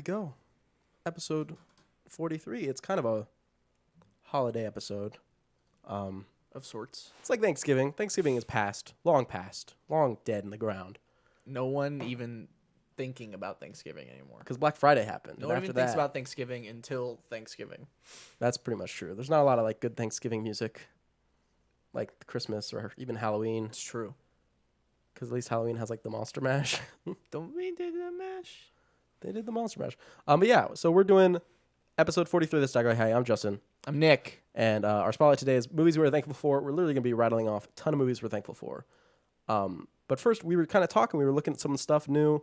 we go. Episode 43. It's kind of a holiday episode. Of sorts. It's like Thanksgiving. Thanksgiving is past, long dead in the ground. No one even thinking about Thanksgiving anymore. Because Black Friday happened. No and one after even thinks that, about Thanksgiving until Thanksgiving. That's pretty much true. There's not a lot of like good Thanksgiving music, like Christmas or even Halloween. It's true. Because at least Halloween has like the Monster Mash. Don't we do the mash? They did the Monster Mash. But yeah, so we're doing episode 43 of this Stagger. Hey, I'm Justin. I'm Nick. And our spotlight today is movies we're thankful for. We're literally going to be rattling off a ton of movies we're thankful for. But first, we were kind of talking. We were looking at some stuff new.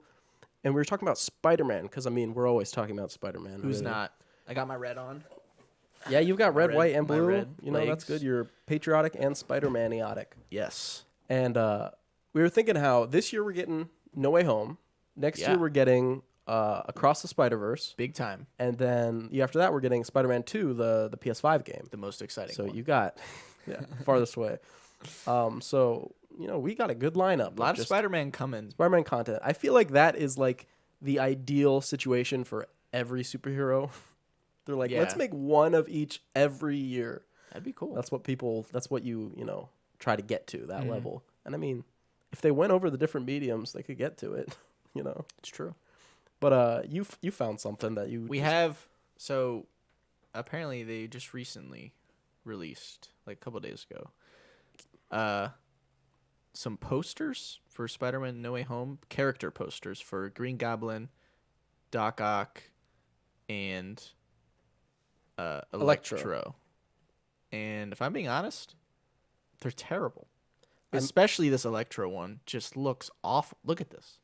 And we were talking about Spider-Man. Because, I mean, we're always talking about Spider-Man. Who's really. not? I got my red on. Yeah, you've got red, white, and my blue. red You know, that's legs. good. You're patriotic and Spider-Man-iotic. Yes. And we were thinking how this year we're getting No Way Home. Next Yeah. year we're getting Across the Spider-Verse. Big time. And then after that we're getting Spider-Man 2, the PS5 game. The most exciting So one. you got farthest way. So, you know, we got a good lineup. A lot of just Spider-Man coming. Spider-Man content. I feel like that is like the ideal situation for every superhero. They're like, Yeah. let's make one of each every year. That'd be cool. That's what you try to get to, that Mhm. level. And I mean, if they went over the different mediums, they could get to it, you know. It's true. But you found something that you We have, so apparently they just recently released, like a couple days ago, some posters for Spider-Man No Way Home, character posters for Green Goblin, Doc Ock, and Electro. And if I'm being honest, they're terrible. Especially this Electro one just looks awful. Look at this.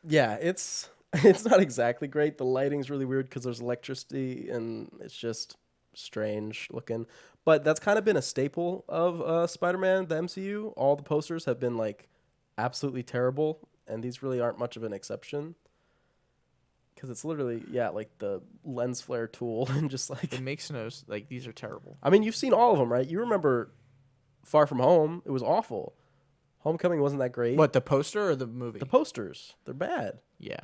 Yeah, it's it's not exactly great. The lighting's really weird because there's electricity and it's just strange looking. But that's kind of been a staple of Spider-Man, the MCU. All the posters have been like absolutely terrible, and these really aren't much of an exception. Because it's literally, like the lens flare tool and just like... It makes no... Like, these are terrible. I mean, you've seen all of them, right? You remember Far From Home. It was awful. Homecoming wasn't that great. What, the poster or the movie? The posters. They're bad. Yeah.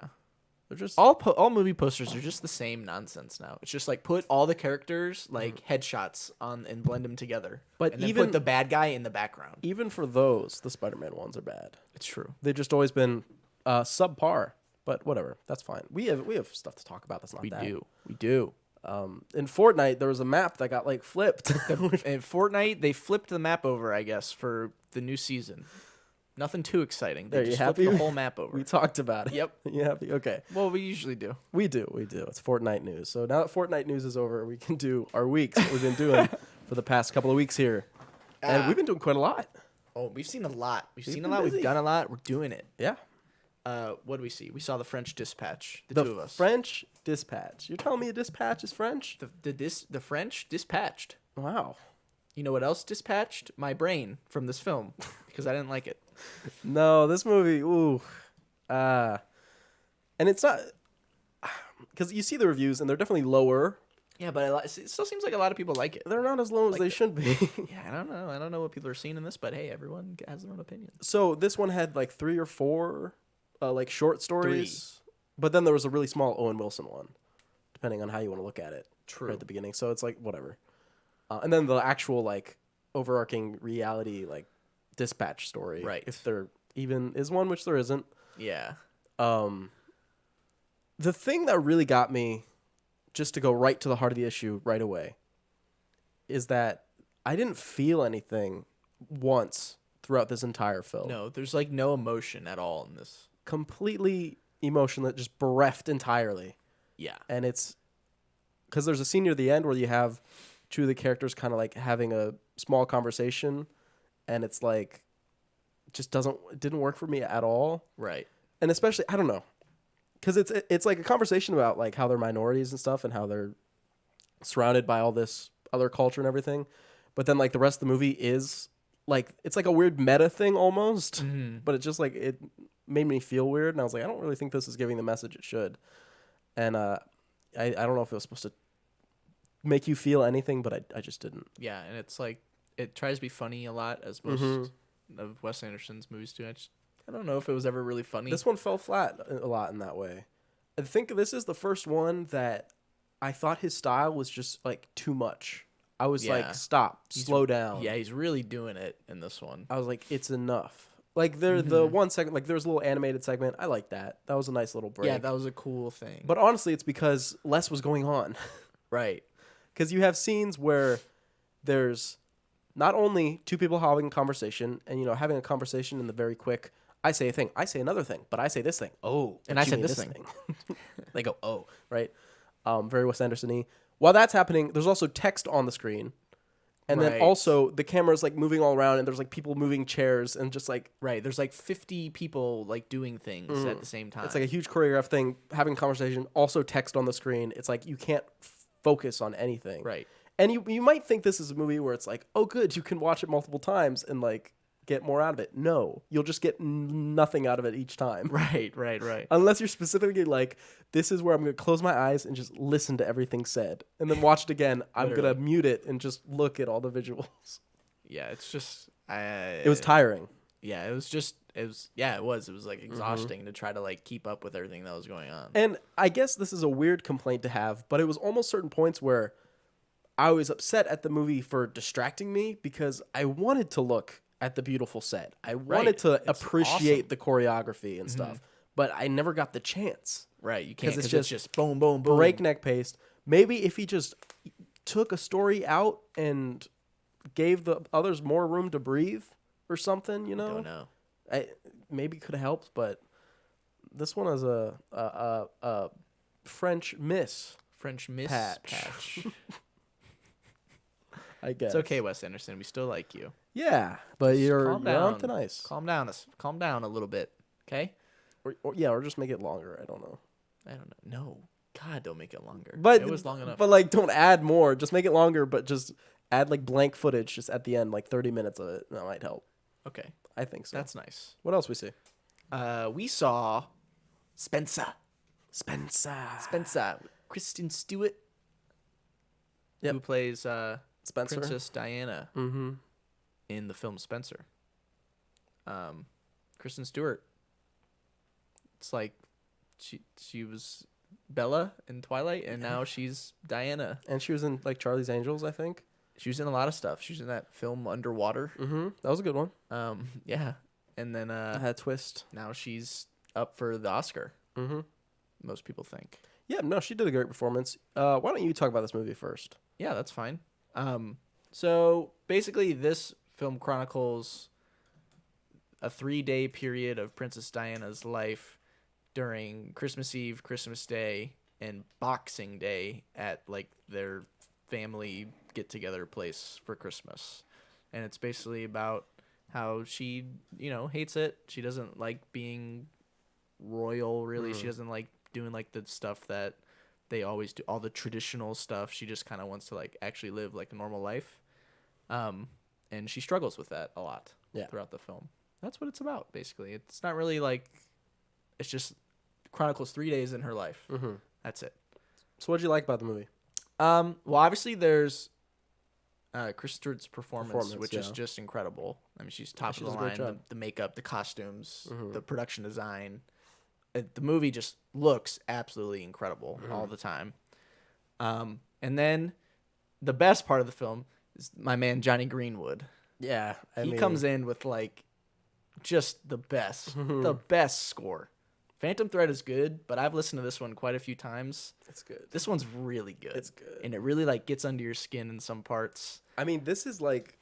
They're just... All movie posters are just the same nonsense now. It's just like put all the characters like headshots on and blend them together. But and then even put the bad guy in the background. Even for those, the Spider-Man ones are bad. It's true. They've just always been subpar. But whatever, that's fine. We have stuff to talk about. That's not We that. We do. In Fortnite, there was a map that got like flipped. In Fortnite, they flipped the map over, I guess, for the new season. Nothing too exciting. They Are you just happy? flipped the whole map over. We talked about it. Yep. You happy? Okay. Well, we usually do. We do. It's Fortnite news. So now that Fortnite news is over, we can do our weeks that we've been doing for the past couple of weeks here. And we've been doing quite a lot. Oh, we've seen a lot. We've seen a been lot. busy. We've done a lot. We're doing it. Yeah. What do we see? We saw the French Dispatch. The two of us. French Dispatch. You're telling me a dispatch is French? The French dispatched. Wow. You know what else dispatched? My brain from this film because I didn't like it. No, this movie, ooh. And it's not... Because you see the reviews, and they're definitely lower. Yeah, but it still seems like a lot of people like it. They're not as low as they should be. Yeah, I don't know. I don't know what people are seeing in this, but hey, everyone has their own opinion. So this one had like 3 or 4 like short stories. But then there was a really small Owen Wilson one, depending on how you want to look at it. True. Right at the beginning. So it's like, whatever. And then the actual like overarching reality like dispatch story. Right. If there even is one, which there isn't. Yeah. The thing that really got me, just to go right to the heart of the issue right away, is that I didn't feel anything once throughout this entire film. No, there's like no emotion at all in this. Completely emotionless, just bereft entirely. Yeah. And it's because there's a scene near the end where you have two of the characters kind of like having a small conversation, and it's like it didn't work for me at all. Right. And especially, I don't know, because it's like a conversation about like how they're minorities and stuff and how they're surrounded by all this other culture and everything. But then like the rest of the movie is like, it's like a weird meta thing almost, but it just like, it made me feel weird. And I was like, I don't really think this is giving the message it should. And I don't know if it was supposed to make you feel anything, but I just didn't. Yeah, and it's like it tries to be funny a lot, as most of Wes Anderson's movies do. I don't know if it was ever really funny. This one fell flat a lot in that way. I think this is the first one that I thought his style was just like too much. I was like, Yeah. stop, slow down. Yeah, he's really doing it in this one. I was like, it's enough. Like the one segment, like there was a little animated segment. I like that. That was a nice little break. Yeah, that was a cool thing. But honestly, it's because less was going on. Right. Because you have scenes where there's not only two people having a conversation and, you know, having a conversation in the very quick, I say a thing, I say another thing, but I say this thing. Oh, And but I you said mean this thing. They go, oh, right? Very Wes Anderson-y. While that's happening, there's also text on the screen. And then Right. also the camera's like moving all around and there's like people moving chairs and just like Right. There's like 50 people like doing things at the same time. it's like a huge choreographed thing, having a conversation, also text on the screen. It's like you can't focus on anything. Right. And you might think this is a movie where it's like, oh, good, you can watch it multiple times and like get more out of it. No, you'll just get nothing out of it each time. Right. Unless you're specifically like, this is where I'm going to close my eyes and just listen to everything said. And then watch it again. I'm going to Literally. mute it and just look at all the visuals. Yeah, it's just It was tiring. Yeah, it was it was like exhausting to try to like keep up with everything that was going on. And I guess this is a weird complaint to have, but it was almost certain points where I was upset at the movie for distracting me because I wanted to look at the beautiful set. I wanted to It's appreciate awesome. the choreography and stuff, but I never got the chance. Right, you can't it's because it's just boom, boom, boom. Breakneck pace. Maybe if he just took a story out and gave the others more room to breathe or something, you know? Don't know. Maybe could have helped, but this one is a French miss, French miss Patch. I guess. It's okay, Wes Anderson. We still like you. Yeah, but you're calm on down. thin ice. Calm down a little bit, okay? Or just make it longer. I don't know. I don't know. No, God, don't make it longer. But it was long enough. But like, don't add more. Just make it longer. But just add like blank footage just at the end, like 30 minutes of it. That might help. Okay, I think so. that's nice. What else we see? We saw Spencer, Spencer. Kristen Stewart, Yep. who plays Spencer. Princess Diana Mm-hmm. in the film Spencer. Kristen Stewart. It's like she was Bella in Twilight, and now she's Diana. And she was in like Charlie's Angels, I think. She was in a lot of stuff. She was in that film Underwater. Mm-hmm. That was a good one. Yeah, and then That had a twist. now she's up for the Oscar. Mm-hmm. Most people think. Yeah, no, she did a great performance. Why don't you talk about this movie first? Yeah, that's fine. So basically, this film chronicles a 3-day period of Princess Diana's life during Christmas Eve, Christmas Day, and Boxing Day at like their family get-together place for Christmas. And it's basically about how she, hates it. She doesn't like being royal, really. She doesn't like doing like the stuff that they always do, all the traditional stuff. She just kind of wants to like actually live like a normal life. And she struggles with that a lot throughout the film. That's what it's about, basically. It's not really like, it's just chronicles 3 days in her life. Mm-hmm. That's it. So what did you like about the movie? Well, obviously there's Kristen Stewart's performance, which is yeah. just incredible. I mean, she's top She of the does a great line. job. The makeup, the costumes, the production design. The movie just looks absolutely incredible all the time. And then the best part of the film is my man Johnny Greenwood. Yeah, He comes in with like just the best score. Phantom Thread is good, but I've listened to this one quite a few times. It's good. This one's really good. It's good. And it really like gets under your skin in some parts. I mean, this is like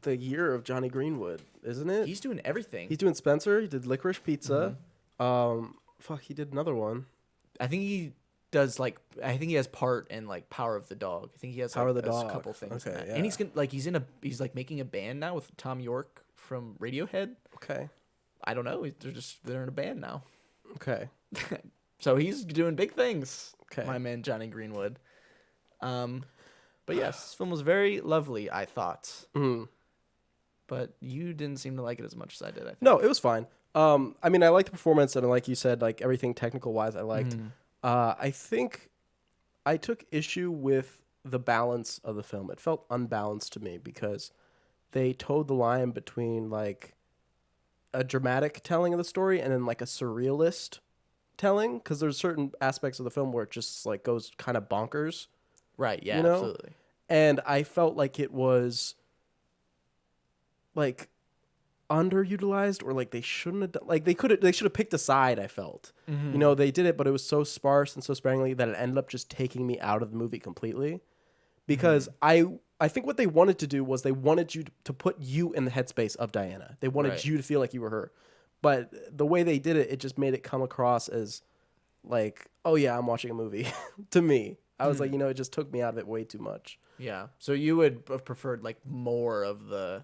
the year of Johnny Greenwood, isn't it? He's doing everything. He's doing Spencer. He did Licorice Pizza. He did another one. I think he does like I think he has part in like Power of the Dog. I think he has Power of like, the a Dog. couple things. Okay, in that. yeah. And he's like making a band now with Tom York from Radiohead. Okay. I don't know. They're in a band now. Okay. So he's doing big things. Okay. My man Johnny Greenwood. But yes, this film was very lovely, I thought. Mm-hmm. But you didn't seem to like it as much as I did, I think. No, it was fine. I mean, I liked the performance, and like you said, like everything technical wise, I liked. I think I took issue with the balance of the film. It felt unbalanced to me because they towed the line between like a dramatic telling of the story and then like a surrealist telling because there's certain aspects of the film where it just like goes kind of bonkers, Right. Yeah. you know? Absolutely. And I felt like it was like underutilized or like they shouldn't have done, like they should have picked a side. I felt, they did it, but it was so sparse and so sparingly that it ended up just taking me out of the movie completely. Because I think what they wanted to do was they wanted you to put you in the headspace of Diana. They wanted Right. you to feel like you were her. But the way they did it, it just made it come across as like, oh yeah, I'm watching a movie to me. I was like, it just took me out of it way too much. Yeah. So you would have preferred like more of the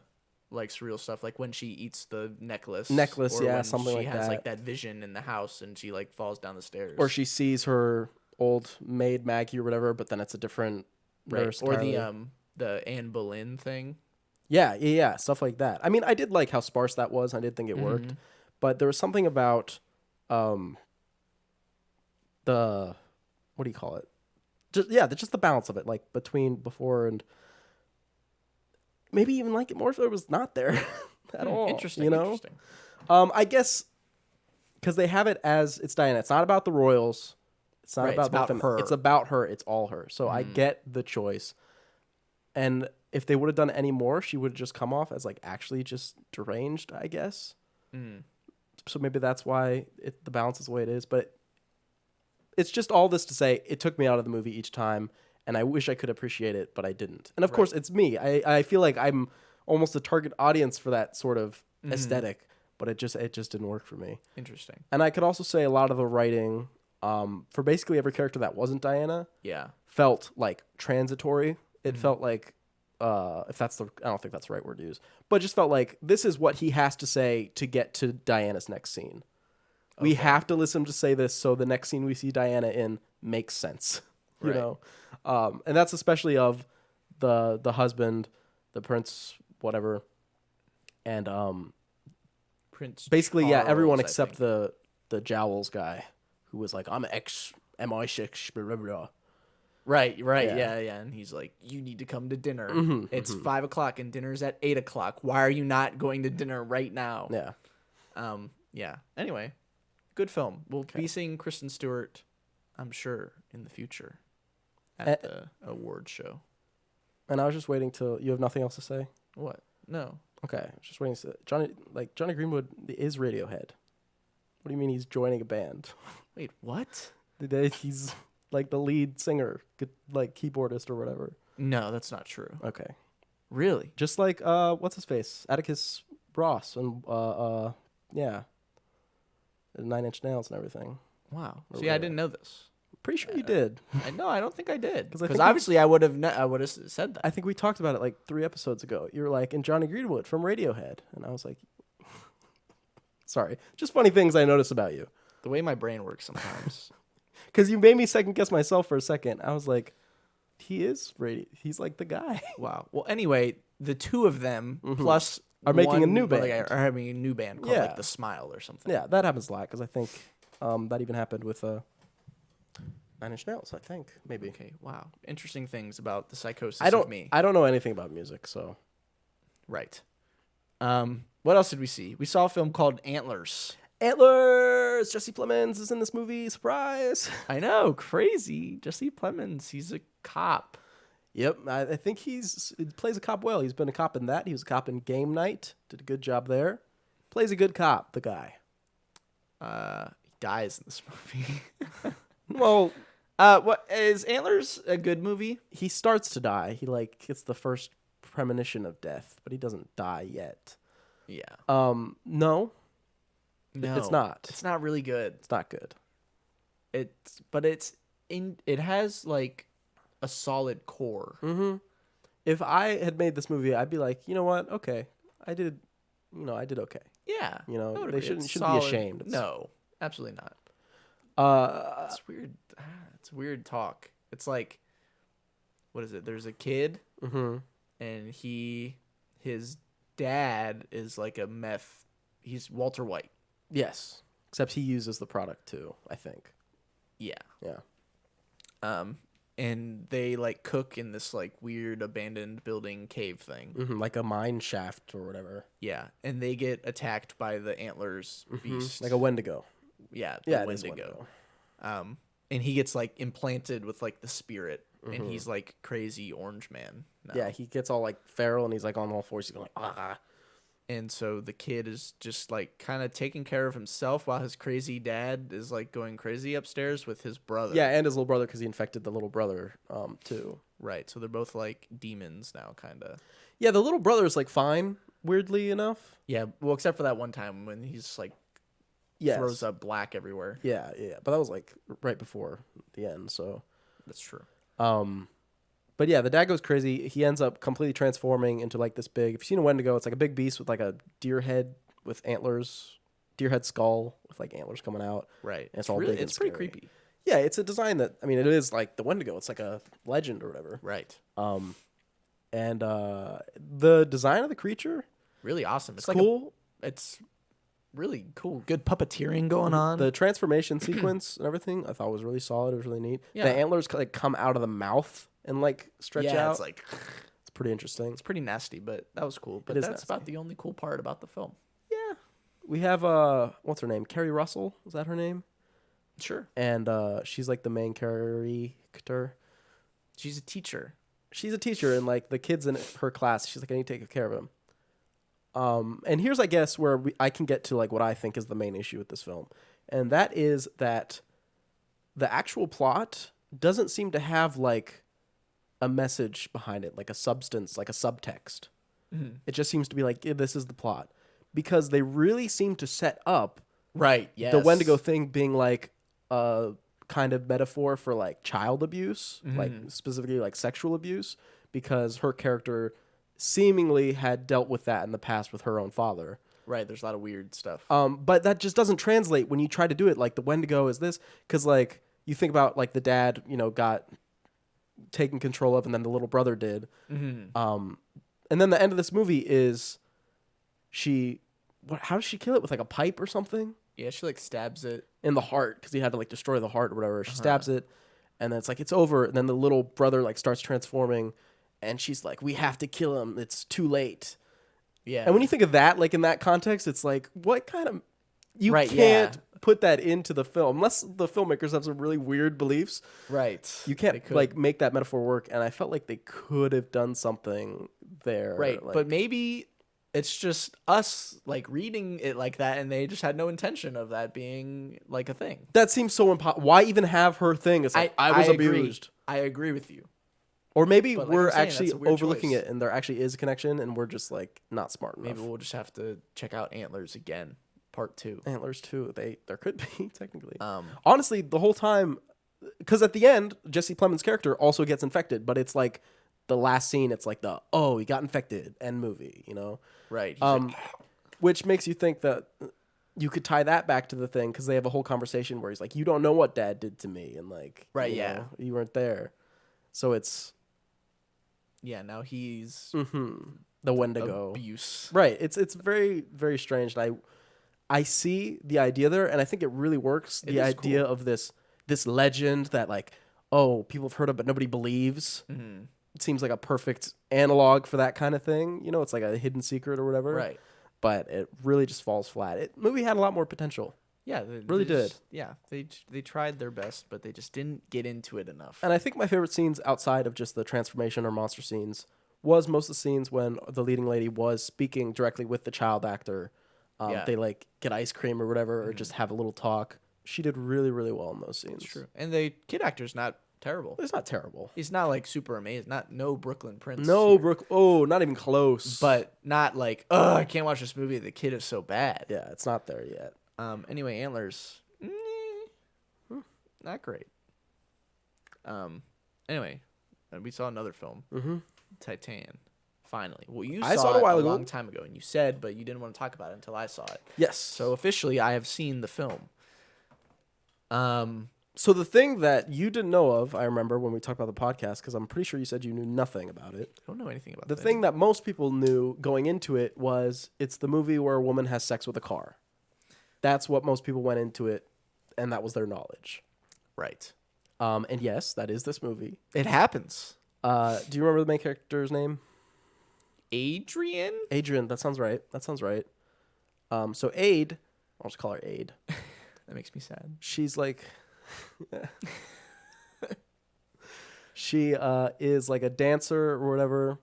like surreal stuff, like when she eats the necklace, Necklace, or yeah, when something she like has that. like that vision in the house and she like falls down the stairs, Or she sees her old maid Maggie or whatever, but then it's a different nurse. or Entirely. the Anne Boleyn thing. Yeah, stuff like that. I mean, I did like how sparse that was. I did think it worked, but there was something about um the what do you call it? Just the balance of it, like between before and maybe even like it more if it was not there at all. Interesting. Interesting. I guess because they have it as it's Diana. It's not about the royals. It's not Right, it's about her. It's about her. It's all her. So I get the choice. And if they would have done any more, she would have just come off as like actually just deranged, I guess. So maybe that's why the balance is the way it is. But it's just all this to say it took me out of the movie each time, and I wish I could appreciate it, but I didn't. And of course, it's me. I feel like I'm almost the target audience for that sort of aesthetic, but it just didn't work for me. Interesting. And I could also say a lot of the writing for basically every character that wasn't Diana felt like transitory. It felt like if that's I don't think that's the right word to use, but it just felt like this is what he has to say to get to Diana's next scene. We have to listen to say this so the next scene we see Diana in makes sense, you know? And that's especially of the husband, the prince, whatever. And Prince basically, Charles, everyone I except think. the Jowls guy who was like, I'm MI6, blah, blah, blah. Right, yeah, and he's like, you need to come to dinner. It's 5:00 and dinner's at 8:00. Why are you not going to dinner right now? Yeah. Yeah. Anyway, good film. We'll be seeing Kristen Stewart, I'm sure, in the future at the award show. And I was just waiting till you have nothing else to say. What? No. Okay, I was just waiting to Johnny Greenwood is Radiohead. What do you mean he's joining a band? Wait, what? He's like the lead singer, like keyboardist or whatever. No, that's not true. Okay. Really? Just like what's his face? Atticus Ross and yeah. And 9 Inch Nails and everything. Wow. See, I didn't know this. Pretty sure you did. I don't think I did. Because think obviously I would have said that. I think we talked about it like 3 episodes ago. You were like, and Johnny Greenwood from Radiohead. And I was like, sorry. Just funny things I notice about you. The way my brain works sometimes. Because you made me second guess myself for a second. I was like, he's like the guy. Wow. Well, anyway, the two of them plus Are making a new other guy band. are having a new band called like The Smile or something. Yeah, that happens a lot because I think that even happened with 9 Inch Nails, I think. Maybe. Okay, wow. Interesting things about the psychosis of me. I don't know anything about music, so. Right. What else did we see? We saw a film called Antlers. Antlers! Jesse Plemons is in this movie. Surprise! I know, crazy. Jesse Plemons, he's a cop. Yep, I think he plays a cop well. He's been a cop in that. He was a cop in Game Night. Did a good job there. Plays a good cop, the guy. He dies in this movie. Well, what is Antlers a good movie? he starts to die. He gets the first premonition of death, but he doesn't die yet. Yeah. No, it's not. It's not really good. It's not good. It has like a solid core. Mm-hmm. If I had made this movie, I'd be like, you know what? Okay, I did okay. Yeah. They shouldn't be ashamed. No, absolutely not. It's weird. It's weird talk. It's like, what is it? There's a kid, and his dad is like a meth. He's Walter White. Yes, except he uses the product too, I think. Yeah. Yeah. And they like cook in this like weird abandoned building cave thing. Like a mine shaft or whatever. Yeah, and they get attacked by the Antlers beast. Like a Wendigo. Yeah, the Yeah, it is Wendigo. Wendigo. And he gets like implanted with like the spirit, and he's like crazy orange man now. Yeah, he gets all like feral and he's like on all fours. He's going like, ah. And so the kid is just like kind of taking care of himself while his crazy dad is like going crazy upstairs with his brother. Yeah, and his little brother because he infected the little brother too. Right. So they're both like demons now, kind of. Yeah, the little brother is like fine, weirdly enough. Yeah. Well, except for that one time when he's like Yes. throws up black everywhere. Yeah, yeah. But that was like right before the end, so. That's true. But yeah, the dad goes crazy. He ends up completely transforming into like this big. If you've seen a Wendigo, it's like a big beast with like a deer head with antlers, deer head skull with like antlers coming out. Right. And it's all big and It's pretty scary. creepy. Yeah, it's a design that it is like the Wendigo. It's like a legend or whatever. Right. And the design of the creature, Really awesome. it's like cool. It's really cool. Good puppeteering going on. The transformation sequence and everything, I thought was really solid. It was really neat. Yeah. The antlers like come out of the mouth and like stretch out. It's like It's pretty interesting. it's pretty nasty, but that was cool. But is that's nasty. about the only cool part about the film. Yeah. We have what's her name? Carrie Russell, is that her name? Sure. And she's like the main character. She's a teacher. She's a teacher, and like the kids in her class, she's like, I need to take care of him. And here's, I guess, where I can get to like what I think is the main issue with this film, and that is that the actual plot doesn't seem to have like a message behind it, like a substance, like a subtext. Mm-hmm. It just seems to be like, this is the plot, because they really seem to set up Right. Yes. the Wendigo thing being like a kind of metaphor for like child abuse, like specifically like sexual abuse, because her character seemingly had dealt with that in the past with her own father. Right. There's a lot of weird stuff. But that just doesn't translate when you try to do it. Like the Wendigo is this, because like you think about like the dad, got taken control of, and then the little brother did. And then the end of this movie is how does she kill it, with like a pipe or something? Yeah, she like stabs it in the heart, because he had to like destroy the heart or whatever. She stabs it, and then it's like it's over. And then the little brother like starts transforming, and she's like, "We have to kill him. It's too late." Yeah. And when you think of that, like in that context, it's like, what kind of you Right, can't yeah. put that into the film unless the filmmakers have some really weird beliefs. Right. You can't like make that metaphor work. And I felt like they could have done something there. Right. Like, But maybe it's just us like reading it like that, and they just had no intention of that being like a thing. that seems so impossible. Why even have her thing? It's like I was agree. abused. I agree with you. Or maybe But like we're I'm saying, actually that's a weird overlooking choice. it, and there actually is a connection, and we're just like not smart enough. Maybe we'll just have to check out Antlers again, part 2. Antlers too. There could be technically. Um, Honestly, the whole time, because at the end, Jesse Plemons' character also gets infected, but it's like the last scene. It's like he got infected end movie, Right. He's like, which makes you think that you could tie that back to the thing, because they have a whole conversation where he's like, "You don't know what Dad did to me," and like, Right, you yeah. know, you weren't there, so it's yeah, now he's the Wendigo. abuse. Right. It's very, very strange. And I see the idea there, and I think it really works. The is idea cool. of this legend that like, oh, people have heard of but nobody believes. It seems like a perfect analog for that kind of thing. It's like a hidden secret or whatever. Right. But it really just falls flat. Movie had a lot more potential. Yeah, they Really did. just- Yeah, they tried their best, but they just didn't get into it enough. And I think my favorite scenes outside of just the transformation or monster scenes was most of the scenes when the leading lady was speaking directly with the child actor. Yeah. They like get ice cream or whatever, or just have a little talk. She did really, really well in those scenes. It's true. And the kid actor's not terrible. It's not terrible. He's not like super amazing. No Brooklyn Prince. No, here. Brooke. Oh, not even close. But not like, oh, I can't watch this movie. The kid is so bad. yeah, it's not there yet. Anyway, Antlers, not great. Anyway, we saw another film, Titane. Finally, well, you I saw saw it a while a ago. long time ago, and you said, but you didn't want to talk about it until I saw it. Yes. So officially, I have seen the film. So the thing that you didn't know of, I remember when we talked about the podcast, because I'm pretty sure you said you knew nothing about it. I don't know anything about The that. thing that most people knew going into it was it's the movie where a woman has sex with a car. That's what most people went into it, and that was their knowledge. Right. And yes, that is this movie. It happens. Do you remember the main character's name? Adrian? Adrian. That sounds right. So Aid, I'll just call her Aid. That makes me sad. she's like, she is like a dancer or whatever.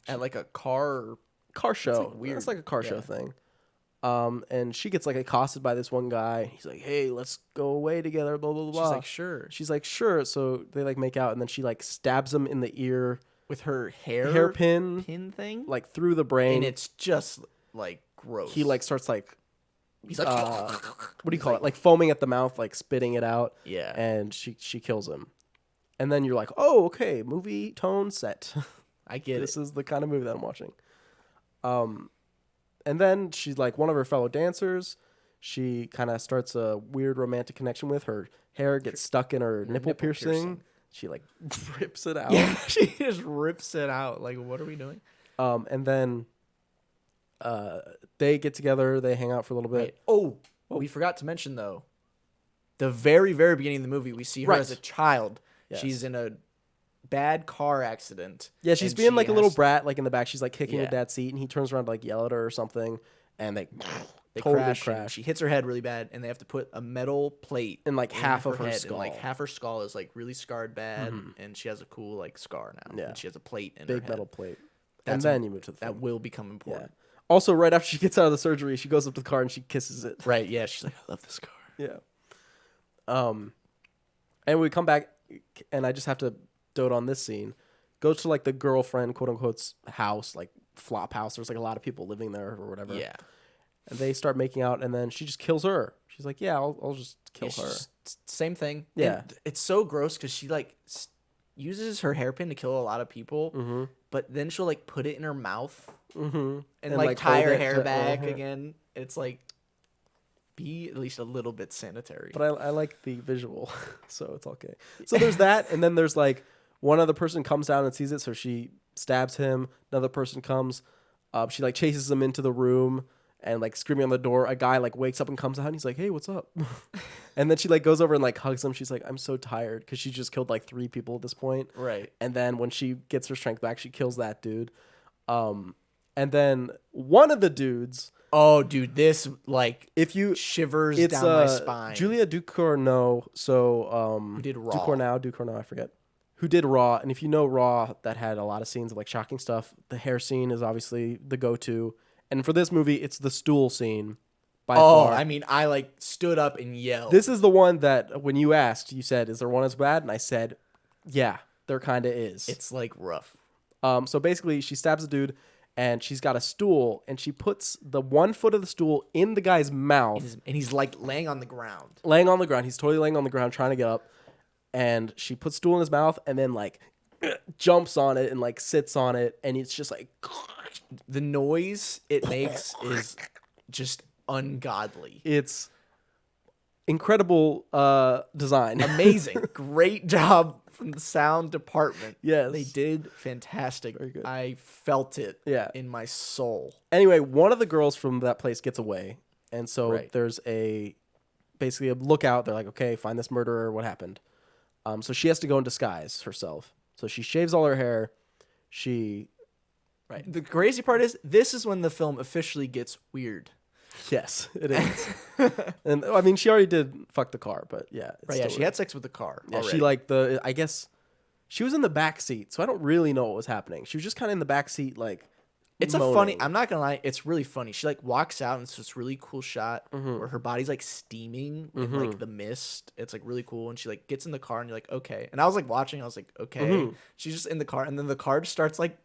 At like a car. Show. like weird. It's like a car show Yeah. thing. And she gets like accosted by this one guy. He's like, "Hey, let's go away together." Blah blah blah. She's like, sure. She's like, "Sure." So they like make out, and then she like stabs him in the ear With her hairpin pin thing. like through the brain. And it's just like gross. He like starts like he's like, what do you call it? Like foaming at the mouth, like spitting it out. Yeah. And she kills him. And then you're like, "Oh, okay, movie tone set." I get This it. is the kind of movie that I'm watching. And then she's like one of her fellow dancers. She kind of starts a weird romantic connection with her. Hair gets stuck in her nipple piercing. She like rips it out. Yeah, she just rips it out. Like, what are we doing? And then they get together. They hang out for a little bit. Right. Oh, we forgot to mention though. The very, very beginning of the movie, we see her Right. as a child. Yes. She's in a bad car accident. Yeah, she's and being she like a little has- brat, like in the back. She's like kicking Yeah. her dad's seat, and he turns around to like yell at her or something, and they They totally crash. She hits her head really bad, and they have to put a metal plate in like half of her head, skull. and like half her skull is like really scarred bad, and she has a cool like scar now. Yeah. And she has a plate in her Big head. metal plate. That's And then you move to the That film. will become Yeah. important. Also, right after she gets out of the surgery, she goes up to the car and she kisses it. Right? Yeah. She's like, I love this car. Yeah. And we come back, and I just have to dote on this scene. Goes to like the girlfriend, quote unquote's house, like flop house. There's like a lot of people living there or whatever. Yeah. And they start making out, and then she just kills her. She's like, "Yeah, I'll just kill Yeah, her." same thing. Yeah. And it's so gross because she like uses her hairpin to kill a lot of people, but then she'll like put it in her mouth and like tie hold her it hair to- back again. It's like be at least a little bit sanitary. But I like the visual, so it's okay. So there's that, and then there's like one other person comes down and sees it, so she stabs him. Another person comes, she like chases him into the room and like screaming on the door. A guy like wakes up and comes out, and he's like, "Hey, what's up?" And then she like goes over and like hugs him. She's like, "I'm so tired," because she just killed like 3 people at this point. Right. And then when she gets her strength back, she kills that dude. And then one of the dudes, Oh, dude, this like if you shivers it's down my spine. Julia Ducournau. So Who did Raw? Ducournau, I forget. Who did Raw? And if you know Raw, that had a lot of scenes of like shocking stuff. The hair scene is obviously the go-to, and for this movie, it's the stool scene. By far. I mean, I like stood up and yelled. This is the one that when you asked, you said, "Is there one as bad?" And I said, "Yeah, there kind of is." It's like rough. So basically, she stabs a dude, and she's got a stool, and she puts the one foot of the stool in the guy's mouth, And he's like laying on the ground. laying on the ground. He's totally laying on the ground, trying to get up, and she puts stool in his mouth, and then like jumps on it and like sits on it, and it's just like The noise it makes is just ungodly. it's incredible design. Amazing. Great job from the sound department. Yes. They did fantastic. Very good. I felt it Yeah. in my soul. Anyway, one of the girls from that place gets away, and so Right. there's basically a lookout. They're like, "Okay, find this murderer. What happened?" So she has to go in disguise herself. So she shaves all her hair. She Right. The crazy part is this is when the film officially gets weird. Yes, it is. And I mean, she already did fuck the car, but yeah. It's Right, yeah, still she weird. had sex with the car. Yeah, already. she like I guess she was in the back seat, so I don't really know what was happening. She was just kind of in the back seat, like It's a moaning. funny. I'm not gonna lie. It's really funny. She like walks out, and it's this really cool shot Mm-hmm. where her body's like steaming in like the mist. It's like really cool, and she like gets in the car, and you're like, okay. And I was like watching. I was like, okay. Mm-hmm. She's just in the car, and then the car just starts like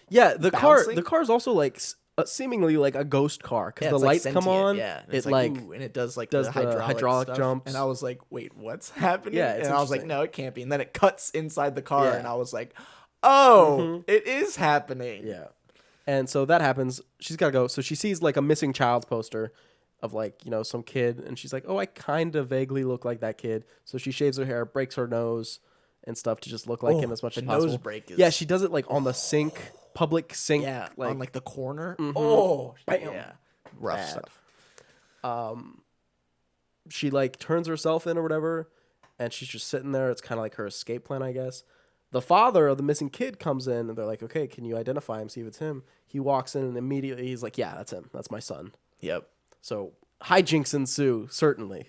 Yeah, the bouncing? car is also like seemingly like a ghost car because yeah, the it's, like, lights come sentient, on. Yeah, and It it's like ooh, and it does like does the the hydraulic stuff. jumps. And I was like, wait, what's happening? Yeah, it's and I was like, interesting. no, it can't be. And then it cuts inside the car, Yeah. Mm-hmm. and I was like, oh, it is happening. Yeah. And so that happens. She's got to go. So she sees like a missing child poster of like, some kid. And she's like, oh, I kind of vaguely look like that kid. So she shaves her hair, breaks her nose and stuff to just look like him as much the as possible. nose break is- Yeah, she does it like on the sink, public sink. Yeah, like, on like the corner. Oh, Bam. yeah, rough Bad. stuff. she like turns herself in or whatever. And she's just sitting there. It's kind of like her escape plan, I guess. The father of the missing kid comes in and they're like, okay, can you identify him, see if it's him? He walks in and immediately he's like, yeah, that's him. That's my son. Yep. So hijinks ensue, certainly.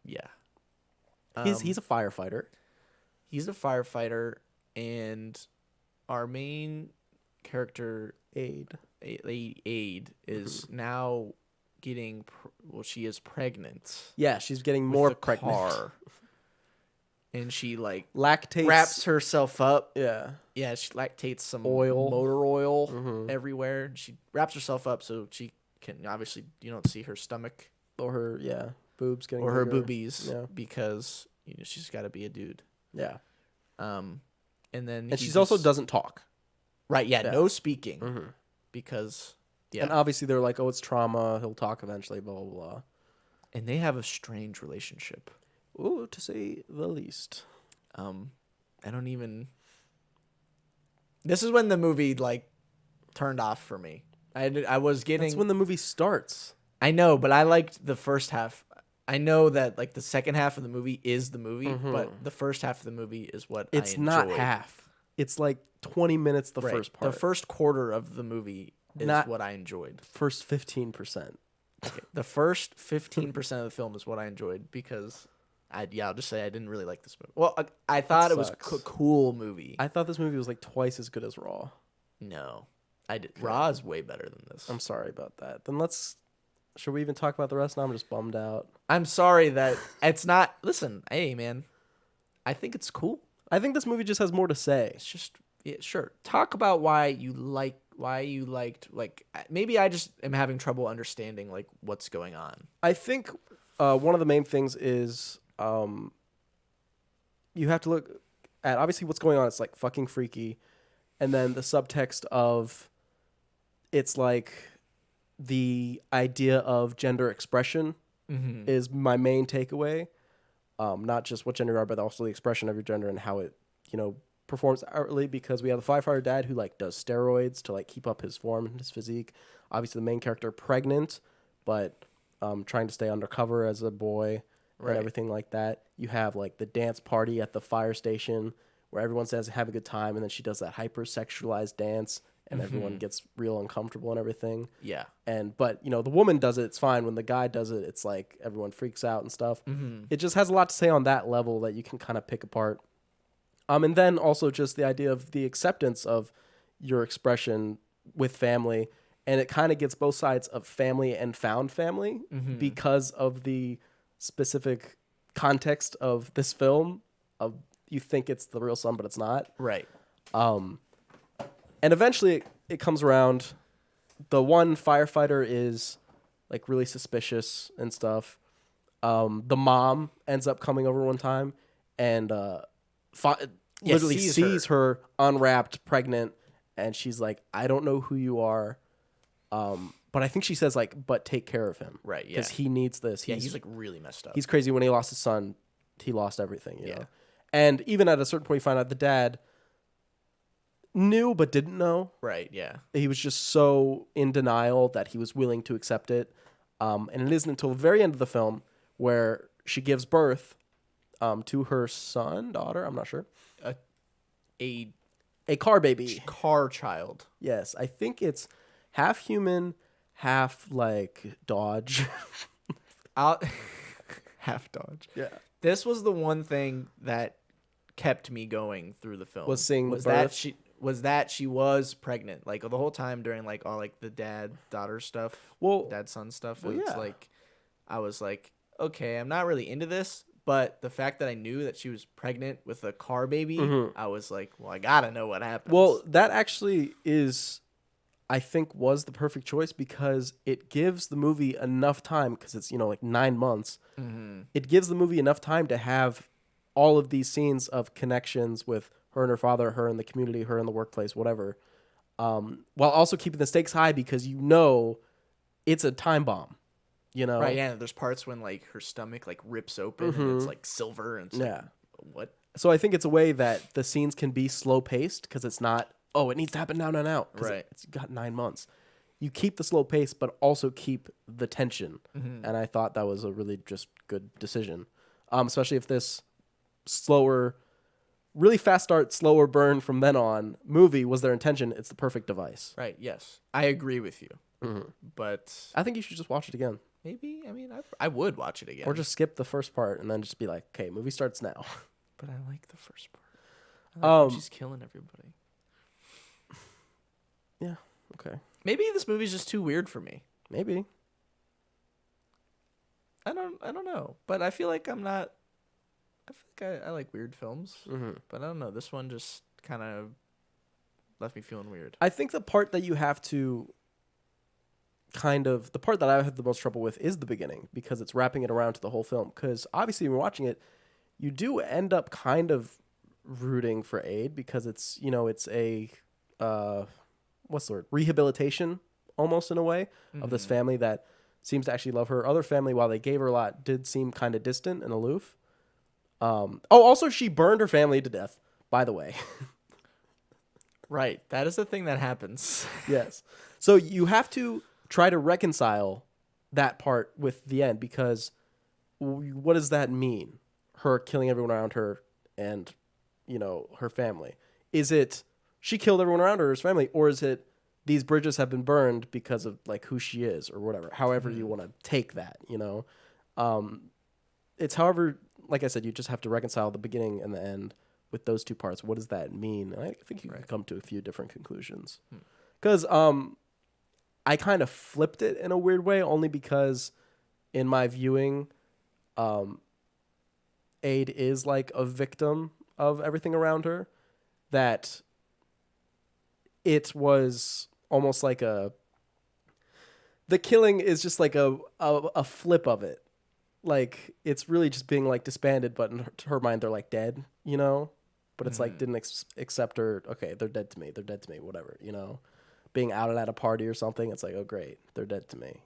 Yeah. He's a firefighter. He's a firefighter, and our main character, Aid. Aid, is now getting, she is pregnant Yeah, she's getting with more the pregnant. car. And she, like, Lactates. wraps herself up. Yeah. Yeah, she lactates some Oil. motor oil Mhm. everywhere. She wraps herself up so she can, obviously, you don't see her stomach Or her, boobs getting or her bigger. boobies Yeah. because, she's got to be a dude. Yeah. And then And she's also doesn't talk. right, yeah, Yeah. no speaking Mhm. because And obviously they're like, oh, it's trauma. He'll talk eventually, blah, blah, blah. and they have a strange relationship. Ooh, to say the least. I don't even. This is when the movie like turned off for me. I was getting. That's when the movie starts. I know, but I liked the first half. I know that like the second half of the movie is the movie, but the first half of the movie is what I enjoyed. Not half. It's like 20 minutes the Right. first part. The first quarter of the movie is Not what I enjoyed. First 15%. Okay. The first 15% of the film is what I enjoyed because I'll just say I didn't really like this movie. Well, I thought it was a cool movie. I thought this movie was like twice as good as Raw. No, I did. Raw is way better than this. I'm sorry about that. Then should we even talk about the rest now? I'm just bummed out. I'm sorry that it's not. Listen, hey man, I think it's cool. I think this movie just has more to say. It's just sure. Talk about why you liked. Like maybe I just am having trouble understanding like what's going on. I think one of the main things is you have to look at obviously what's going on. It's like fucking freaky, and then the subtext of it's like the idea of gender expression is my main takeaway. Not just what gender you are, but also the expression of your gender and how it performs outwardly, because we have the firefighter dad who like does steroids to like keep up his form and his physique. Obviously the main character pregnant, but trying to stay undercover as a boy and everything like that. You have like the dance party at the fire station where everyone says have a good time, and then she does that hyper-sexualized dance and everyone gets real uncomfortable and everything. Yeah. But the woman does it, it's fine. When the guy does it, it's like everyone freaks out and stuff. It just has a lot to say on that level that you can kind of pick apart. And then also just the idea of the acceptance of your expression with family. And it kind of gets both sides of family and found family because of the specific context of this film. You think it's the real son, but it's not. Right. And eventually it comes around. The one firefighter is like really suspicious and stuff. The mom ends up coming over one time and literally sees her unwrapped, pregnant, and she's like, I don't know who you are. But I think she says like, but take care of him. Right, yeah. Because he needs this. Yeah, he's like really messed up. He's crazy. When he lost his son, he lost everything, you know? And even at a certain point, you find out the dad knew but didn't know. Right, yeah. He was just so in denial that he was willing to accept it. And it isn't until the very end of the film where she gives birth to her son, daughter, I'm not sure. A car baby. Car child. Yes, I think it's half human, half like Dodge. Half Dodge. Yeah. This was the one thing that kept me going through the film. Was seeing the birth. That she was pregnant like the whole time during like all like the dad daughter stuff, dad son stuff. It's like I was like, okay, I'm not really into this, but the fact that I knew that she was pregnant with a car baby, I was like, well, I gotta know what happens. Well, that actually is, I think, was the perfect choice because it gives the movie enough time, because it's like 9 months. It gives the movie enough time to have all of these scenes of connections with her and her father, her in the community, her in the workplace, whatever, while also keeping the stakes high because it's a time bomb, Right, yeah. There's parts when like her stomach like rips open and it's like silver and it's like, what? So I think it's a way that the scenes can be slow paced because it's not, it needs to happen now. Right. It's got 9 months. You keep the slow pace, but also keep the tension. And I thought that was a really just good decision, especially if this slower, really fast start, slower burn from then on movie was their intention. It's the perfect device. Right. Yes, I agree with you. But I think you should just watch it again. Maybe. I mean, I would watch it again. Or just skip the first part and then just be like, okay, movie starts now. But I like the first part. I like when she's killing everybody. Yeah. Okay. Maybe this movie's just too weird for me. Maybe. I don't know. But I feel like I'm not. I feel like I like weird films. Mm-hmm. But I don't know. This one just kind of left me feeling weird. I think the part that you have to the part that I had the most trouble with is the beginning, because it's wrapping it around to the whole film. Because obviously, when you're watching it, you do end up kind of rooting for Aid, because it's, it's a, what's the word? Rehabilitation, almost, in a way, of this family that seems to actually love her. Other family, while they gave her a lot, did seem kind of distant and aloof. Also, she burned her family to death, by the way. Right. That is the thing that happens. Yes. So you have to try to reconcile that part with the end, because what does that mean? Her killing everyone around her and, her family. Is it she killed everyone around her, his family, or is it these bridges have been burned because of like who she is or whatever? However you want to take that, it's however, like I said, you just have to reconcile the beginning and the end with those two parts. What does that mean? And I think you can come to a few different conclusions. Because I kind of flipped it in a weird way, only because in my viewing, Aid is like a victim of everything around her. That it was almost like the killing is just like a flip of it. Like, it's really just being like disbanded, but in her mind, they're like dead, But it's like, didn't accept her. Okay, they're dead to me. They're dead to me. Whatever, Being outed at a party or something, it's like, oh great, they're dead to me,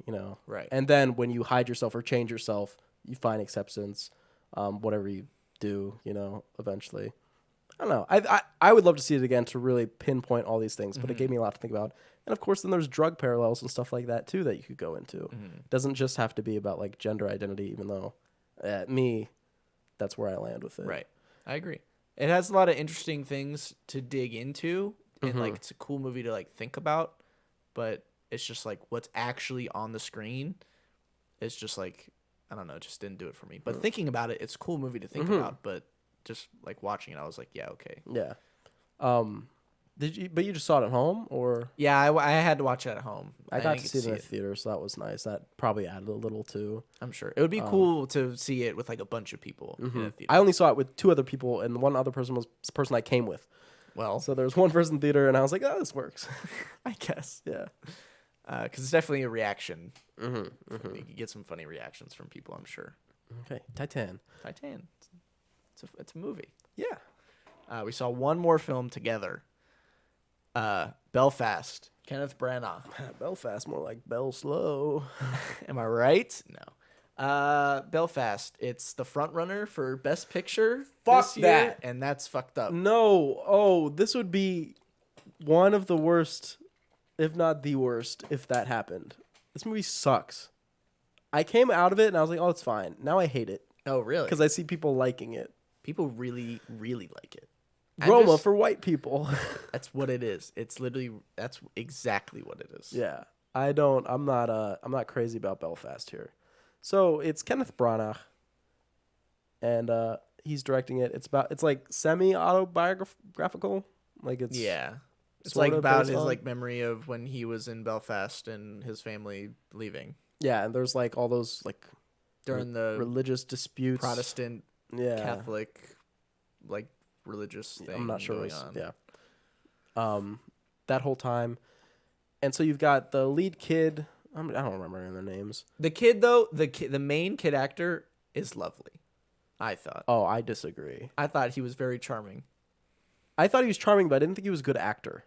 Right. And then when you hide yourself or change yourself, you find acceptance, whatever you do, eventually. I don't know. I would love to see it again to really pinpoint all these things, but it gave me a lot to think about. And of course, then there's drug parallels and stuff like that too that you could go into. It doesn't just have to be about like gender identity, even though that's where I land with it. Right. I agree. It has a lot of interesting things to dig into, and like it's a cool movie to like think about, but it's just like what's actually on the screen is just like, I don't know, it just didn't do it for me. But thinking about it, it's a cool movie to think about, but just like watching it, I was like, yeah, okay. Yeah. But you just saw it at home, or? Yeah, I had to watch it at home. I got to see it in the theater, so that was nice. That probably added a little too. I'm sure it would be cool to see it with like a bunch of people in a theater. I only saw it with two other people, and one other person was the person I came with. Well, so there was one person in the theater, and I was like, oh, this works. I guess. Yeah. Because it's definitely a reaction. You can get some funny reactions from people, I'm sure. Okay, Titane. It's a movie. Yeah. We saw one more film together. Belfast. Kenneth Branagh. Belfast, more like Bell Slow. Am I right? No. Belfast. It's the front runner for Best Picture this year, that. and that's fucked up. No. Oh, this would be one of the worst, if not the worst, if that happened. This movie sucks. I came out of it and I was like, oh, it's fine. Now I hate it. Oh, really? Because I see people liking it. People really, really like it. Roma for white people. That's what it is. That's exactly what it is. Yeah. I'm not crazy about Belfast here. So it's Kenneth Branagh, and he's directing it. It's like semi-autobiographical. Like it's It's like about his like memory of when he was in Belfast and his family leaving. Yeah, and there's like all those like during the religious disputes, Protestant, Catholic, like religious thing. I'm not sure going what's on. That whole time, and so you've got the lead kid. I don't remember their names. The kid though, the main kid actor is lovely. I thought. Oh, I disagree. I thought he was very charming. I thought he was charming, but I didn't think he was a good actor.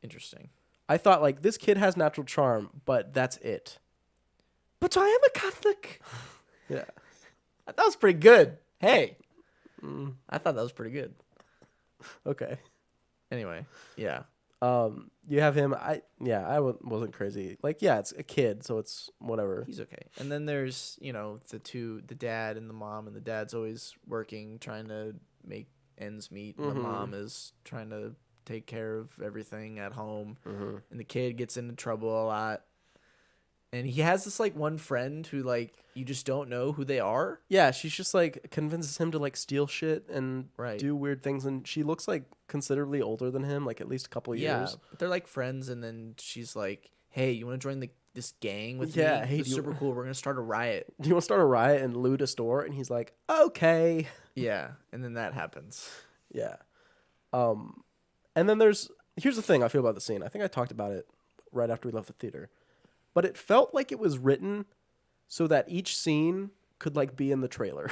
Interesting. I thought like this kid has natural charm, but that's it. But I am a Catholic. Yeah. That was pretty good. Hey. I thought that was pretty good. Okay. Anyway, yeah. You have him. I wasn't crazy. Like, yeah, it's a kid, so it's whatever. He's okay. And then there's, the dad and the mom, and the dad's always working, trying to make ends meet, and the mom is trying to take care of everything at home, and the kid gets into trouble a lot. And he has this like one friend who like you just don't know who they are. Yeah, she's just like convinces him to like steal shit and Right. do weird things, and she looks like considerably older than him, like at least a couple of Yeah, years. but they're like friends, and then she's like, "Hey, you want to join this gang with Yeah, me? hey, It's super cool. We're gonna start a riot." Do you want to start a riot and loot a store? And he's like, okay. Yeah, and then that happens. Yeah. And then here's the thing I feel about the scene. I think I talked about it right after we left the theater, but it felt like it was written so that each scene could like be in the trailer.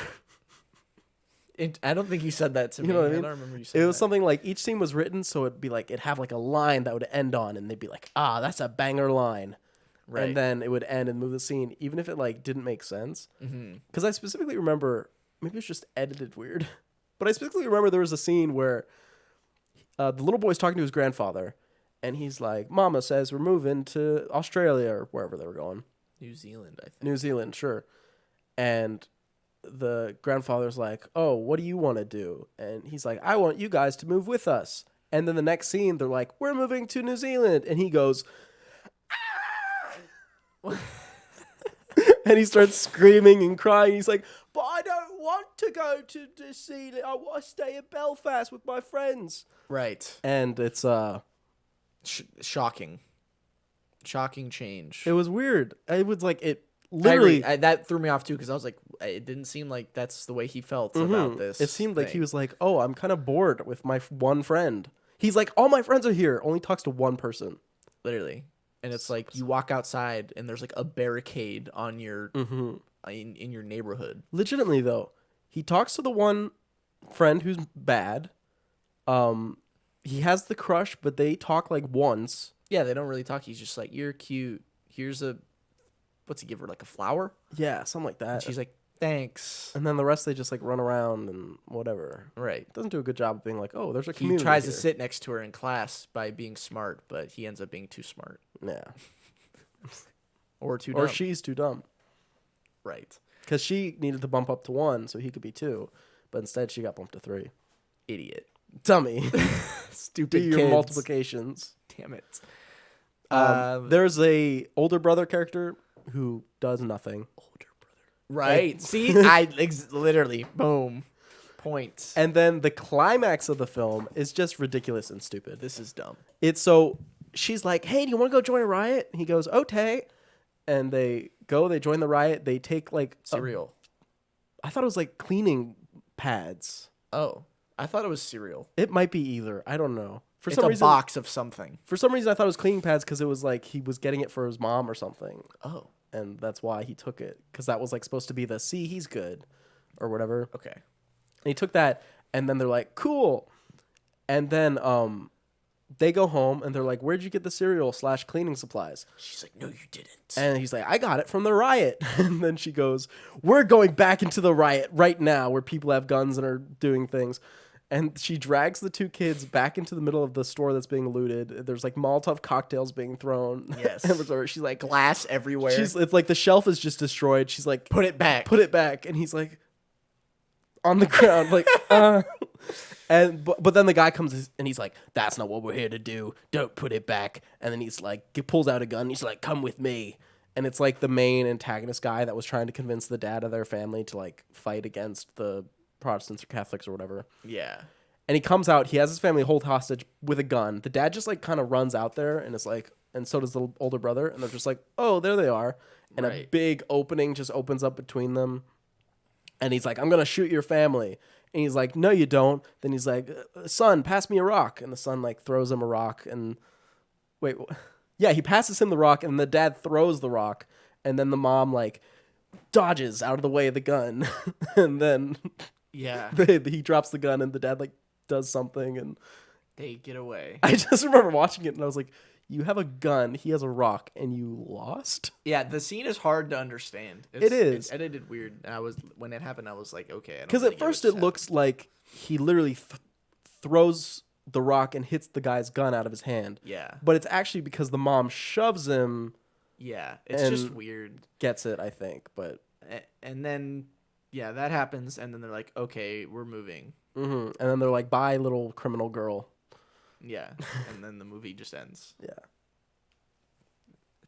I don't think you said that to me. You know what I mean? don't remember you saying It was that. something like each scene was written so it'd be like it'd have like a line that would end on, and they'd be like, ah, that's a banger line. Right. And then it would end and move the scene, even if it like didn't make sense. Mm-hmm. Because I specifically remember, maybe it's just edited weird, but I specifically remember there was a scene where the little boy's talking to his grandfather, and he's like, "Mama says we're moving to Australia or wherever they were going, New Zealand, I think. New Zealand, sure." And the grandfather's like, "Oh, what do you want to do?" And he's like, "I want you guys to move with us." And then the next scene, they're like, "We're moving to New Zealand," and he goes, "Ah!" And he starts screaming and crying. He's like, "But I don't want to go to New Zealand. I want to stay in Belfast with my friends." Right. And it's Shocking change. it was weird. It was like it I literally. agree. That threw me off too because I was like, it didn't seem like that's the way he felt about this. It seemed like he thing. was like, "Oh, I'm kind of bored with my one friend." He's like, "All my friends are here." Only talks to one person. Literally, and it's like you walk outside and there's like a barricade on your in your neighborhood. Legitimately though, he talks to the one friend who's bad. He has the crush, but they talk like once. Yeah, they don't really talk. He's just like, "You're cute. Here's a," what's he give her, like a flower? Yeah, something like that. And she's like, "Thanks." And then the rest they just like run around and whatever. Right. Doesn't do a good job of being like, "Oh, there's a He community." tries to here. sit next to her in class by being smart, but he ends up being too smart Yeah. or too Or dumb. she's too dumb. Right. Because she needed to bump up to 1 so he could be 2. But instead she got bumped to 3. Idiot. Dummy. Stupid Do your kids. multiplications. Damn it. There's a older brother character who does nothing. Older brother. Right. See, literally, boom, point. And then the climax of the film is just ridiculous and stupid. This is dumb. It's so she's like, "Hey, do you want to go join a riot?" And he goes, "Okay." And they join the riot. They take like Cereal. I thought it was like cleaning pads. Oh, I thought it was cereal. It might be either. I don't know. For It's some a reason, box of something. I thought it was cleaning pads because it was like he was getting it for his mom or something, Oh, and that's why he took it, because that was like supposed to be the "see he's good" or whatever. okay. And he took that, and then they're like, "Cool," and then they go home and they're like, "Where'd you get the cereal / cleaning supplies?" She's like, "No, you didn't." And he's like, "I got it from the riot." And then she goes, "We're going back into the riot right now where people have guns and are doing things." And she drags the 2 kids back into the middle of the store that's being looted. There's like Molotov cocktails being thrown. Yes. And she's like, Glass everywhere. it's like the shelf is just destroyed. She's like, Put it back. Put it back. And he's like, on the ground, like, And but then the guy comes and he's like, "That's not what we're here to do. Don't put it back." And then he's like, he pulls out a gun. He's like, "Come with me." And it's like the main antagonist guy that was trying to convince the dad of their family to like fight against the Protestants or Catholics or whatever. Yeah. And he comes out. He has his family hold hostage with a gun. The dad just like kind of runs out there and is like, and so does the older brother. And they're just like, "Oh, there they are." And a Right. big opening just opens up between them. And he's like, "I'm going to shoot your family." And he's like, "No, you don't." Then he's like, "Son, pass me a rock." And the son like throws him a rock. And wait, yeah, he passes him the rock and the dad throws the rock. And then the mom like dodges out of the way of the gun. And then Yeah. he drops the gun and the dad like does something. And They get away. I just remember watching it and I was like, you have a gun, he has a rock, and you lost? Yeah, the scene is hard to understand. It is. It's edited weird. And when it happened, I was like, okay. Because at first it looks like he literally throws the rock and hits the guy's gun out of his hand. Yeah. But it's actually because the mom shoves him, Yeah. It's just weird. gets it, I think. But And then, yeah, that happens. And then they're like, okay, we're moving. and then they're like, "Bye, little criminal girl." Yeah. And then the movie just ends. Yeah.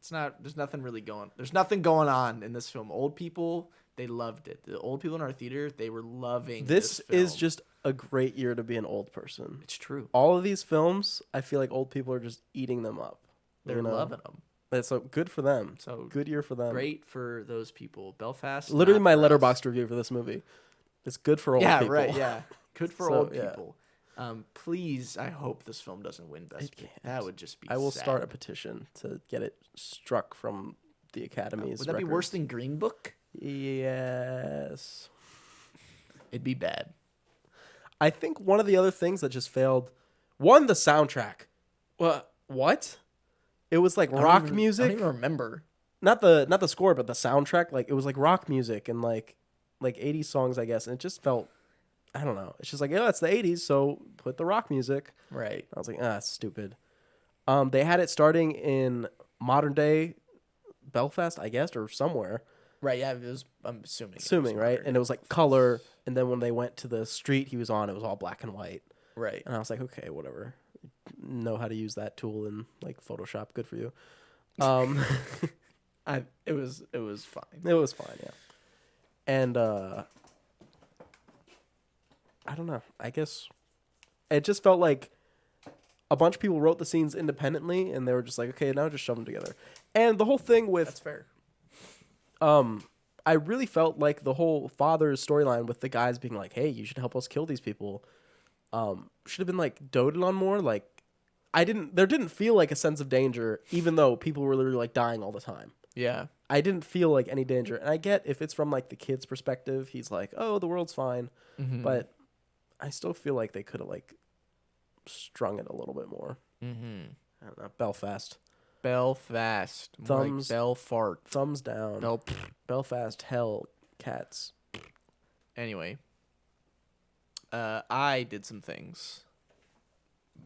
It's not. There's nothing really going. There's nothing going on in this film. Old people, they loved it. The old people in our theater, they were loving this film. is just a great year to be an old person. It's true. All of these films, I feel like old people are just eating them up. They're loving them. That's so good for them. So good year for them. Great for those people. Belfast. Literally my not for us. Letterboxd review for this movie. It's good for old Yeah, people. right. Yeah, good for So, old yeah. people. Please, I hope this film doesn't win Best Picture. That would just be. I will sad. start a petition to get it struck from the Academy's Would that be records. worse than Green Book? Yes. It'd be bad. I think one of the other things that just failed, one, the soundtrack. What? It was like rock music. I don't even remember. Not the score, but the soundtrack. Like it was like rock music and like 80s songs, I guess. And it just felt, I don't know. It's just like, yeah, it's the 80s, so put the rock music. Right. I was like, that's stupid. They had it starting in modern day Belfast, I guess, or somewhere. Right. Yeah. It was. I'm assuming. Right? And it was like color. And then when they went to the street he was on, it was all black and white. Right. And I was like, okay, whatever. Know how to use that tool in like Photoshop. Good for you. It was fine. It was fine, yeah. And I don't know. I guess it just felt like a bunch of people wrote the scenes independently, and they were just like, okay, now just shove them together. And the whole thing with That's fair. I really felt like the whole father's storyline with the guys being like, hey, you should help us kill these people, should have been like doted on more. Like there didn't feel like a sense of danger, even though people were literally like dying all the time. Yeah. I didn't feel like any danger. And I get if it's from like the kid's perspective, he's like, oh, the world's fine. Mm-hmm. But I still feel like they could have like strung it a little bit more. Mm-hmm. I don't know. Belfast. Thumbs. Like Belfart. Thumbs down. Belfast. Hell. Cats. Anyway. I did some things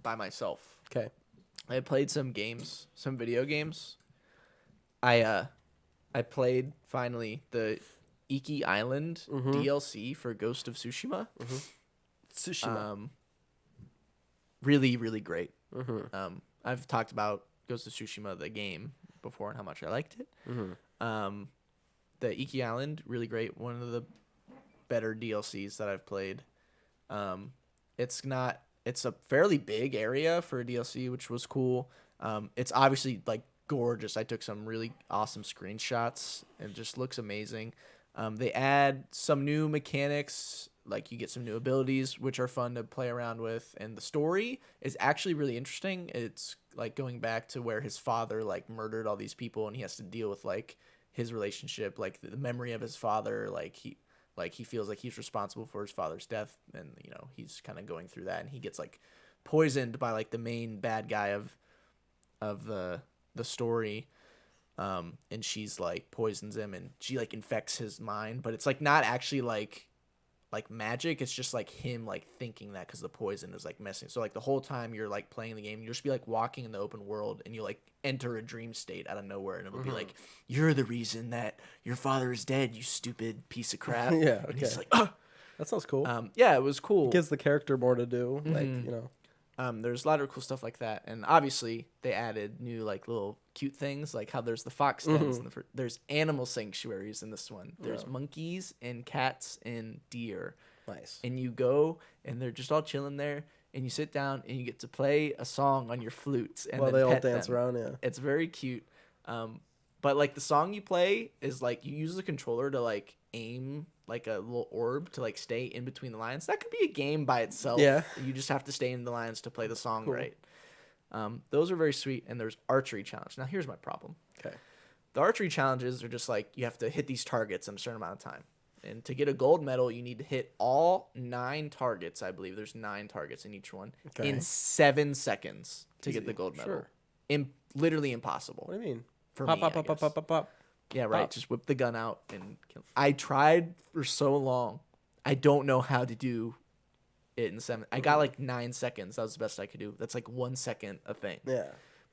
by myself. Okay. I played some games, some video games. I played finally the Iki Island DLC for Ghost of Tsushima. Tsushima. Really, really great. I've talked about Ghost of Tsushima, the game, before and how much I liked it. The Iki Island, really great. One of the better DLCs that I've played. It's a fairly big area for a DLC, which was cool. It's obviously like gorgeous. I took some really awesome screenshots. It just looks amazing. They add some new mechanics, like you get some new abilities, which are fun to play around with. And the story is actually really interesting. It's like going back to where his father like murdered all these people, and he has to deal with like his relationship, like the memory of his father. Like he feels like he's responsible for his father's death, and you know he's kind of going through that, and he gets like poisoned by like the main bad guy of the story. And she's like poisons him, and she like infects his mind, but it's like not actually like magic. It's just like him like thinking that because the poison is like messing. So like the whole time you're like playing the game, you'll just be like walking in the open world, and you like enter a dream state out of nowhere, and it'll be like, you're the reason that your father is dead, you stupid piece of crap. Yeah, okay. And he's like, That sounds cool. yeah, it was cool. It gives the character more to do. Like, you know. There's a lot of cool stuff like that, and obviously they added new like little cute things, like how there's the fox dens and there's animal sanctuaries in this one. There's monkeys and cats and deer. Nice. And you go and they're just all chilling there, and you sit down and you get to play a song on your flutes, and Well, then they all pet dance them. around, yeah. It's very cute. But like the song you play is like you use the controller to like aim like a little orb to like stay in between the lines. That could be a game by itself. Yeah. You just have to stay in the lines to play the song right. Those are very sweet. And there's archery challenge. Now here's my problem. Okay. The archery challenges are just like you have to hit these targets in a certain amount of time. And to get a gold medal, you need to hit all 9 targets. I believe there's 9 targets in each one in 7 seconds to get the gold medal. Sure. Literally impossible. What do you mean? For Pop, me, pop, I pop, pop, guess. pop, pop, pop. Yeah, right. Pop. Just whip the gun out and kill. I tried for so long. I don't know how to do it in 7. I got like 9 seconds. That was the best I could do. That's like 1 second a thing. Yeah.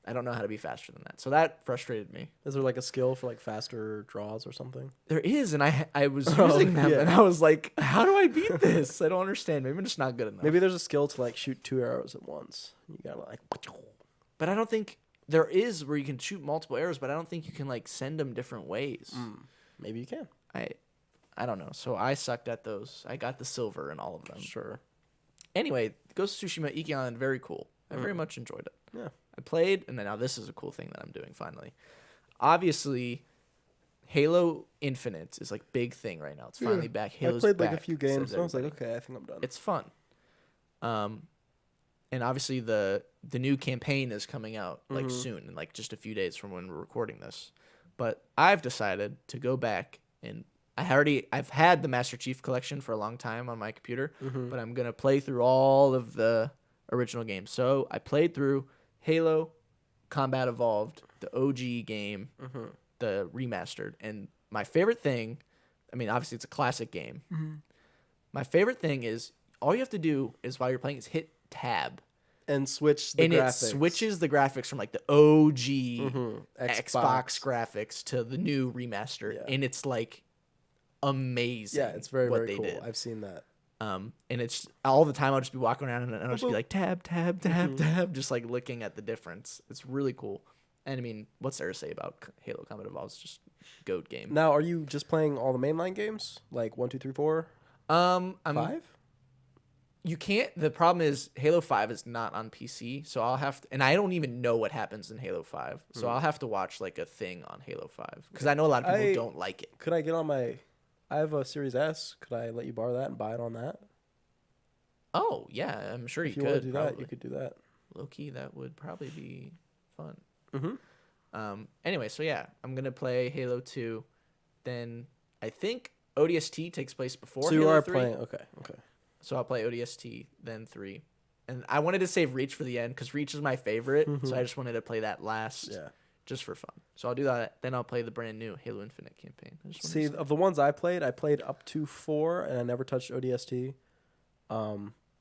I don't know how to be faster than that. So that frustrated me. Is there like a skill for like faster draws or something? There is, and I was using them, and I was like, how do I beat this? I don't understand. Maybe I'm just not good enough. Maybe there's a skill to like shoot 2 arrows at once. You gotta like. But I don't think There is where you can shoot multiple arrows, but I don't think you can like send them different ways. Maybe you can. I don't know. So I sucked at those. I got the silver in all of them. Sure. Anyway, Ghost of Tsushima Iki Island, very cool. I very much enjoyed it. Yeah. I played, and then now this is a cool thing that I'm doing finally. Obviously, Halo Infinite is like big thing right now. It's finally back. Halo's I played like back, a few says games, and I was like, everybody. okay, I think I'm done. It's fun. And obviously the new campaign is coming out like soon, in like just a few days from when we're recording this. But I've decided to go back, and I've had the Master Chief Collection for a long time on my computer, but I'm gonna play through all of the original games. So I played through Halo Combat Evolved, the OG game, the remastered, and my favorite thing, I mean, obviously it's a classic game. My favorite thing is all you have to do is while you're playing is hit tab. And switch the And graphics. it switches the graphics from like the OG Xbox Xbox. graphics to the new remaster, Yeah. and it's like amazing. Yeah, it's very, what very they cool. did. I've seen that. And it's all the time. I'll just be walking around and I'll just be like tab, tab, tab, tab, just like looking at the difference. It's really cool. And I mean, what's there to say about Halo Combat Evolved? It's just GOAT game. Now, are you just playing all the mainline games? Like 1, 2, 3, 4, I'm 5? You can't. The problem is Halo 5 is not on PC, so I'll have to, and I don't even know what happens in Halo 5, so I'll have to watch like a thing on Halo 5 because I know a lot of people don't like it. Could I get on my... I have a Series S. Could I let you borrow that and buy it on that? Oh yeah, I'm sure If you you want could. to do Probably. that, you could do that. Low key, that would probably be fun. Mm-hmm. Anyway, so yeah, I'm gonna play Halo 2. Then I think ODST takes place before So Halo you are 3. playing... Okay. So I'll play ODST, then 3. And I wanted to save Reach for the end because Reach is my favorite. So I just wanted to play that last just for fun. So I'll do that. Then I'll play the brand new Halo Infinite campaign. See, of the ones I played up to 4, and I never touched ODST.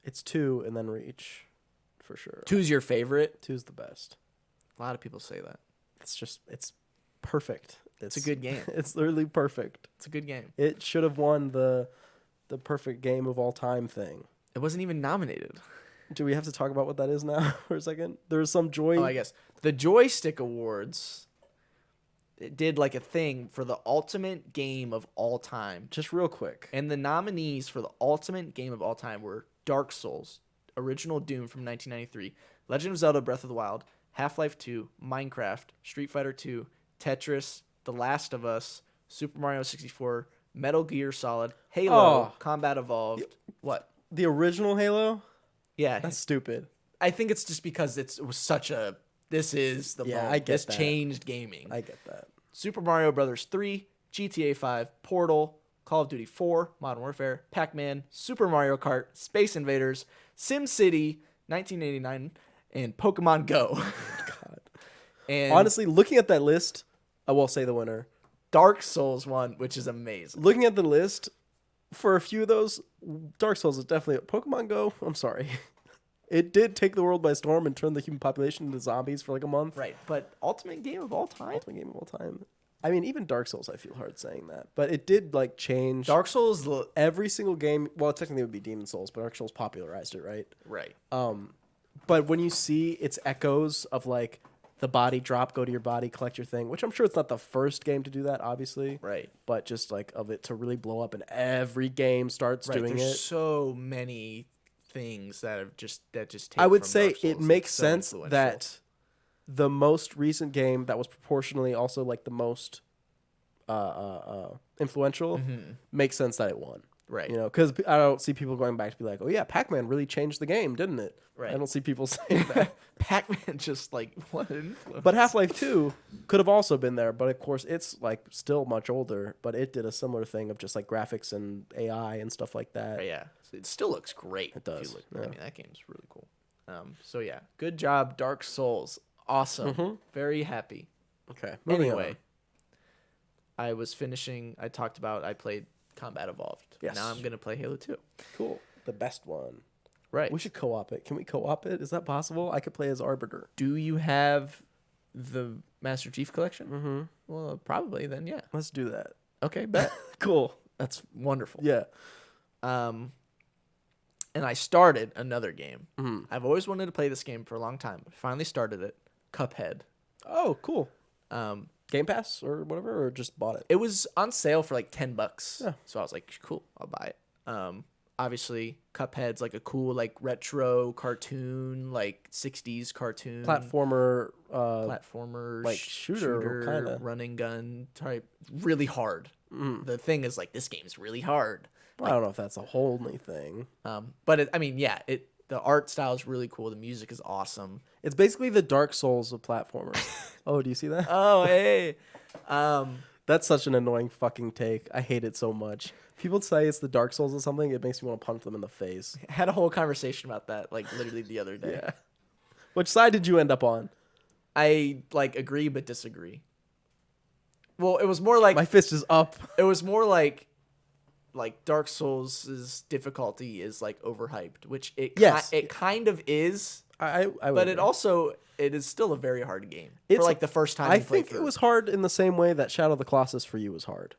It's 2 and then Reach, for sure. 2's your favorite? 2's the best. A lot of people say that. It's perfect. It's a good game. It's literally perfect. It's a good game. It should have won the perfect game of all time thing. It wasn't even nominated. Do we have to talk about what that is now for a second? There's some joy. Oh, I guess. The Joystick Awards, it did like a thing for the ultimate game of all time. Just real quick. And the nominees for the ultimate game of all time were Dark Souls, Original Doom from 1993, Legend of Zelda Breath of the Wild, Half-Life 2, Minecraft, Street Fighter 2, Tetris, The Last of Us, Super Mario 64, Metal Gear Solid, Halo, Combat Evolved. What? The original Halo? Yeah. That's stupid. I think it's just because it was such a... This is the moment. I get this that. changed gaming. I get that. Super Mario Brothers 3, GTA 5, Portal, Call of Duty 4, Modern Warfare, Pac-Man, Super Mario Kart, Space Invaders, SimCity, 1989, and Pokemon Go. God. And Honestly, looking at that list, I will say the winner. Dark Souls won, which is amazing. Looking at the list, for a few of those, Dark Souls is definitely... Pokemon Go, I'm sorry. It did take the world by storm and turn the human population into zombies for like a month. Right, but ultimate game of all time? Ultimate game of all time. I mean, even Dark Souls, I feel hard saying that. But it did, like, change... Dark Souls... Every single game... Well, technically it would be Demon Souls, but Dark Souls popularized it, right? Right. But when you see its echoes of, like, the body drop, go to your body, collect your thing, which I'm sure it's not the first game to do that, obviously. Right. But just, like, of it to really blow up and every game starts doing There's it. so many things that take I would from say Dark Souls. it makes It's so sense influential. that the most recent game that was proportionally also, like, the most influential makes sense that it won. Right. You know, because I don't see people going back to be like, oh, yeah, Pac-Man really changed the game, didn't it? Right. I don't see people saying that. Pac-Man just, like, what an influence. But Half-Life 2 could have also been there, but of course it's, like, still much older, but it did a similar thing of just, like, graphics and AI and stuff like that. Right, yeah. So it still looks great. It does, I yeah. mean, that game's really cool. So, yeah. Good job, Dark Souls. Awesome. Very happy. Okay. Anyway, I played Combat Evolved. Yes. Now I'm going to play Halo 2. Cool. The best one. Right. We should co-op it. Can we co-op it? Is that possible? I could play as Arbiter. Do you have the Master Chief Collection? Mm-hmm. Well, probably then, yeah. Let's do that. Okay, bet. Cool. That's wonderful. Yeah. And I started another game. Mm-hmm. I've always wanted to play this game for a long time. But finally started it. Cuphead. Oh, cool. Um, Game Pass or whatever, or just bought it? it was on sale for like $10, Yeah. so I was like, cool, I'll buy it. Obviously, Cuphead's like a cool like retro cartoon, like '60s cartoon Platformer, platformer, like shooter kinda. running gun type, really hard. The thing is like this game's really hard. I don't know if that's a whole only thing. But I mean, yeah, the art style is really cool. The music is awesome. It's basically the Dark Souls of platformers. Oh, do you see that? Oh, hey. That's such an annoying fucking take. I hate it so much. People say it's the Dark Souls or something, it makes me want to punch them in the face. I had a whole conversation about that, like literally the other day. Yeah. Which side did you end up on? I like agree but disagree. Well, it was more like My fist is up. it was more like Dark Souls' difficulty is like overhyped, which it kind of is, I but would it agree. also it is still a very hard game It's for like the first time I you play think through. it was hard in the same way that Shadow of the Colossus for you was hard.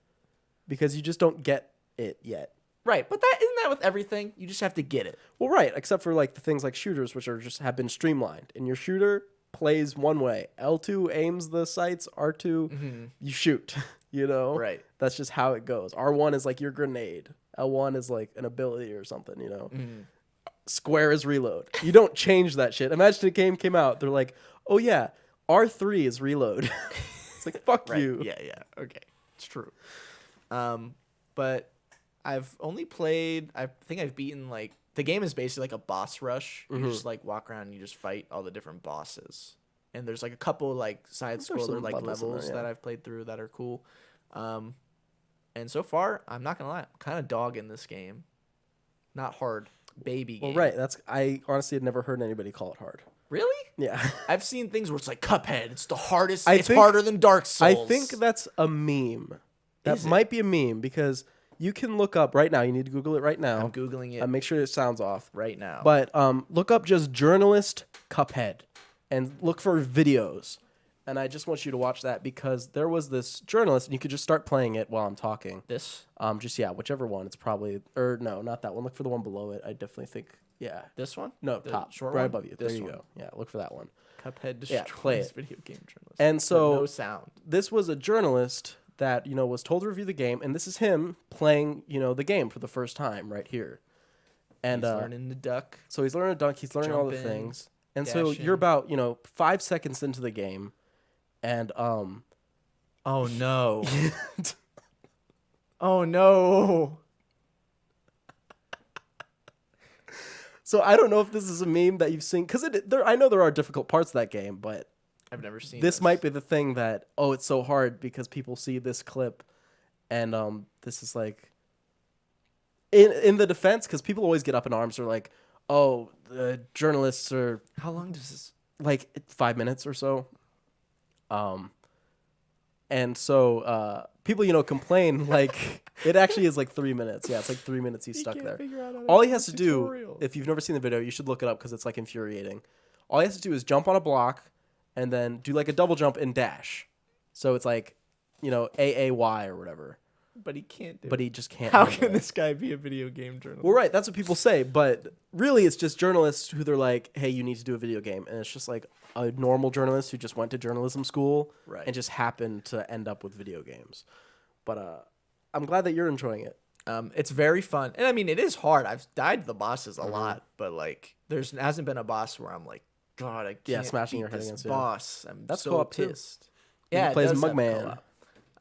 Because you just don't get it yet. Right, but that isn't that with everything. You just have to get it. Well, right, except for like the things like shooters, which are just have been streamlined. And your shooter plays one way. L2 aims the sights. R2, you shoot. You know, Right. That's just how it goes. R1 is like your grenade. L1 is like an ability or something. You know, square is reload. You don't change that shit. Imagine a game came out. They're like, oh yeah, R3 is reload. It's like fuck Right. you. Yeah, okay. It's true. But I've only played I think I've beaten like the game is basically like a boss rush. You just like walk around and you just fight all the different bosses. And there's like a couple like side scroller some like levels in there, levels yeah. that I've played through that are cool. And so far, I'm not gonna lie, I'm kind of dogging this game. Not hard, baby game. Well, right. I honestly had never heard anybody call it hard. Really? Yeah. I've seen things where it's like Cuphead. It's the hardest. I It's think- harder than Dark Souls. I think that's a meme. That Is it? might be a meme because you can look up right now. You need to Google it right now. I'm googling it Make sure it sounds off. right now. But look up just journalist Cuphead and look for videos. And I just want you to watch that because there was this journalist, and you could just start playing it while I'm talking. this Whichever one. It's probably or no, not that one. Look for the one below it. I definitely think one? No, The top short right one? above you. This There you one. go. Yeah, look for that one. Cuphead Yeah, destroys play it. video game journalists. And so But no sound. this was a journalist that was told to review the game, and this is him playing the game for the first time right here. And He's learning to duck. so he's learning to dunk, he's learning all the Jumping, things, and so dashing. you're about 5 seconds into the game, and Oh no! Oh no! so I don't know if this is a meme that you've seen because I know there are difficult parts of that game, but I've never seen this might be the thing that it's so hard because people see this clip, and this is like in the defense because people always get up in arms. They're like, oh, the journalists are How long does this? like 5 minutes or so, and so people complain like it actually is like 3 minutes. Yeah, it's like 3 minutes he's stuck there. All he has to do, if you've never seen the video, you should look it up because it's like infuriating. All he has to do is jump on a block and then do like a double jump and dash. So it's like, AAY or whatever. But he can't do. But he just can't. How do can it. this guy be a video game journalist? Well, right, that's what people say, but really it's just journalists who they're like, hey, you need to do a video game. And it's just like a normal journalist who just went to journalism school Right. and just happened to end up with video games. But I'm glad that you're enjoying it. It's very fun, and I mean, it is hard. I've died to the bosses a lot, but like, hasn't been a boss where I'm like, God, I can't smashing beat your head this against it. boss. I'm That's so co-op, too. pissed. He Yeah, it plays does have Mugman. co-op.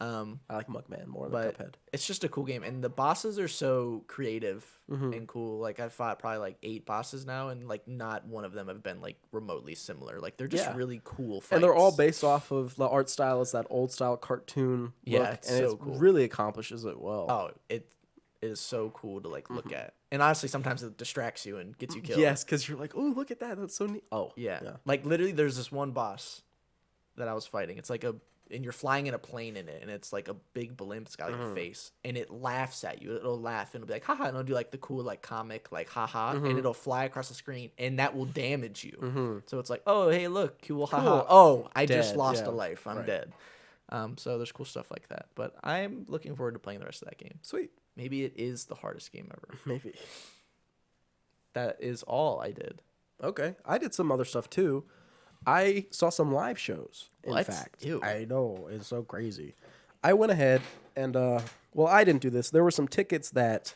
I like Mugman more than But Cuphead. it's just a cool game, and the bosses are so creative and cool. Like I've fought probably like 8 bosses now, and like not one of them have been like remotely similar. Like they're just Yeah. really cool fights. And they're all based off of the art style is that old style cartoon Yeah, look, it's and so it cool. really accomplishes it well. Oh, it is so cool to like look at, and honestly, sometimes it distracts you and gets you killed. Yes, because you're like, oh, look at that. That's so neat. Oh, Yeah. Like literally there's this one boss that I was fighting. It's like and you're flying in a plane in it, and it's like a big blimp. It's got like a face, and it laughs at you. It'll laugh and it'll be like, haha, and it'll do like the cool like comic like haha, and it'll fly across the screen, and that will damage you. So it's like, oh hey, look, cool, haha. Cool. Oh, I just Dead, lost yeah. a life. I'm Right. dead. So there's cool stuff like that. But I'm looking forward to playing the rest of that game. Sweet. Maybe it is the hardest game ever. Maybe. That is all I did. Okay. I did some other stuff too. I saw some live shows, in What? fact. Ew. I know, it's so crazy. I went ahead and, well, I didn't do this. There were some tickets that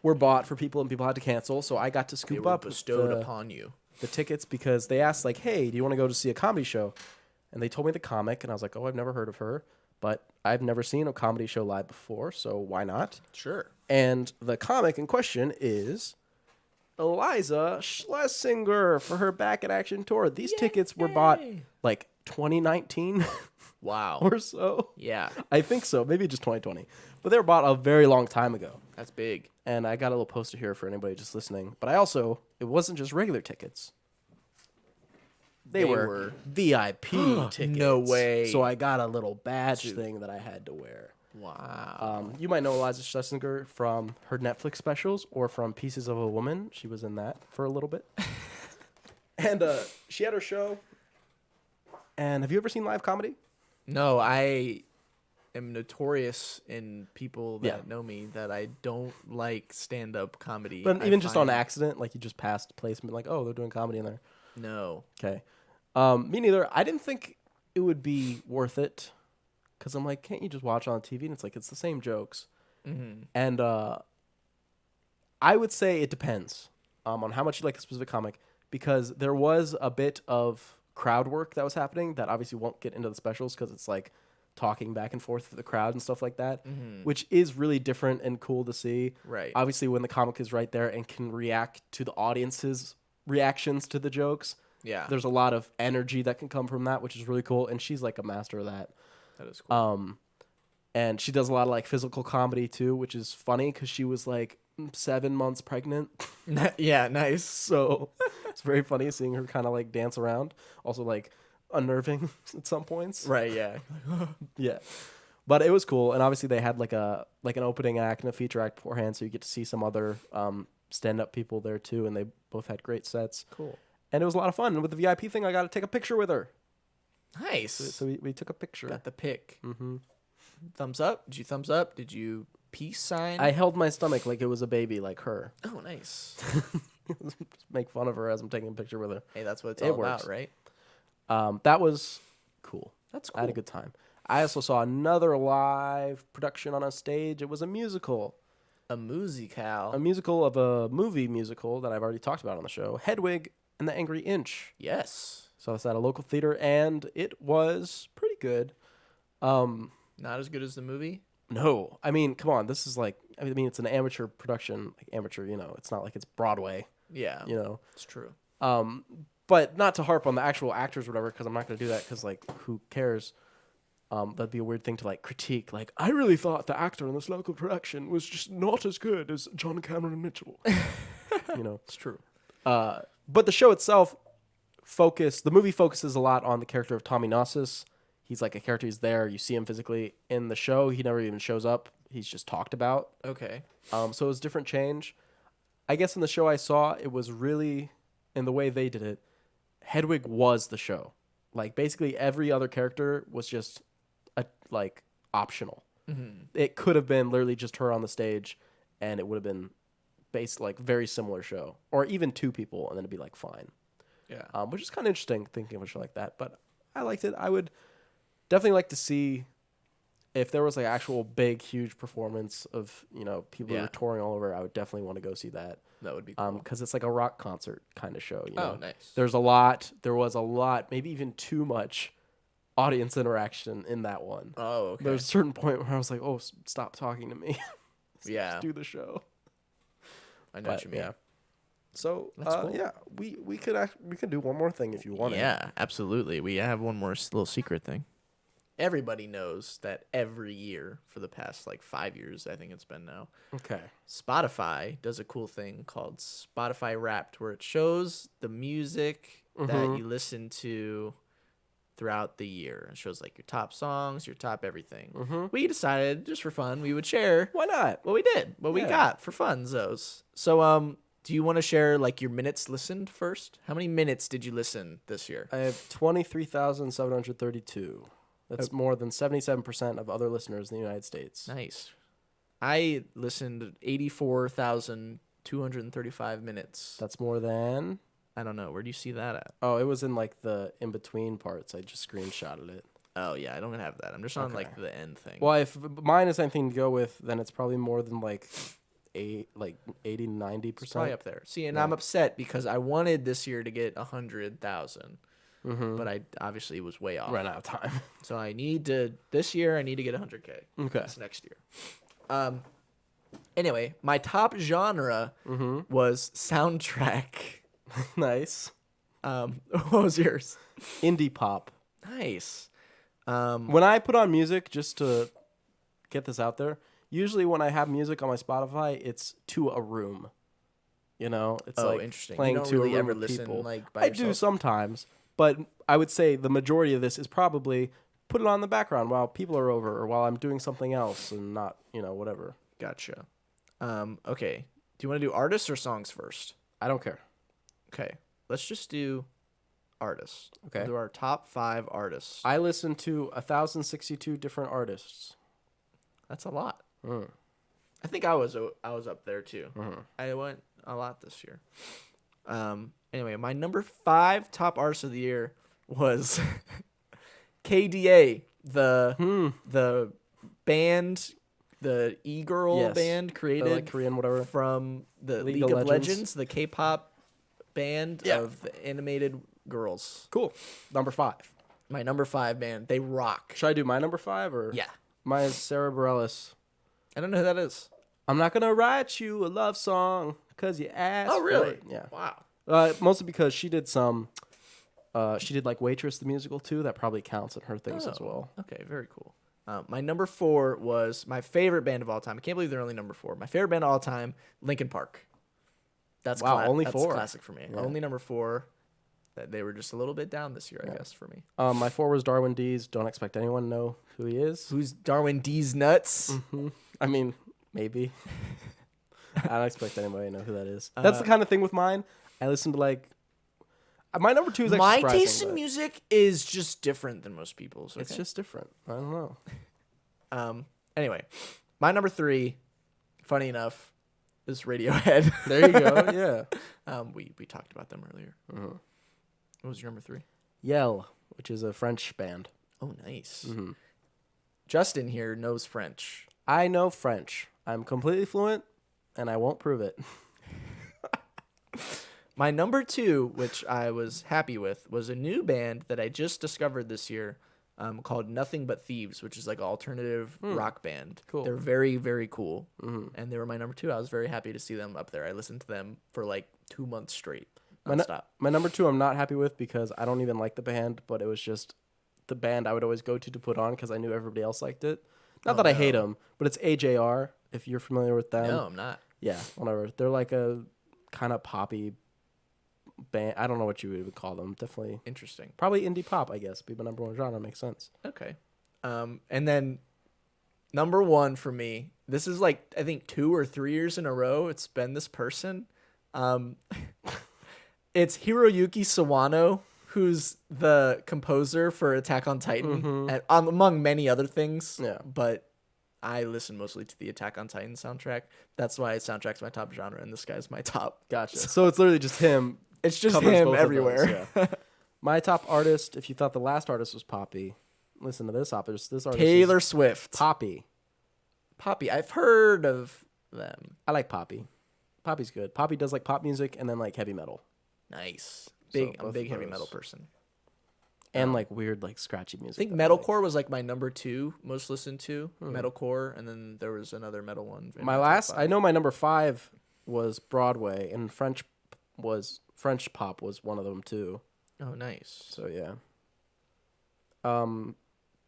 were bought for people and people had to cancel, so I got to They scoop were up bestowed upon you. the tickets because they asked, like, hey, do you want to go to see a comedy show? And they told me the comic, and I was like, oh, I've never heard of her, but I've never seen a comedy show live before, so why not? Sure. And the comic in question is Eliza Schlesinger for her Back in Action tour. These tickets were bought like 2019 Wow. or so. Yeah. I think so. Maybe just 2020. But they were bought a very long time ago. That's big. And I got a little poster here for anybody just listening. But it wasn't just regular tickets. They were VIP tickets. No way. So I got a little badge thing that I had to wear. Wow. You might know Eliza Schlesinger from her Netflix specials or from Pieces of a Woman. She was in that for a little bit. And she had her show. And have you ever seen live comedy? No, I am notorious in people that Yeah. know me that I don't like stand-up comedy. But I even just on find- accident, like you just passed place and be like, oh, they're doing comedy in there. No. Okay. Me neither. I didn't think it would be worth it because I'm like, can't you just watch it on TV? And it's like, it's the same jokes. Mm-hmm. And I would say it depends on how much you like a specific comic because there was a bit of crowd work that was happening that obviously won't get into the specials because it's like talking back and forth with the crowd and stuff like that, which is really different and cool to see. Right. Obviously, when the comic is right there and can react to the audience's reactions to the jokes, Yeah. there's a lot of energy that can come from that, which is really cool. And she's like a master of that. That is cool. And she does a lot of like physical comedy too, which is funny because she was like 7 months pregnant. Yeah, nice. So it's very funny seeing her kind of like dance around. Also like unnerving at some points. Right, yeah. Yeah. But it was cool. And obviously they had like an opening act and a feature act beforehand. So you get to see some other stand-up people there too. And they both had great sets. Cool. And it was a lot of fun. And with the VIP thing, I got to take a picture with her. Nice. So we took a picture. Got the pic. Mm-hmm. Thumbs up? Did you thumbs up? Did you peace sign? I held my stomach like it was a baby, like her. Oh, nice. Just make fun of her as I'm taking a picture with her. Hey, that's what it's It all works. about, right? That was cool. That's I had a cool. good time. I also saw another live production on a stage. It was a musical. A musical. A musical of a movie musical that I've already talked about on the show, Hedwig and the Angry Inch. Yes. So it's at a local theater, and it was pretty good. Not as good as the movie? No, I mean, come on. This is like, I mean, it's an amateur production, like amateur, it's not like it's Broadway, Yeah. It's true. But not to harp on the actual actors or whatever, because I'm not going to do that because, like, who cares? That'd be a weird thing to, like, critique. Like, I really thought the actor in this local production was just not as good as John Cameron Mitchell. It's true. But the show itself the movie focuses a lot on the character of Tommy Gnosis. He's like a character who's there. You see him physically in the show. He never even shows up. He's just talked about. Okay. So it was a different change. I guess in the show I saw, it was really, in the way they did it, Hedwig was the show. Like, basically every other character was just, optional. Mm-hmm. It could have been literally just her on the stage, and it would have been very similar show. Or even two people, and then it'd be, fine. Yeah. Which is kind of interesting, thinking of a show like that. But I liked it. I would definitely like to see if there was, actual big, huge performance of, people who Yeah. are touring all over. I would definitely want to go see that. That would be cool. Because it's like a rock concert kind of show. Oh, nice. There was a lot, maybe even too much audience interaction in that one. Oh, okay. There's a certain point where I was like, oh, stop talking to me. Yeah. Just do the show. I know what you mean. Yeah. So, That's cool. yeah, we could do one more thing if you wanted. Yeah, absolutely. We have one more little secret thing. Everybody knows that every year for the past 5 years, I think it's been now, Okay. Spotify does a cool thing called Spotify Wrapped, where it shows the music that Mhm. you listen to throughout the year. It shows your top songs, your top everything. Mhm. We decided just for fun we would share Why not? what we did, what we Yeah. got for funzos. So do you want to share your minutes listened first? How many minutes did you listen this year? I have 23,732. That's more than 77% of other listeners in the United States. Nice. I listened 84,235 minutes. That's more than I don't know. Where do you see that at? Oh, it was in like the in between parts. I just screenshotted it. Oh yeah, I don't have that. I'm just on Okay. like the end thing. Well, if mine is anything to go with, then it's probably more than like 80, 90%. It's probably up there. See, and Yeah. I'm upset because I wanted this year to get 100,000, Mm-hmm. but I obviously was way off. Ran out of time. So I need to this year. I need to get 100K. Okay. That's next year. Anyway, my top genre was soundtrack. Nice. What was yours? Indie pop. Nice. When I put on music, just to get this out there, usually when I have music on my Spotify, it's to a room. You know, it's Oh, like interesting. playing You don't to really a room ever with listen people. like by I yourself? do sometimes, but I would say the majority of this is probably put it on the background while people are over or while I'm doing something else and not, whatever. Gotcha. Okay. Do you want to do artists or songs first? I don't care. Okay. Let's just do artists. Okay. We'll do our top 5 artists. I listen to 1,062 different artists. That's a lot. Mm. I think I was up there too. Mhm. I went a lot this year. Anyway, my number 5 top artist of the year was KDA, the band, the e-girl Yes. band created They're like Korean, whatever. from the League of Legends, the K-pop band Yeah. of animated girls. Cool. Number 5. My number 5 band, they rock. Should I do my number 5 or? Yeah. Mine is Sarah Bareilles. I don't know who that is. I'm not gonna write you a love song because you asked. Oh, for really? it. Yeah. Wow. Mostly because she did some. She did like Waitress the musical too. That probably counts in her things as well. Okay, very cool. My number 4 was my favorite band of all time. I can't believe they're only number 4. My favorite band of all time, Linkin Park. That's Wow, only that's 4. classic for me. Yeah. Only number 4. That they were just a little bit down this year, I guess, for me. My 4 was Darwin Dees. Don't expect anyone to know who he is. Who's Darwin D's nuts? I mean, maybe. I don't expect anybody to know who that is. That's the kind of thing with mine. I listen to like. My number 2 is actually My surprising, taste in but music is just different than most people's. Okay? It's just different. I don't know. Anyway, my number 3, funny enough, is Radiohead. There you go. Yeah. We talked about them earlier. What was your number 3? Yell, which is a French band. Oh, nice. Justin here knows French. I know French. I'm completely fluent, and I won't prove it. My number 2, which I was happy with, was a new band that I just discovered this year called Nothing But Thieves, which is like an alternative rock band. Cool. They're very, very cool. And they were my number 2. I was very happy to see them up there. I listened to them for like 2 months straight. Nonstop. My number 2 I'm not happy with because I don't even like the band, but it was just the band I would always go to put on because I knew everybody else liked it. Not that I hate them, but it's AJR, if you're familiar with them. No, I'm not. Yeah, whatever. They're like a kind of poppy band. I don't know what you would call them. Definitely. Interesting. Probably indie pop, I guess. Be my number 1 genre. Makes sense. Okay. And then number 1 for me, this is like, I think 2 or 3 years in a row, it's been this person. It's Hiroyuki Sawano, who's the composer for Attack on Titan, and among many other things. Yeah. But I listen mostly to the Attack on Titan soundtrack. That's why soundtrack's my top genre, and this guy's my top. Gotcha. So it's literally just him. It's just Covers him both of everywhere. those, yeah. My top artist, if you thought the last artist was Poppy, listen to this artist. This artist Taylor is Swift. Poppy. Poppy. I've heard of them. I like Poppy. Poppy's good. Poppy does like pop music and then like heavy metal. Nice. I'm a both big of heavy those. metal person. And like weird like scratchy music. I think metalcore was like my number 2 most listened to. Metalcore, and then there was another metal one. in My top last, 5. I know my number 5 was Broadway, and French pop was one of them too. Oh, nice. So yeah.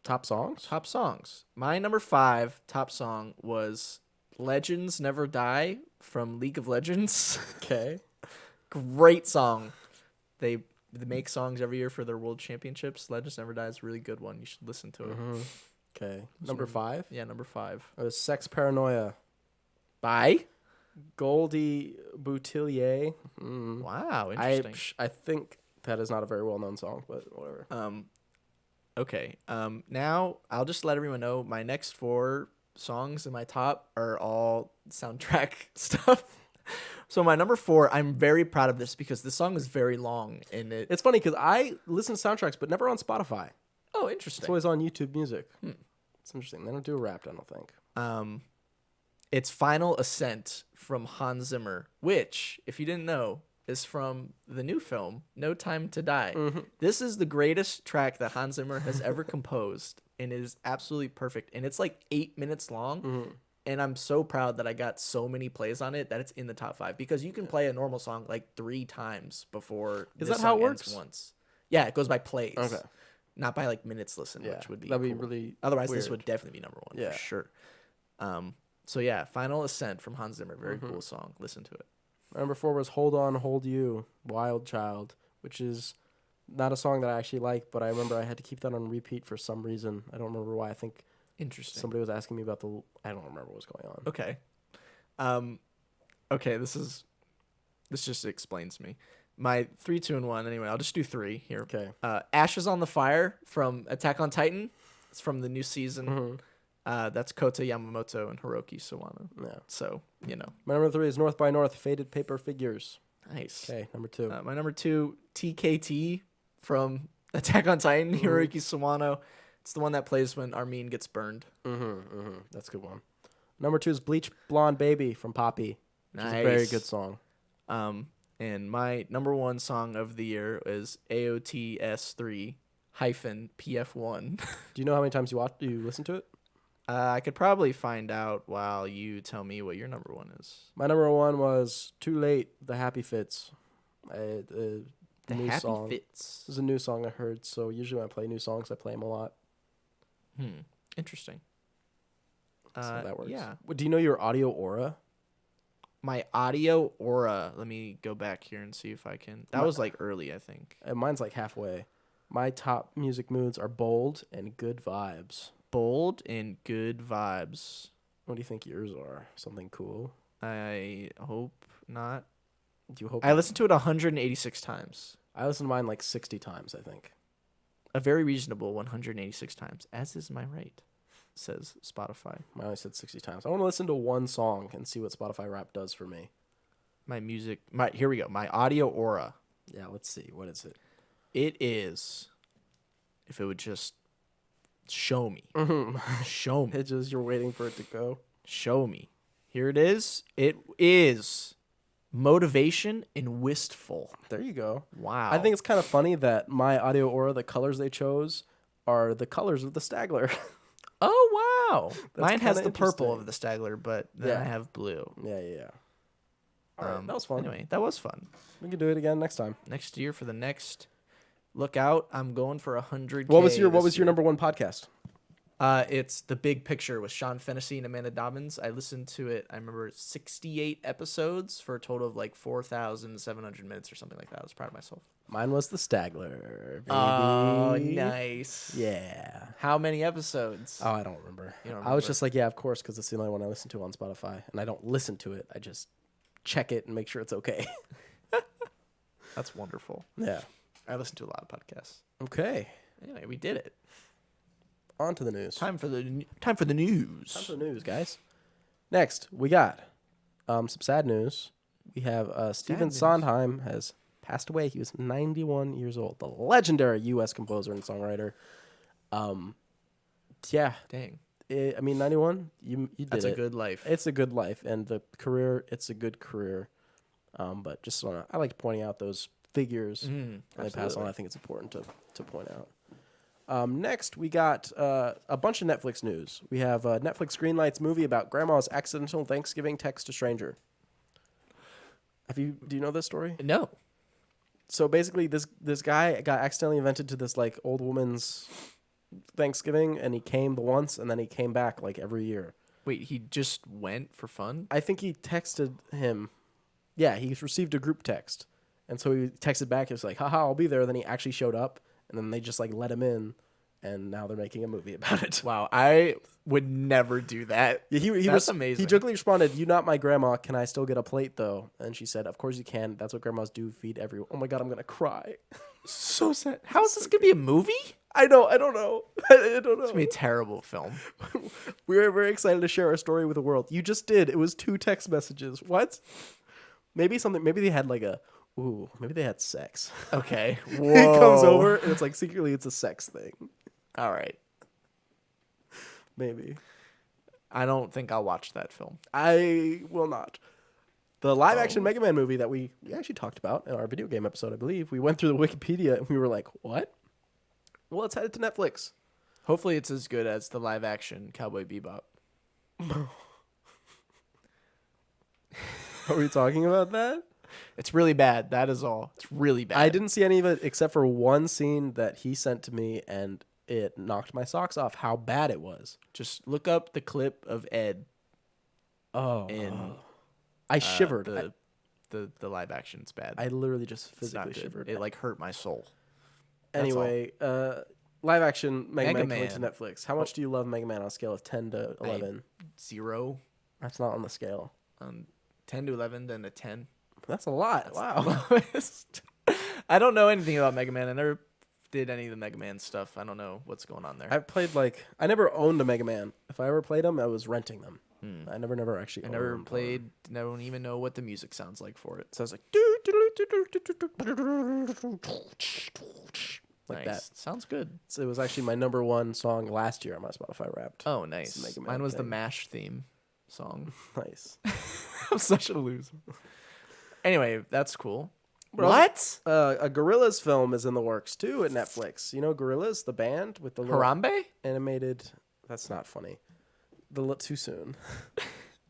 Top songs? Top songs. My number 5 top song was Legends Never Die from League of Legends. Okay. Great song. They make songs every year for their world championships. Legends Never Die is a really good one. You should listen to it. Okay. Number 5? Yeah, number 5. It was Sex Paranoia. By? Goldie Boutillier. Wow, interesting. I think that is not a very well known song, but whatever. Okay. Now I'll just let everyone know my next 4 songs in my top are all soundtrack stuff. So my number 4, I'm very proud of this because this song is very long and It's funny because I listen to soundtracks, but never on Spotify. Oh, It's interesting. always on YouTube Music. It's interesting. They don't do Wrapped, I don't think. It's Final Ascent from Hans Zimmer, which, if you didn't know, is from the new film, No Time to Die. This is the greatest track that Hans Zimmer has ever composed and is absolutely perfect. And it's like 8 minutes long. And I'm so proud that I got so many plays on it that it's in the top 5 because you can play a normal song like 3 times before Is this that how song it ends works? once. Yeah, it goes by plays. Okay. Not by like minutes listened, Yeah, which would be that'd be cool. really Otherwise, this weird. would definitely be number 1 Yeah. for sure. So yeah, Final Ascent from Hans Zimmer, very cool song. Listen to it. My number 4 was Hold On, Hold You, Wild Child, which is not a song that I actually like, but I remember I had to keep that on repeat for some reason. I don't remember why. I think Interesting. somebody was asking me about I don't remember what was going on. Okay. Okay, this just explains me. My 3, 2, and 1. Anyway, I'll just do 3 here. Okay. Ashes on the Fire from Attack on Titan. It's from the new season. That's Kota Yamamoto and Hiroki Sawano. Yeah. So, you know. My number 3 is North by North, Faded Paper Figures. Nice. Okay, number 2. My number 2, TKT from Attack on Titan, Hiroki Sawano. It's the one that plays when Armin gets burned. That's a good one. Number 2 is Bleach Blonde Baby from Poppy, which is a very good song. And my number 1 song of the year is AOTS3 -PF1. Do you know how many times you listen to it? I could probably find out while you tell me what your number 1 is. My number 1 was Too Late, The Happy Fits. The new Happy song. Fits. This is a new song I heard, so usually when I play new songs, I play them a lot. Interesting. So that works. Yeah. Do you know your audio aura? My audio aura. Let me go back here and see if I can. That was like early, I think. Mine's like halfway. My top music moods are bold and good vibes. Bold and good vibes. What do you think yours are? Something cool? I hope not. Do you hope? I listened to it 186 times. I listened to mine like 60 times, I think. A very reasonable 186 times, as is my rate, says Spotify. I only said 60 times. I want to listen to one song and see what Spotify Rap does for me. Here we go. My audio aura. Yeah, let's see. What is it? It is, if it would just show me. Show me. It's just you're waiting for it to go. Show me. Here it is. It is motivation and wistful. There you go. Wow. I think it's kind of funny that my audio aura, the colors they chose, are the colors of the Stagler. Oh, wow. Mine has kinda the purple interesting. of the Stagler, but then Yeah. I have blue. Yeah. All right, that was fun. Anyway, that was fun. We can do it again next time. Next year for the next lookout, I'm going for 100K. What was your this year. number 1 podcast? It's The Big Picture with Sean Fennessy and Amanda Dobbins. I listened to it, I remember 68 episodes for a total of like 4,700 minutes or something like that. I was proud of myself. Mine was the Stagler, baby. Oh, nice. Yeah. How many episodes? Oh, I don't remember. You don't I was remember? just like, yeah, of course, because it's the only one I listen to on Spotify. And I don't listen to it. I just check it and make sure it's okay. That's wonderful. Yeah. I listen to a lot of podcasts. Okay. Anyway, we did it. On to the news. Time for the news. Time for the news, guys. Next, we got some sad news. We have Stephen news. Sondheim has passed away. He was 91 years old. The legendary U.S. composer and songwriter. Yeah. Dang. 91, you did That's it. a good life. It's a good life, and the career, it's a good career. But just I like pointing out those figures when they pass on. absolutely. I think it's important to point out. Next, we got a bunch of Netflix news. We have Netflix greenlights movie about grandma's accidental Thanksgiving text to stranger. Do you know this story? No. So basically, this guy got accidentally invented to this like old woman's Thanksgiving, and he came the once, and then he came back like every year. Wait, he just went for fun? I think he texted him. Yeah, he received a group text, and so he texted back. He was like, "Haha, I'll be there." Then he actually showed up, and then they just like let him in, and now they're making a movie about it. Wow, I would never do that. Yeah, That's amazing. He jokingly responded, "You not my grandma? Can I still get a plate though?" And she said, "Of course you can. That's what grandmas do. Feed everyone." Oh my god, I'm gonna cry. So sad. How is this gonna be a movie? I don't know. I don't know. It's gonna be a terrible film. We're very excited to share our story with the world. You just did. It was 2 text messages. What? Maybe something. Maybe they had like a. Ooh, maybe they had sex. Okay. He comes Whoa. over and it's like secretly it's a sex thing. All right. Maybe. I don't think I'll watch that film. I will not. The live action Oh. Mega Man movie that we actually talked about in our video game episode, I believe. We went through the Wikipedia and we were like, what? Well, it's headed to Netflix. Hopefully it's as good as the live action Cowboy Bebop. Are we talking about that? It's really bad. That is all. It's really bad. I didn't see any of it except for one scene that he sent to me, and it knocked my socks off how bad it was. Just look up the clip of Ed Oh. in I shivered. the live action's bad. I literally just It's not physically good. shivered. It like hurt my soul. That's Anyway, live action Mega Mega Man coming to Man. Netflix. How much do you love Mega Man on a scale of 10 to 11? 0, That's not on the scale. 10 to 11, then a 10. That's a lot. That's Wow. the lowest. I don't know anything about Mega Man. I never did any of the Mega Man stuff. I don't know what's going on there. I've played I never owned a Mega Man. If I ever played them, I was renting them. I never actually I never owned played. I don't even know what the music sounds like for it. So I was like, like that. Nice. Sounds good. So it was actually my number one song last year on my Spotify Wrapped. Oh, nice. Mega Man Mine was the thing. MASH theme song. Nice. I'm such a loser. Anyway, that's cool. Bro, What? A Gorillaz film is in the works too at Netflix. You know Gorillaz, the band with the little Harambe? animated. That's not funny. Too soon.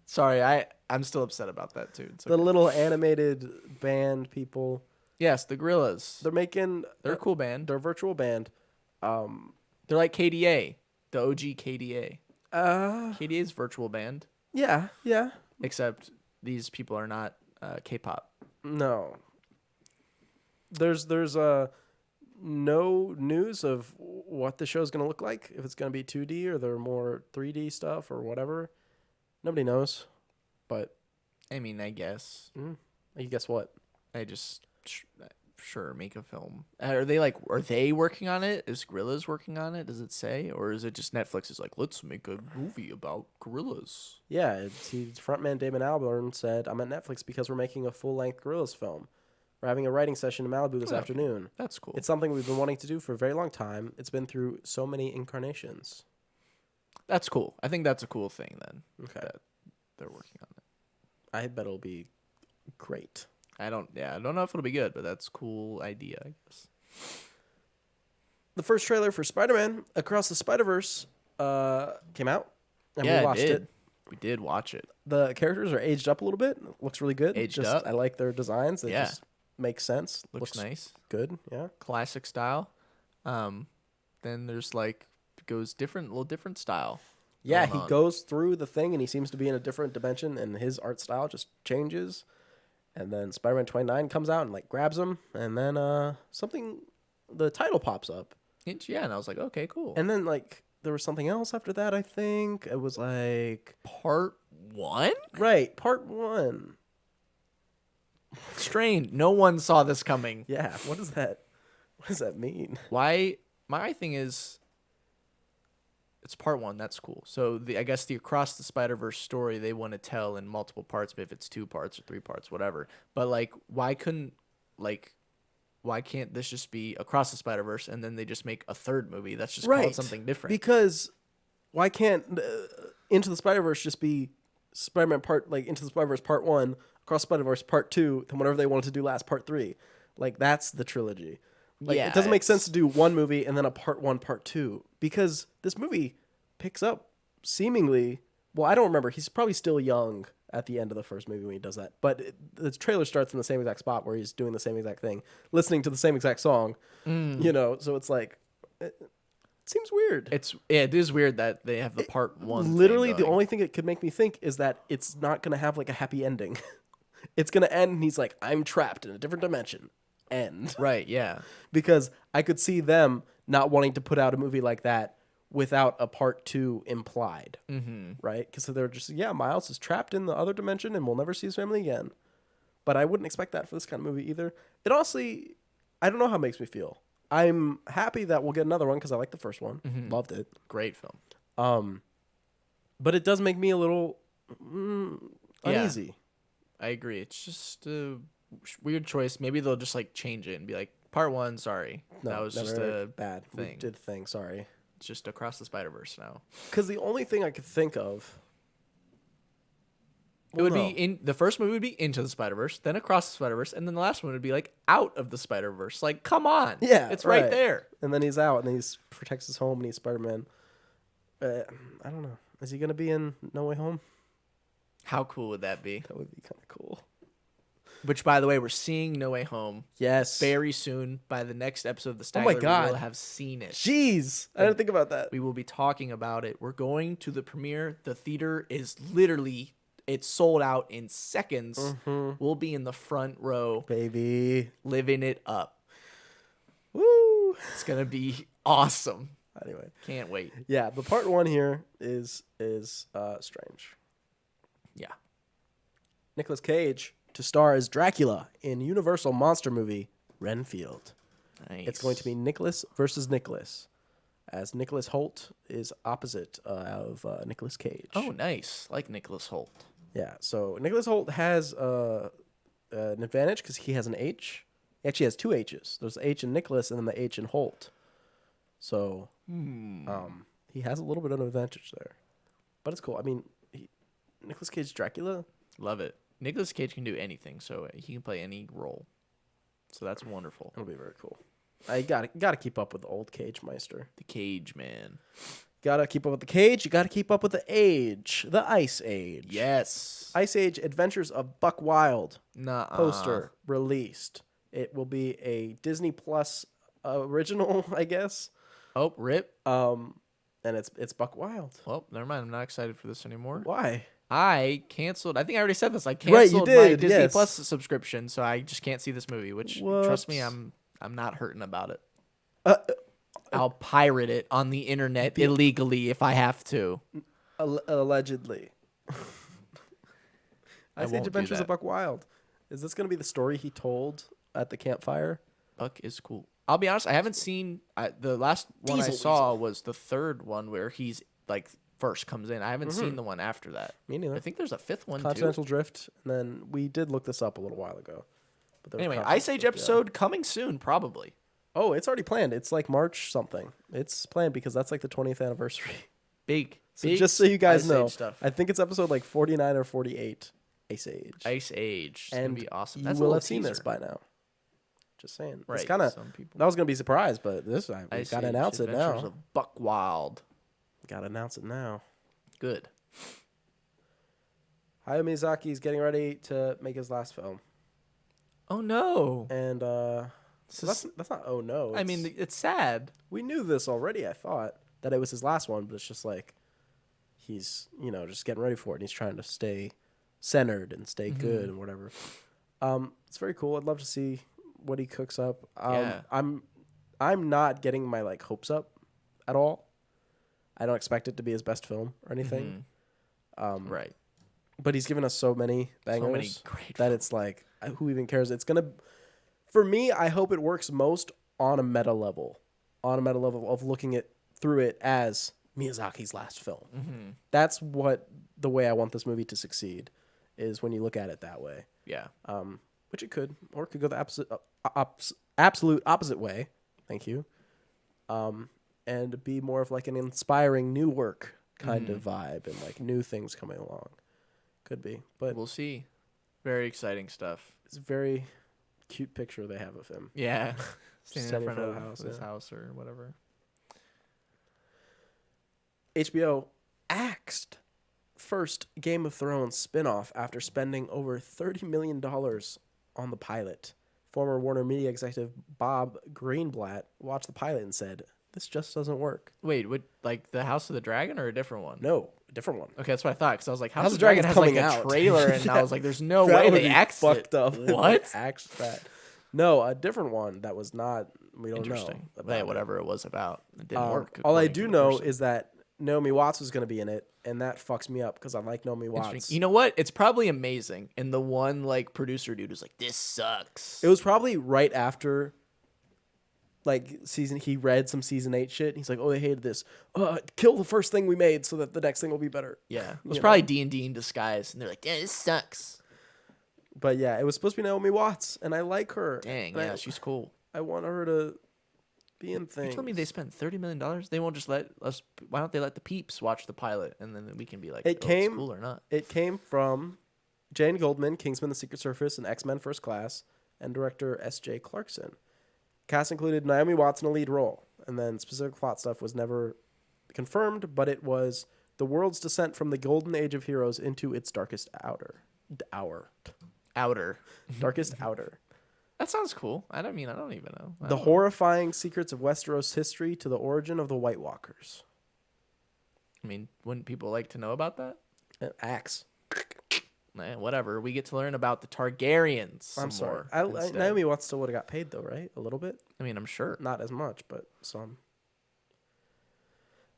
Sorry, I'm still upset about that too. It's The okay. little animated band people. Yes, the Gorillas. They're making. They're a cool band. They're a virtual band. They're like KDA, the OG KDA. Uh, KDA's virtual band, yeah, yeah. except these people are not K-pop. No. There's no news of what the show's going to look like, if it's going to be 2D or they're more 3D stuff or whatever. Nobody knows. But I mean, I guess you guess what? I just sure make a film. Are they working on it? Is Gorillaz working on it? Does it say, or is it just Netflix is like, let's make a movie about gorillas? Yeah, frontman Damon Albarn said, I'm at Netflix because we're making a full-length Gorillaz film. We're having a writing session in Malibu this afternoon. That's cool. It's something we've been wanting to do for a very long time. It's been through so many incarnations. That's cool. I think that's a cool thing then. Okay. That they're working on it. I bet it'll be great. I don't know if it'll be good, but that's a cool idea, I guess. The first trailer for Spider-Man Across the Spider-Verse came out, and we watched it. We did watch it. The characters are aged up a little bit. Looks really good. Aged up. I like their designs. They Yeah. just make sense. Looks nice. Good, yeah. Classic style. Then there's goes little different style. Yeah, going he on. goes through the thing, and he seems to be in a different dimension, and his art style just changes. And then Spider-Man 29 comes out and grabs him, and then the title pops up. Yeah, and I was like, okay, cool. And then there was something else after that, I think. It was Part 1? right, part 1. Strange. No one saw this coming. Yeah, what does that mean? Why? My thing is, it's part 1. That's cool. So I guess the Across the Spider-Verse story they want to tell in multiple parts, but if it's 2 parts or 3 parts, whatever. But why can't this just be Across the Spider-Verse and then they just make a 3rd movie that's just called something different? Because why can't Into the Spider-Verse just be Spider-Man Into the Spider-Verse part 1, Across Spider-Verse part 2, then whatever they wanted to do last, part 3. That's the trilogy. It doesn't make sense to do one movie and then a part 1, part 2, because this movie picks up seemingly. Well, I don't remember. He's probably still young at the end of the first movie when he does that. But the trailer starts in the same exact spot where he's doing the same exact thing, listening to the same exact song. So it's it seems weird. It is weird that they have the part 1. Literally, thing the going. only thing it could make me think is that it's not going to have a happy ending. It's going to end and he's like, I'm trapped in a different dimension. End. Right, yeah. Because I could see them not wanting to put out a movie like that without a part 2 implied. Mm-hmm. Right? Because they're just, Miles is trapped in the other dimension and we'll never see his family again. But I wouldn't expect that for this kind of movie either. It honestly, I don't know how it makes me feel. I'm happy that we'll get another one because I like the first one. Mm-hmm. Loved it. Great film. But it does make me a little uneasy. I agree. It's just a weird choice. Maybe they'll just like change it and be like, part 1, sorry. No, that was never just a bad. We thing. did the thing. Sorry. It's just Across the Spider-Verse now. Because the only thing I could think of. It would be in the first movie would be Into the Spider-Verse, then Across the Spider-Verse, and then the last one would be like Out of the Spider-Verse. Like, come on. Yeah, It's right there. And then he's out and he protects his home and he's Spider-Man. I don't know. Is he gonna be in No Way Home? How cool would that be? That would be kind of cool. Which, by the way, we're seeing No Way Home Yes. very soon. By the next episode of the Oh my Stagler, God. we will have seen it. Jeez, I didn't think about that. We will be talking about it. We're going to the premiere. The theater is literally, it's sold out in seconds. Mm-hmm. We'll be in the front row, Baby. living it up. Woo. It's gonna be awesome. Anyway, Can't wait. yeah, the part 1 here is strange. Yeah. Nicolas Cage to star as Dracula in Universal monster movie Renfield. Nice. It's going to be Nicholas versus Nicholas, as Nicholas Holt is opposite of Nicolas Cage. Oh, nice. Like Nicholas Holt. Yeah, so Nicholas Holt has an advantage because he has an H. He actually has 2 H's. There's the H in Nicholas and then the H in Holt. So he has a little bit of an advantage there. But it's cool. I mean, Nicolas Cage Dracula? Love it. Nicolas Cage can do anything, so he can play any role. So that's wonderful. It'll be very cool. I gotta keep up with the old Cage Meister. The Cage Man. Gotta keep up with the Cage. You gotta keep up with the age. The Ice Age. Yes. Ice Age Adventures of Buck Wild Nuh-uh. poster released. It will be a Disney Plus original, I guess. Oh, rip. And it's Buck Wild. Well, never mind. I'm not excited for this anymore. Why? I canceled. I think I already said this. I Right, canceled you my did, Disney yes. Plus subscription, so I just can't see this movie. Which, trust me, I'm not hurting about it. I'll pirate it on the internet illegally if I have to. Allegedly. I Ice won't Age do Adventures that. of Buck Wild. Is this going to be the story he told at the campfire? Buck is cool. I'll be honest. I haven't seen the last one I Diesel saw was the third one where he's like first comes in. I haven't seen the one after that. Me neither. I think there's a 5th one Continental too. Drift, and then we did look this up a little while ago. But there was Anyway, Continental Ice Age Drift, yeah. episode coming soon, probably. Oh, it's already planned. It's like March something. It's planned because that's like the 20th anniversary. Big. So big just so you guys Ice know, Age stuff. I think it's episode like 49 or 48. Ice Age. Ice Age. It's and gonna be awesome. You That's a will little have seen this teaser. by now. Just saying. Right. It's kind of. Some people. I was gonna be surprised, but this time we Ice gotta Age announce it Adventures now. of Buck Wild. Gotta announce it now. Good. Hayao Miyazaki is getting ready to make his last film, Oh no. and This that's is- not. Oh no. I mean, it's sad. we knew this already. I thought that it was his last one, but it's just like he's just getting ready for it, and he's trying to stay centered and stay good and whatever. It's very cool. I'd love to see what he cooks up. Yeah. I'm not getting my like hopes up at all. I don't expect it to be his best film or anything. Right. But he's given us so many bangers many great that it's like, who even cares? It's gonna, for me, I hope it works most on a meta level, of looking at through it as Miyazaki's last film. That's the way I want this movie to succeed, is when you look at it that way. Yeah. Which it could, or it could go the absolute opposite way. Thank you. And be more of like an inspiring new work kind of vibe, and like new things coming along. Could be, but We'll see. Very exciting stuff. it's a very cute picture they have of him. Yeah. Standing Standing in front of the house, his yeah. house or whatever. HBO axed first Game of Thrones spinoff after spending over $30 million on the pilot. Former Warner Media executive Bob Greenblatt watched the pilot and said, "This just doesn't work." Wait, what? Like the House of the Dragon or a different one? No, a different one. Okay, that's what I thought. Because I was like, House House of of the Dragon has Dragon's like a coming out. trailer, and Yeah. I was like, there's no That way would they be axed fucked it. up. What? Axed that. No, a different one that was not. We don't Interesting. know. Yeah, about it. whatever it was about, it didn't work. All I according to do the know person. is that Naomi Watts was going to be in it, and that fucks me up because I like Naomi Watts. Interesting. You know what? It's probably amazing. And the one like producer dude was like, "This sucks." It was probably right after, like, he read some season 8 shit. And he's like, "Oh, they hated this. Kill the first thing we made so that the next thing will be better." Yeah, it was You probably D&D in disguise, and they're like, "Yeah, this sucks." But yeah, it was supposed to be Naomi Watts, and I like her. Dang, And yeah, she's cool. I want her to be in things. You told me they spent $30 million. They won't just let us. Why don't they let the peeps watch the pilot and then we can be like, It it's cool or not? It came from Jane Goldman, Kingsman: The Secret Service, and X-Men: First Class, and director S.J. Clarkson. Cast included Naomi Watts in a lead role, and then specific plot stuff was never confirmed, but it was the world's descent from the golden age of heroes into its darkest hour. Darkest outer. That sounds cool. I don't even know. The horrifying secrets of Westeros history to the origin of the White Walkers. I mean, wouldn't people like to know about that? Axe. Whatever. We get to learn about the Targaryens. I'm sorry. Instead. Naomi Watts still would have got paid though, right? A little bit. I mean, I'm sure. Not as much, but some.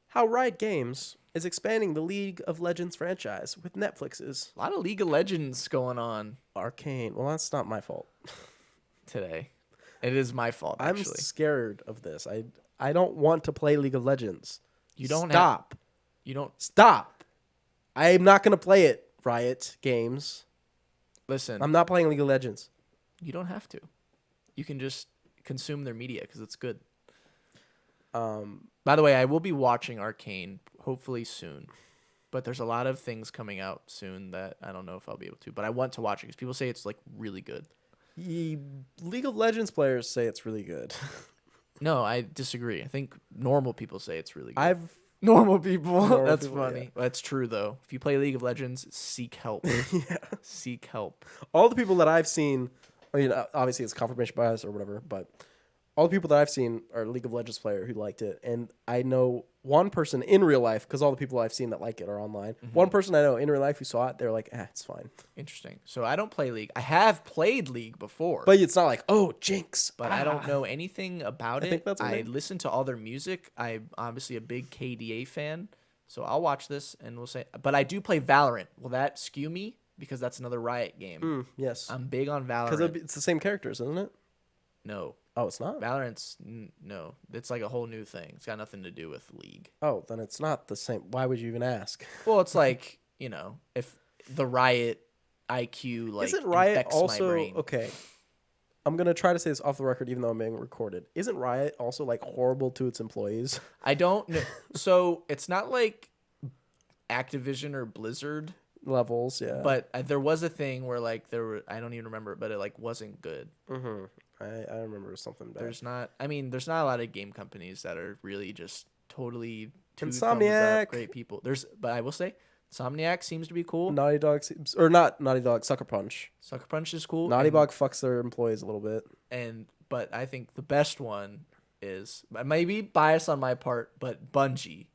How Riot Games is expanding the League of Legends franchise with Netflix's A lot of League of Legends going on Arcane. Well, that's not my fault. today. It is my fault, actually. I'm scared of this. I don't want to play League of Legends. You don't stop. You don't Stop. I'm not going to play it, Riot Games. listen. I'm not playing League of Legends. You don't have to. You can just consume their media because it's good. By the way, I will be watching Arcane hopefully soon, but there's a lot of things coming out soon that I don't know if I'll be able to. But I want to watch it because people say it's like really good. League of Legends players say it's really good. No, I disagree. I think normal people say it's really good. Normal people. That's funny. Yeah. That's true though. If you play League of Legends, seek help. Yeah. Seek help. All the people that I've seen, I mean, obviously it's confirmation bias or whatever, but all the people that I've seen are League of Legends player who liked it, and I know one person in real life because all the people I've seen that like it are online. Mm-hmm. One person I know in real life who saw it, they're like, it's fine. Interesting. So I don't play League. I have played League before, but it's not like jinx. But I don't know anything about it. I listen to all their music. I'm obviously a big KDA fan, so I'll watch this and we'll say. But I do play Valorant. Will that skew me? Because that's another Riot game. Yes, I'm big on Valorant. Because it's the same characters, isn't it? No. Oh, it's not? Valorant's, no. It's like a whole new thing. It's got nothing to do with League. Oh, then it's not the same. Why would you even ask? Well, it's like, if the Riot IQ, like, isn't Riot infects also, my brain. Okay, I'm going to try to say this off the record even though I'm being recorded. Isn't Riot also, like, horrible to its employees? I don't know. So, it's not like Activision or Blizzard levels, yeah. But there was a thing where, like, I don't even remember it, but it, like, wasn't good. Mm-hmm. I remember something bad. There's not a lot of game companies that are really just totally Insomniac, great people. But I will say, Insomniac seems to be cool. Naughty Dog or not Naughty Dog, Sucker Punch. Sucker Punch is cool. Naughty Dog fucks their employees a little bit. But I think the best one is, maybe bias on my part, but Bungie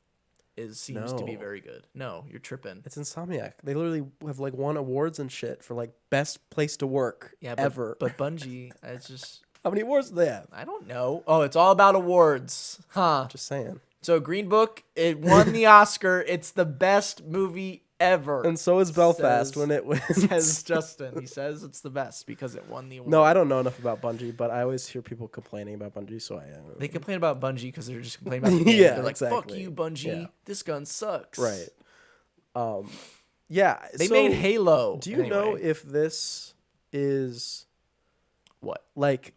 seems to be very good. No, you're tripping. It's Insomniac. They literally have like won awards and shit for like best place to work ever. But Bungie, it's just how many awards do they have? I don't know. Oh, it's all about awards, huh? Just saying. So Green Book, it won the Oscar. It's the best movie ever. And so is Belfast when it wins. Says Justin. He says it's the best because it won the award. No, I don't know enough about Bungie, but I always hear people complaining about Bungie, so They complain about Bungie because they're just complaining about the game. They're like, exactly. Fuck you, Bungie. Yeah. This gun sucks. Right. Yeah. They made Halo. Do you know if this is what? Like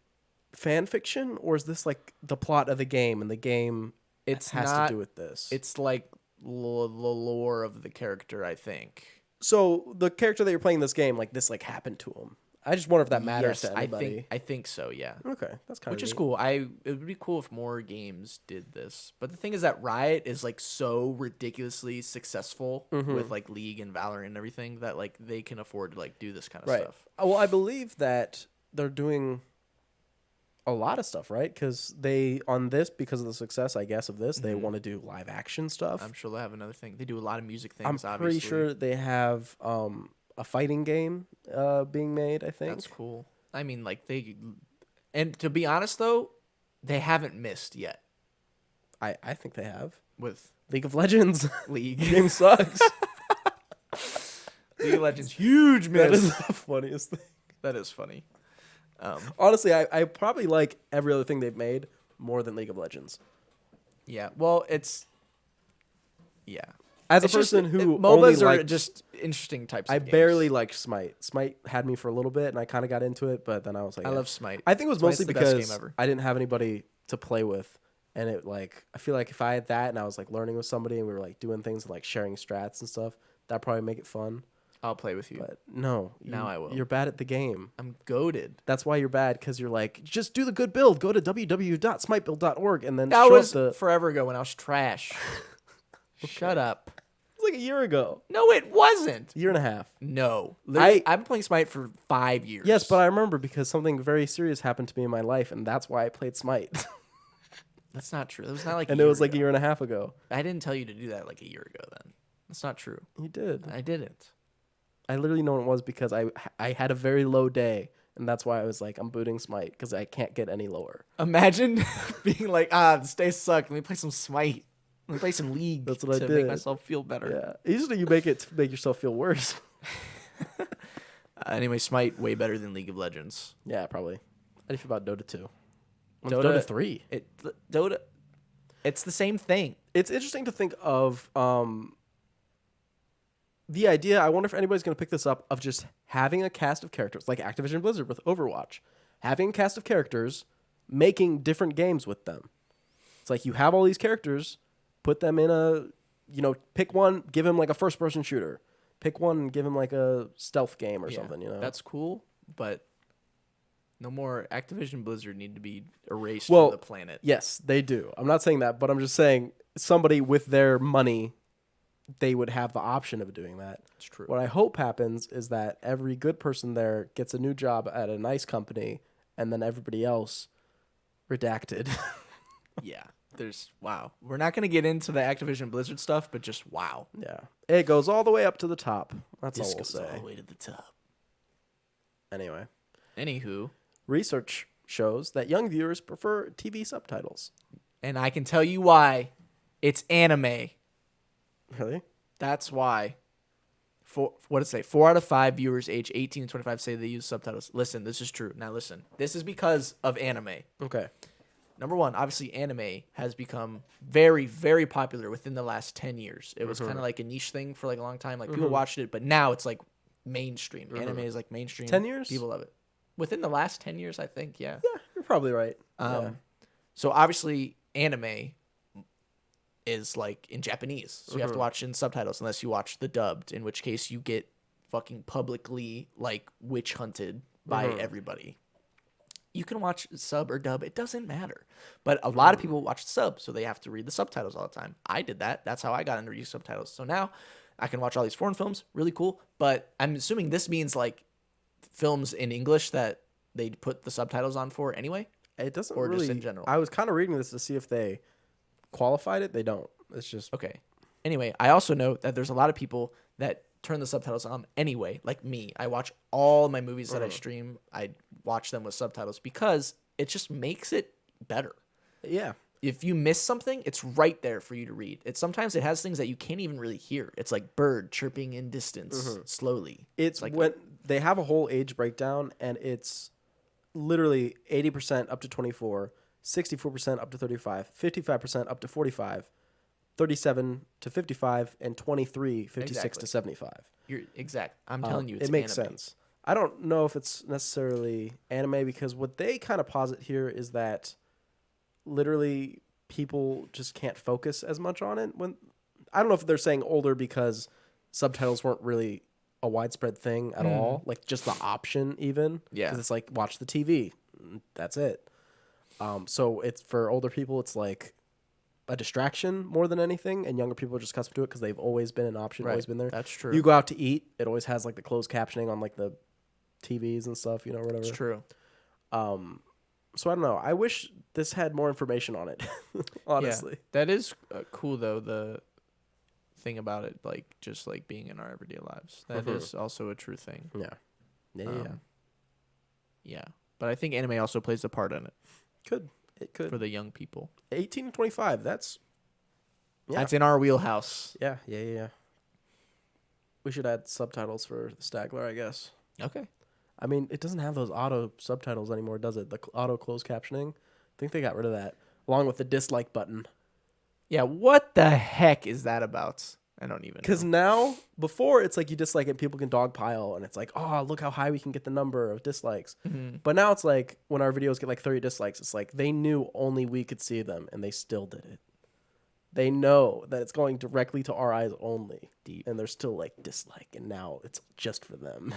fan fiction, or is this like the plot of the game and the game has to do with this? It's like the lore of the character, I think. So the character that you're playing in this game, like this, like happened to him. I just wonder if that matters to anybody. I think so. Yeah. Okay, that's kind of which is cool. It would be cool if more games did this. But the thing is that Riot is like so ridiculously successful with like League and Valorant and everything that like they can afford to like do this kind of stuff. Well, I believe that they're doing a lot of stuff, right? Because because of the success, I guess, of this, they want to do live action stuff. I'm sure they'll have another thing. They do a lot of music things. I'm pretty sure they have a fighting game being made. I think that's cool. I mean, like and to be honest though, they haven't missed yet. I think they have with League of Legends. League game sucks. League of Legends huge miss. That is the funniest thing. That is funny. Honestly, I probably like every other thing they've made more than League of Legends. Yeah, well, As a It's just- person who MOBAs only are liked, just interesting types. I of games. barely liked Smite. Smite had me for a little bit, and I kind of got into it, but then I was like, I yeah. love Smite. I think it was Smite's mostly the best game because ever. I didn't have anybody to play with, and it like I feel like if I had that and I was like learning with somebody and we were like doing things and like sharing strats and stuff, that'd probably make it fun. I'll play with you. But no, Now I will. You're bad at the game. I'm goated. That's why you're bad, because you're like, just do the good build. Go to www.smitebuild.org and then That show was up the. forever ago when I was trash. Shut up. It's like a year ago, No, it wasn't. year and a half. No. Literally, I've been playing Smite for 5 years. Yes, but I remember because something very serious happened to me in my life, and that's why I played Smite. That's not true. It was not like And a it year was like a ago. year and a half ago. I didn't tell you to do that like a year ago then. That's not true. You did. I didn't. I literally know what it was because I had a very low day, and that's why I was like, I'm booting Smite because I can't get any lower. Imagine being like, this day sucked. Let me play some Smite. Let me play some League That's what I to did. make myself feel better. Yeah. Usually you make it to make yourself feel worse. Anyway, Smite way better than League of Legends. Yeah, probably. How do you feel about Dota 2? Dota- Dota 3. Dota, it's the same thing. It's interesting to think of the idea. I wonder if anybody's going to pick this up of just having a cast of characters like Activision Blizzard with Overwatch, having a cast of characters, making different games with them. It's like you have all these characters, put them in a, pick one, give him like a first-person shooter. Pick one and give him like a stealth game or something, That's cool, but no more Activision Blizzard need to be erased Well, from the planet. Yes, they do. I'm not saying that, but I'm just saying somebody with their money, they would have the option of doing that. It's true. What I hope happens is that every good person there gets a new job at a nice company, and then everybody else redacted. Yeah. Wow. We're not going to get into the Activision Blizzard stuff, but just wow. Yeah. It goes all the way up to the top. That's This all we'll goes say. all the way to the top. Anyway, Anywho, research shows that young viewers prefer TV subtitles. and I can tell you why. It's anime. Really? That's why. What did it say? 4 out of 5 viewers age 18 to 25 say they use subtitles. Listen, this is true. Now listen. This is because of anime. Okay. Number one, obviously anime has become very, very popular within the last 10 years. It was kind of like a niche thing for like a long time. Like people watched it, but now it's like mainstream. Anime is like mainstream. 10 years? People love it. Within the last 10 years, I think, yeah. Yeah, you're probably right. Yeah. So obviously anime is like in Japanese. So you have to watch in subtitles unless you watch the dubbed, in which case you get fucking publicly like witch hunted by everybody. You can watch sub or dub. It doesn't matter. But a lot of people watch sub, so they have to read the subtitles all the time. I did that. That's how I got into using subtitles. So now I can watch all these foreign films. Really cool. But I'm assuming this means like films in English that they put the subtitles on for anyway. It doesn't or really. just in general? I was kind of reading this to see if they qualified it. They don't. It's just Okay. Anyway, I also know that there's a lot of people that turn the subtitles on anyway, like me. I watch all my movies that I stream. I watch them with subtitles because it just makes it better. yeah. If you miss something, it's right there for you to read. Sometimes it has things that you can't even really hear. It's like bird chirping in distance slowly. It's like when they have a whole age breakdown, and it's literally 80% up to 24, 64% up to 35, 55% up to 45, 37 to 55, and 23, 56 Exactly. to 75. You're exact. I'm telling you, it's it makes anime. sense. I don't know if it's necessarily anime because what they kind of posit here is that literally people just can't focus as much on it. When I don't know if they're saying older because subtitles weren't really a widespread thing at all, like just the option even. Yeah. 'Cause it's like watch the TV, that's it. So it's for older people, it's like a distraction more than anything, and younger people are just accustomed to it because they've always been an option, always been there. That's true. You go out to eat, it always has like the closed captioning on like the TVs and stuff, whatever. It's true. So I don't know. I wish this had more information on it, honestly. Yeah, that is cool though. The thing about it, like just like being in our everyday lives, that is also a true thing. Yeah. Yeah. Yeah, but I think anime also plays a part in it It could. for the young people. 18 to 25, that's... Yeah. That's in our wheelhouse. Yeah. We should add subtitles for Stagler, I guess. Okay. I mean, it doesn't have those auto subtitles anymore, does it? The auto closed captioning. I think they got rid of that, along with the dislike button. Yeah. What the heck is that about? I don't even Because know. now, before, it's like you dislike it, people can dogpile, and it's like, oh, look how high we can get the number of dislikes. But now it's like, when our videos get like 30 dislikes, it's like they knew only we could see them, and they still did it. They know that it's going directly to our eyes only. Deep. And they're still like, dislike, and now it's just for them.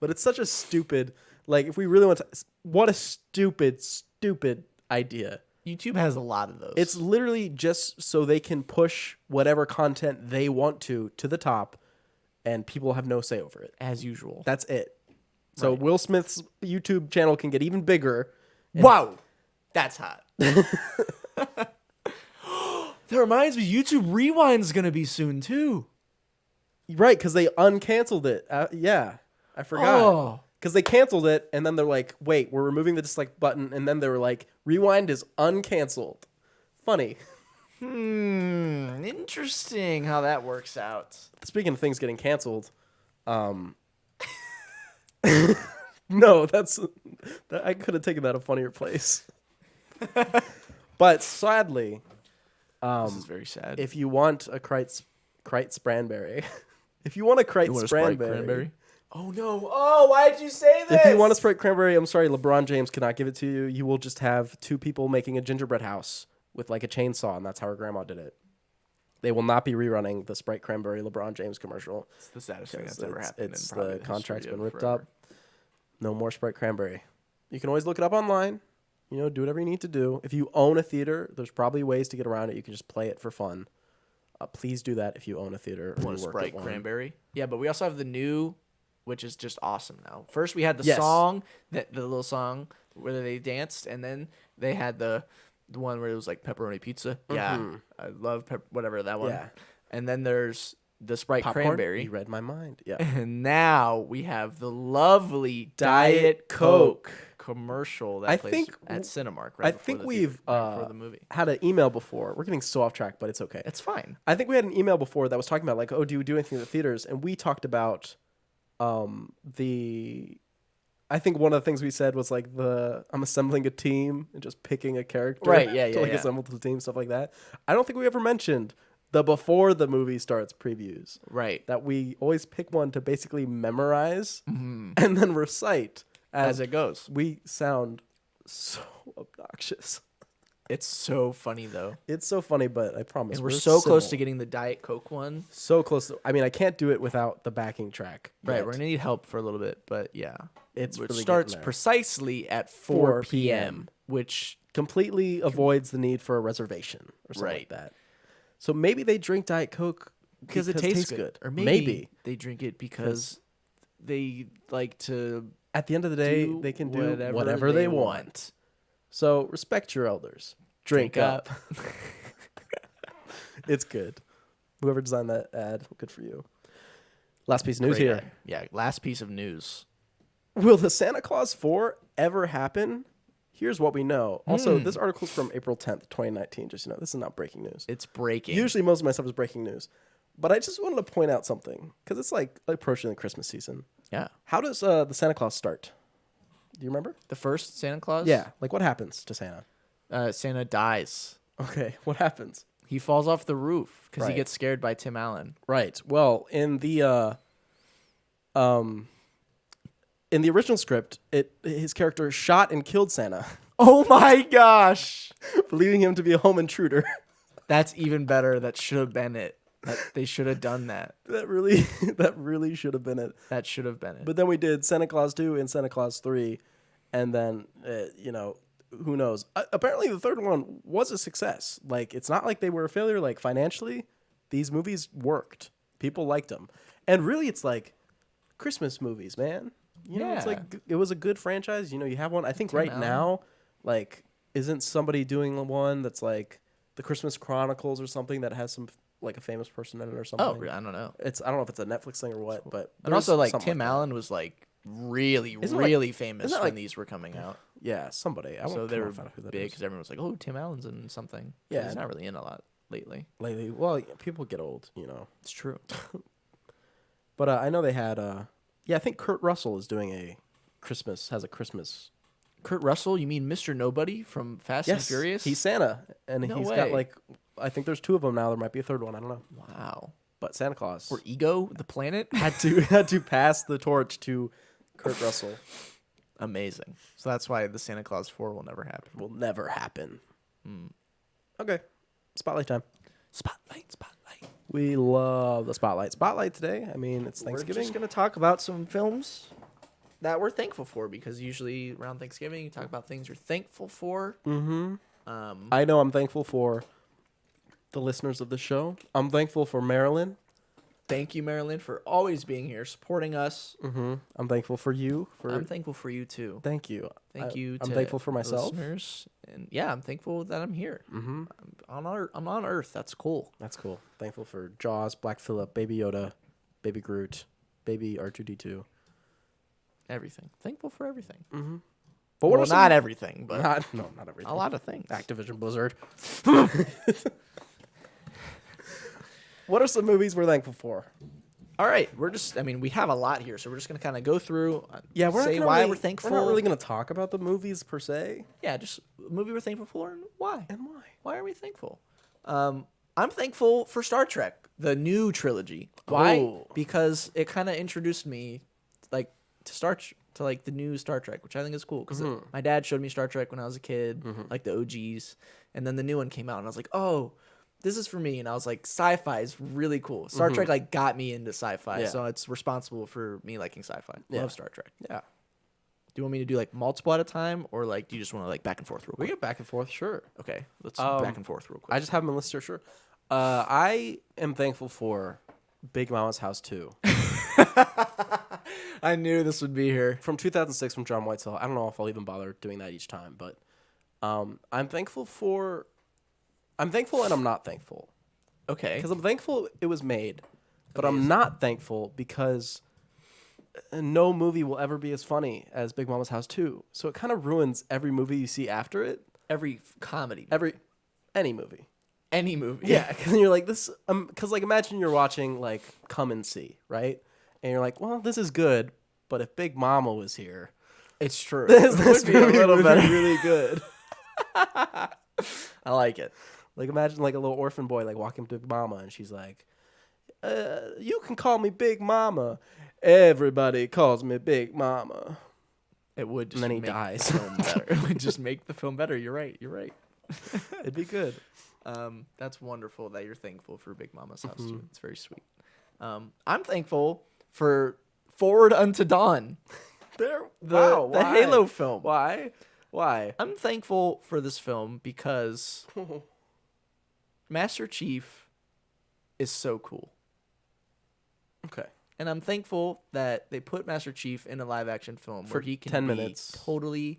But it's such a stupid, like, if we really want to, what a stupid, stupid idea. YouTube has a lot of those. It's literally just so they can push whatever content they want to the top, and people have no say over it. as usual. That's it. So Right. Will Smith's YouTube channel can get even bigger. Wow, that's hot. That reminds me, YouTube Rewind's gonna be soon too. Right, because they uncanceled it. Yeah, I forgot. Oh. Because they canceled it, and then they're like, wait, we're removing the dislike button, and then they were like, Rewind is uncanceled. Funny. Interesting how that works out. Speaking of things getting canceled, no, I could have taken that a funnier place. But sadly, This is very sad. if you want a Kreitz Spranberry, if you want a Kreitz You want a Sprite Spranberry, cranberry? Oh no! Oh, why did you say this? if you want a Sprite Cranberry, I'm sorry, LeBron James cannot give it to you. You will just have two people making a gingerbread house with like a chainsaw, and that's how her grandma did it. They will not be rerunning the Sprite Cranberry LeBron James commercial. It's the saddest thing Because that's ever happened. It's in probably the contract's history been of ripped forever. up. No more Sprite Cranberry. You can always look it up online. You know, do whatever you need to do. If you own a theater, there's probably ways to get around it. You can just play it for fun. Please do that if you own a theater or Want a you work Sprite at one. cranberry? Yeah, but we also have the new, which is just awesome now. First we had the Yes. song, the little song where they danced, and then they had the one where it was like pepperoni pizza. Yeah, I love whatever that one. Yeah. And then there's the Sprite Popcorn? cranberry. You read my mind. Yeah. And now we have the lovely Diet Diet Coke. Coke commercial that I plays think at Cinemark. Right I before think the we've theater, right before the movie. had an email before. We're getting so off track, but it's okay. It's fine. I think we had an email before that was talking about like, oh, do you do anything at the theaters? And we talked about I think one of the things we said was like I'm assembling a team and just picking a character. Right, yeah, to yeah, like yeah. assemble the team, stuff like that. I don't think we ever mentioned the before the movie starts previews. Right. That we always pick one to basically memorize and then recite As it goes. we sound so obnoxious. It's so funny though. It's so funny, but I promise And we're so close to civil. getting the Diet Coke one. So close. I mean, I can't do it without the backing track. Right. yet. We're gonna need help for a little bit, but yeah. It's It really starts getting there. precisely at 4 4 p.m., which Completely avoids the need for a reservation or something like Right. that. So maybe they drink Diet Coke because it tastes good. Or maybe they drink it because they like to At the end of the day, do they can do whatever whatever they they want. So respect your elders. Drink up. It's good. Whoever designed that ad, good for you. Last piece of news Great here. ad. Yeah, last piece of news. Will the Santa Claus 4 ever happen? Here's what we know. Also, this article's from April 10th, 2019. Just, this is not breaking news. It's breaking. Usually most of my stuff is breaking news. But I just wanted to point out something because it's like approaching the Christmas season. Yeah. How does the Santa Claus start? Do you remember? The first Santa Claus? Yeah. Like what happens to Santa? Santa dies. Okay. What happens? He falls off the roof because he Right. gets scared by Tim Allen. Right. Well, in the original script, his character shot and killed Santa, Oh my gosh. believing him to be a home intruder. That's even better. That should have been it. They should have done that. that really should have been it. That should have been it. But then we did Santa Claus 2 and Santa Claus 3, and then who knows? Apparently, the third one was a success. Like, it's not like they were a failure. Like, financially, these movies worked. People liked them, and really, it's like Christmas movies, man. It's Yeah. like it was a good franchise. You have one. I think Tim right Allen. now, like, isn't somebody doing one that's like the Christmas Chronicles or something that has some like a famous person in it or something? Oh, I don't know. I don't know if it's a Netflix thing or what, but And also, there's like, something Tim that. Allen was, like, really, Isn't it, like- really famous isn't it, when like- these were coming out. Yeah, somebody. I So won't they come were off on who that big is. because everyone was like, oh, Tim Allen's in something. Yeah. He's not really in a lot lately. Lately. Well, people get old, It's true. But I know they had. I think Kurt Russell is doing a Christmas. Kurt Russell, you mean Mr. Nobody from Fast and Furious? he's Santa, and No he's way. got like I think there's 2 of them now. There might be a third one. I don't know. Wow. But Santa Claus For Ego, the planet? had to pass the torch to Kurt Russell. Amazing. So that's why the Santa Claus 4 will never happen. Will never happen. Okay. Spotlight time. Spotlight. We love the spotlight. Spotlight today. I mean, it's Thanksgiving. We're just going to talk about some films that we're thankful for, because usually around Thanksgiving you talk about things you're thankful for. Mm-hmm. I know I'm thankful for the listeners of the show. I'm thankful for Marilyn. Thank you, Marilyn, for always being here, supporting us. Mm-hmm. I'm thankful for you. I'm thankful for you, too. Thank you. Thank you I'm to thankful for the myself. listeners. And yeah, I'm thankful that I'm here. Mm-hmm. I'm on Earth. That's cool. That's cool. Thankful for Jaws, Black Phillip, Baby Yoda, Baby Groot, Baby R2D2. Everything. Thankful for everything. Mm-hmm. But what well, are some... not everything, but not everything. a lot of things. Activision Blizzard. What are some movies we're thankful for? All right, we have a lot here, so we're just gonna kind of go through. We're say not why really, we're thankful. We're not really gonna talk about the movies per se. Yeah, just a movie we're thankful for and why. And why? Why are we thankful? I'm thankful for Star Trek, the new trilogy. Why? Oh. Because it kind of introduced me, like, to like the new Star Trek, which I think is cool. Because my dad showed me Star Trek when I was a kid, like the OGs, and then the new one came out, and I was like, oh, this is for me. And I was like, sci-fi is really cool. Star Trek like got me into sci-fi, so it's responsible for me liking sci-fi. Love Star Trek. Yeah. Do you want me to do like multiple at a time, or like do you just want to like back and forth real We quick? get back and forth, sure. Okay, let's back and forth real quick. I just have them listed, sure. I am thankful for Big Mama's House 2. I knew this would be here. From 2006 from John Whitesell. I don't know if I'll even bother doing that each time, but I'm thankful and I'm not thankful. Okay. Because I'm thankful it was made, but I'm not thankful because no movie will ever be as funny as Big Mama's House 2. So it kind of ruins every movie you see after it. Every comedy. Any movie. Any movie. Yeah, because you're like, this, because like imagine you're watching like Come and See, right? And you're like, well, this is good, but if Big Mama was here, It's true. this movie would be really good. I like it. Like imagine like a little orphan boy like walking up to Big Mama and she's like, you can call me Big Mama. Everybody calls me Big Mama. It would just And then he make dies. the film better. It would just make the film better. You're right. It'd be good. That's wonderful that you're thankful for Big Mama's House too. It's very sweet. I'm thankful for Forward Unto Dawn. The Halo film. Why? I'm thankful for this film because Master Chief is so cool. Okay. And I'm thankful that they put Master Chief in a live action film For where he can 10 be minutes. totally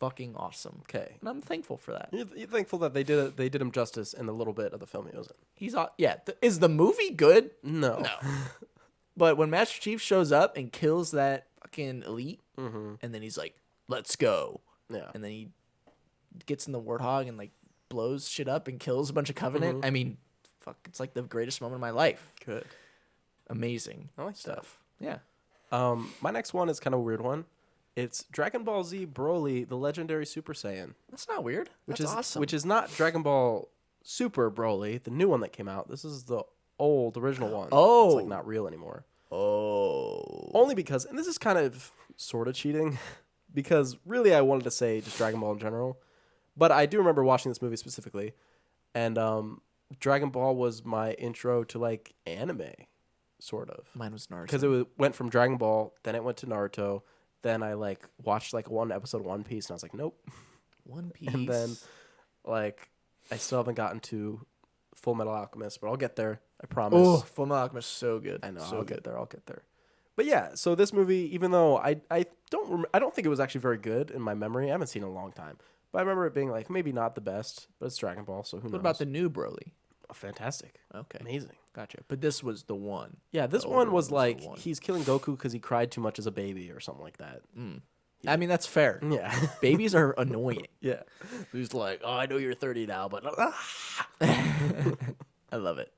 fucking awesome. Okay. And I'm thankful for that. You're thankful that they did him justice in the little bit of the film he was in. He's is the movie good? No. But when Master Chief shows up and kills that fucking elite, Mm-hmm. and then he's like, "Let's go," Yeah. and then he gets in the Warthog and like blows shit up and kills a bunch of Covenant. I mean, fuck, it's like the greatest moment of my life. Good. Amazing I like stuff. Yeah. My next one is kind of a weird one. It's Dragon Ball Z Broly, the legendary Super Saiyan, That's not weird. which That's is awesome. which is not Dragon Ball Super Broly, the new one that came out. This is the old original one. Oh. It's like not real anymore. Only because, and this is kind of sort of cheating, because really I wanted to say just Dragon Ball in general, but I do remember watching this movie specifically, and Dragon Ball was my intro to like anime, sort of. Mine was Naruto. Because it went from Dragon Ball, then it went to Naruto, then I like watched like one episode of One Piece, and I was like, nope. One Piece. And then like I still haven't gotten to Full Metal Alchemist, but I'll get there. I promise. Oh, Full Metal Alchemist, so good. I know. So I'll good. get there. I'll get there. But yeah, so this movie, even though I don't think it was actually very good in my memory. I haven't seen it in a long time, but I remember it being like maybe not the best, but it's Dragon Ball, so who knows? What about the new Broly? Oh, fantastic? Okay. Amazing. Gotcha. But this was the one. Yeah, this The one older was the like one. he's killing Goku because he cried too much as a baby or something like that. I mean, that's fair. Yeah, Babies are annoying. yeah. He's like, oh, I know you're 30 now, but I love it.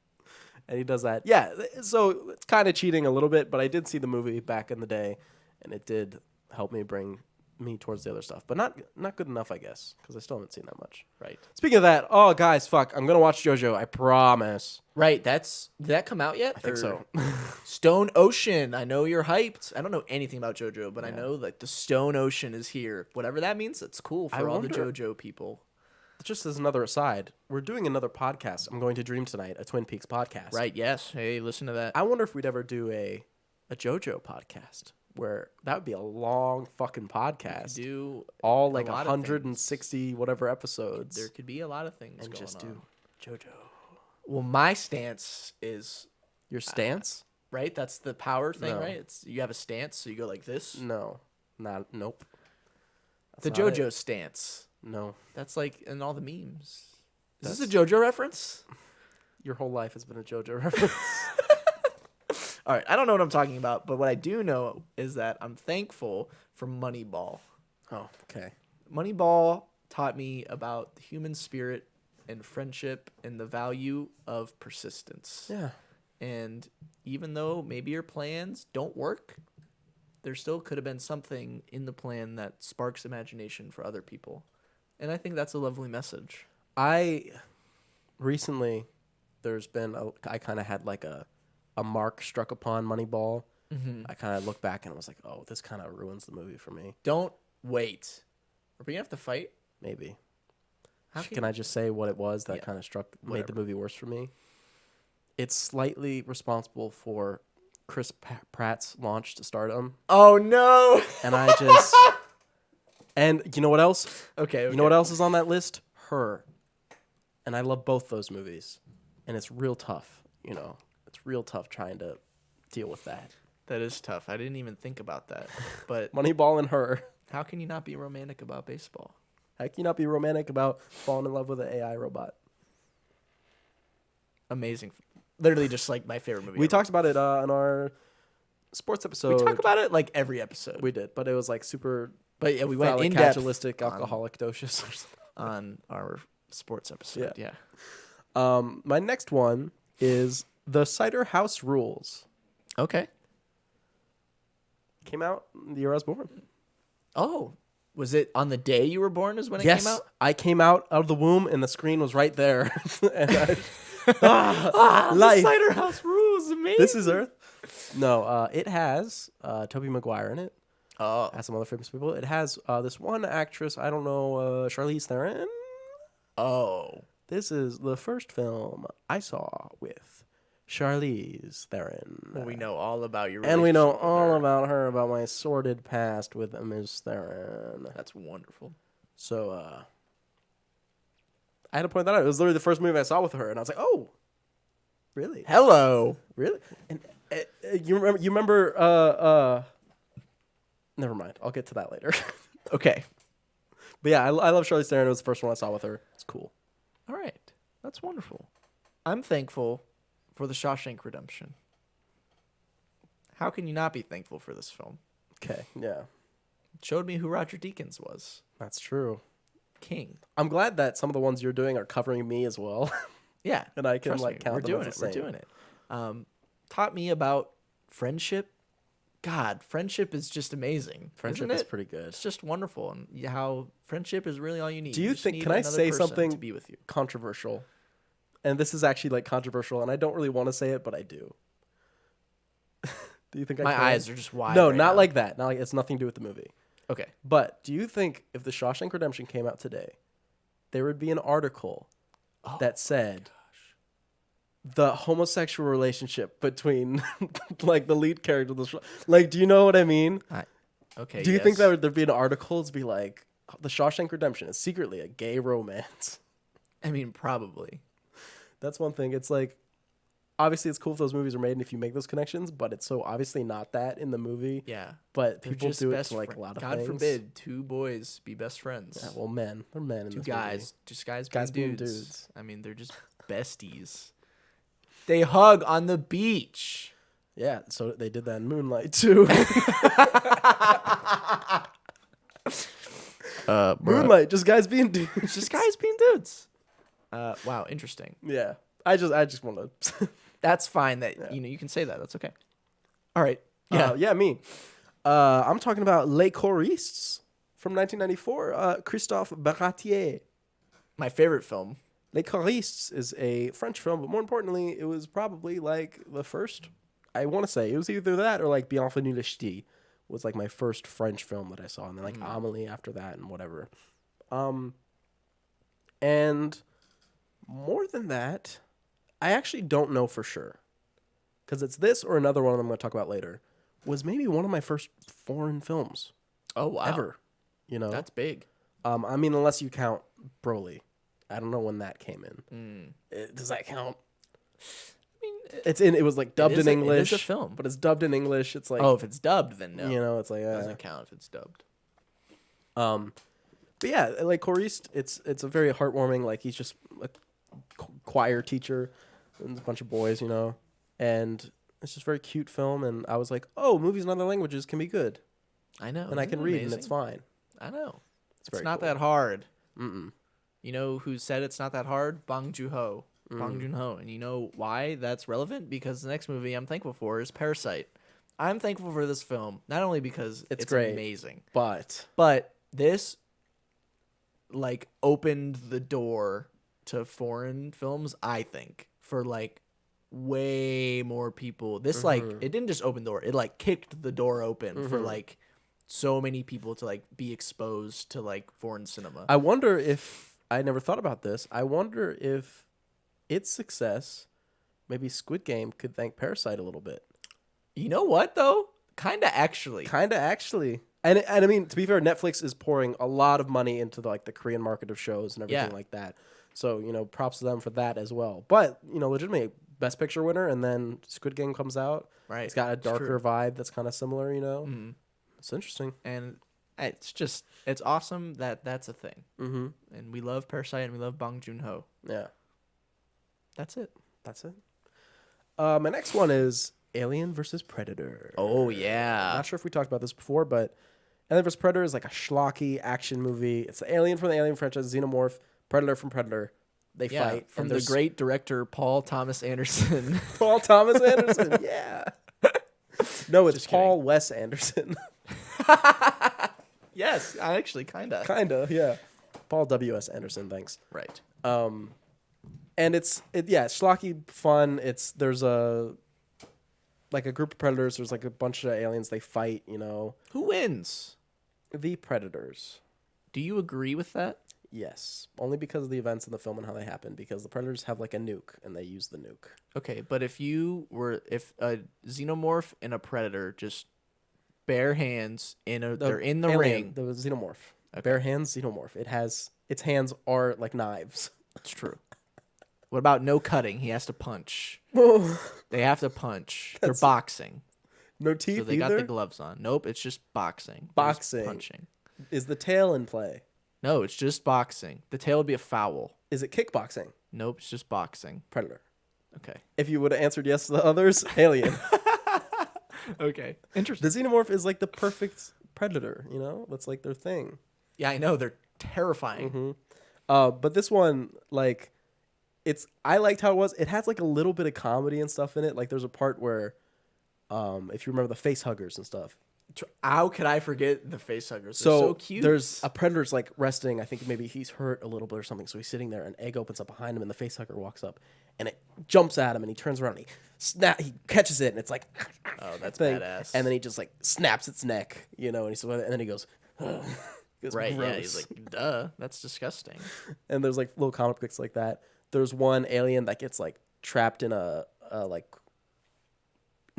and he does that. Yeah, so it's kind of cheating a little bit, but I did see the movie back in the day, and it did help me bring me towards the other stuff, but not good enough, I guess, because I still haven't seen that much. Right. Speaking of that, oh guys, fuck, I'm gonna watch JoJo. I promise. Right. Did that come out yet? I think so. Stone Ocean. I know you're hyped. I don't know anything about JoJo, but I know that the Stone Ocean is here. Whatever that means, it's cool for all the JoJo people. Just as another aside, we're doing another podcast. I'm going to Dream Tonight, a Twin Peaks podcast. Right. Yes. Hey, listen to that. I wonder if we'd ever do a JoJo podcast. Where that would be a long fucking podcast. Do all like 160 whatever episodes. There could be a lot of things and going just on. Do JoJo. Well, my stance is your stance, right? That's the power thing, No. right? It's you have a stance, so you go like this. No, nope. The JoJo stance. No, that's like in all the memes. Is this a JoJo reference? Your whole life has been a JoJo reference. All right, I don't know what I'm talking about, but what I do know is that I'm thankful for Moneyball. Oh, okay. Moneyball taught me about the human spirit and friendship and the value of persistence. Yeah. And even though maybe your plans don't work, there still could have been something in the plan that sparks imagination for other people. And I think that's a lovely message. Recently, I kind of had like a mark struck upon Moneyball. Mm-hmm. I kind of looked back and was like, oh, this kind of ruins the movie for me. Don't wait. Are we going to have to fight? Maybe. Can I just say what it was that kind of made the movie worse for me? It's slightly responsible for Chris Pratt's launch to stardom. Oh, no. And I just... And you know what else? Okay. You know what else is on that list? Her. And I love both those movies. And it's real tough, you know. It's real tough trying to deal with that. That is tough. I didn't even think about that. But Moneyball and Her. How can you not be romantic about baseball? How can you not be romantic about falling in love with an AI robot? Amazing. Literally just like my favorite movie We ever. talked about it on our sports episode. We talk about it like every episode. We did, but it was like super... But yeah, we went in depth alcoholic doses or something. On our sports episode. Yeah. My next one is The Cider House Rules. Okay. Came out the year I was born. Oh, was it on the day you were born? Is when it came out? I came out of the womb and the screen was right there. And life. The Cider House Rules, amazing. This is Earth. No, it has Tobey Maguire in it. Oh, Has some other famous people. It has this one actress, I don't know, Charlize Theron. Oh. This is the first film I saw with Charlize Theron. Well, we know all about your And we know relationship with all her. about her, about my sordid past with Ms. Theron. That's wonderful. So, I had to point that out. It was literally the first movie I saw with her, and I was like, oh, really? Hello. Really? And you remember, never mind. I'll get to that later. Okay. But yeah, I love Charlize Theron. It was the first one I saw with her. It's cool. All right. That's wonderful. I'm thankful for The Shawshank Redemption. How can you not be thankful for this film? Okay, yeah. It showed me who Roger Deakins was. That's true. King. I'm glad that some of the ones you're doing are covering me as well. Yeah. And I can Trust like me, count we're them doing as it. the We're same. doing it. Taught me about friendship. God, friendship is just amazing. Friendship isn't is it? pretty good. It's just wonderful, and how friendship is really all you need. Do you just think? need Can I another say person something to be with you? controversial? And this is actually like controversial, and I don't really want to say it, but I do. Do you think My can? eyes are just wide. No, right not now. like that. Not like it's nothing to do with the movie. Okay. But do you think if The Shawshank Redemption came out today, there would be an article that said the homosexual relationship between like the lead character of the like, do you know what I mean? Okay. Do you think that there'd be an article to be like The Shawshank Redemption is secretly a gay romance? I mean, probably. That's one thing. It's like obviously it's cool if those movies are made and if you make those connections, but it's so obviously not that in the movie. Yeah. But They're people just do it best to like friend- a lot of God things. forbid two boys be best friends. Yeah, well, men. They're men in Two this guys. movie. Just guys Guys being being dudes. dudes. I mean, they're just besties. They hug on the beach. Yeah, so they did that in Moonlight too. Moonlight, just guys being dudes. It's just guys being dudes. Wow, interesting. Yeah, I just want to. That's fine. That you can say that. That's okay. All right. Yeah. Yeah, me. I'm talking about Les Choristes. from 1994, Christophe Baratier. My favorite film. Les Choristes is a French film, but more importantly, it was probably like the first. I want to say it was either that or like Bienvenue le Ch'ti was like my first French film that I saw, and then like Amelie after that and whatever. And more than that, I actually don't know for sure, because it's this or another one I'm going to talk about later. Was maybe one of my first foreign films. Oh wow, ever. That's big. I mean, unless you count Broly. I don't know when that came in. Does that count? I mean, It was like dubbed in English. It is a film, but it's dubbed in English. It's like, oh, if it's dubbed, then no. It's like It doesn't count if it's dubbed. But yeah, like Choriste, it's a very heartwarming. Like he's just a choir teacher, and there's a bunch of boys, and it's just a very cute film. And I was like, oh, movies in other languages can be good. I know, and I can read, and it's fine. I know, it's very not cool. that hard. You know who said it's not that hard? Bong Joon-ho. And you know why that's relevant? Because the next movie I'm thankful for is Parasite. I'm thankful for this film, not only because it's great, amazing, but this like opened the door to foreign films, I think, for like way more people. This like it didn't just open the door, it like kicked the door open for like so many people to like be exposed to like foreign cinema. I wonder if I never thought about this. I wonder if its success, maybe Squid Game could thank Parasite a little bit. You know what though? Kinda actually. And I mean, to be fair, Netflix is pouring a lot of money into the Korean market of shows and everything like that. So, props to them for that as well. But, legitimately, Best Picture winner, and then Squid Game comes out. Right. It's got a darker vibe that's kind of similar, It's interesting. And it's awesome that that's a thing. And we love Parasite and we love Bong Joon-ho. Yeah. That's it. My next one is Alien versus Predator. Oh, yeah. I'm not sure if we talked about this before, but Alien vs. Predator is like a schlocky action movie. It's the Alien from the Alien franchise, Xenomorph, Predator from Predator. They fight. From the great director Paul Thomas Anderson. Paul Thomas Anderson, yeah. No, it's Just Paul Wes Anderson. Yes, I actually kinda. Kinda, yeah. Paul W.S. Anderson, thanks. Right. And it's schlocky fun. There's a group of predators. There's like a bunch of aliens. They fight. Who wins? The predators. Do you agree with that? Yes, only because of the events in the film and how they happen. Because the predators have like a nuke and they use the nuke. Okay, but if a xenomorph and a predator just bare hands they're in the ring. The xenomorph. Okay. Bare hands xenomorph. Its hands are like knives. That's true. What about no cutting? He has to punch. They have to punch. They're boxing. No teeth. So they got the gloves on. Nope, it's just boxing. Boxing. Just punching. Is the tail in play? No, it's just boxing. The tail would be a foul. Is it kickboxing? Nope, it's just boxing. Predator. Okay. If you would have answered yes to the others, Alien. Okay. Interesting. The xenomorph is like the perfect predator, That's like their thing. Yeah, I know. They're terrifying. But this one, like, I liked how it was. It has like a little bit of comedy and stuff in it. Like there's a part where, if you remember the face huggers and stuff. How could I forget the face huggers? They're so cute. There's a predator's like resting. I think maybe he's hurt a little bit or something. So he's sitting there, and an egg opens up behind him, and the face hugger walks up, and it jumps at him, and he turns around, and he catches it, and it's like, oh, that's badass. And then he just like snaps its neck, and then he goes, right? Gross. Yeah, he's like, duh, that's disgusting. And there's like little comic books like that. There's one alien that gets like trapped in a like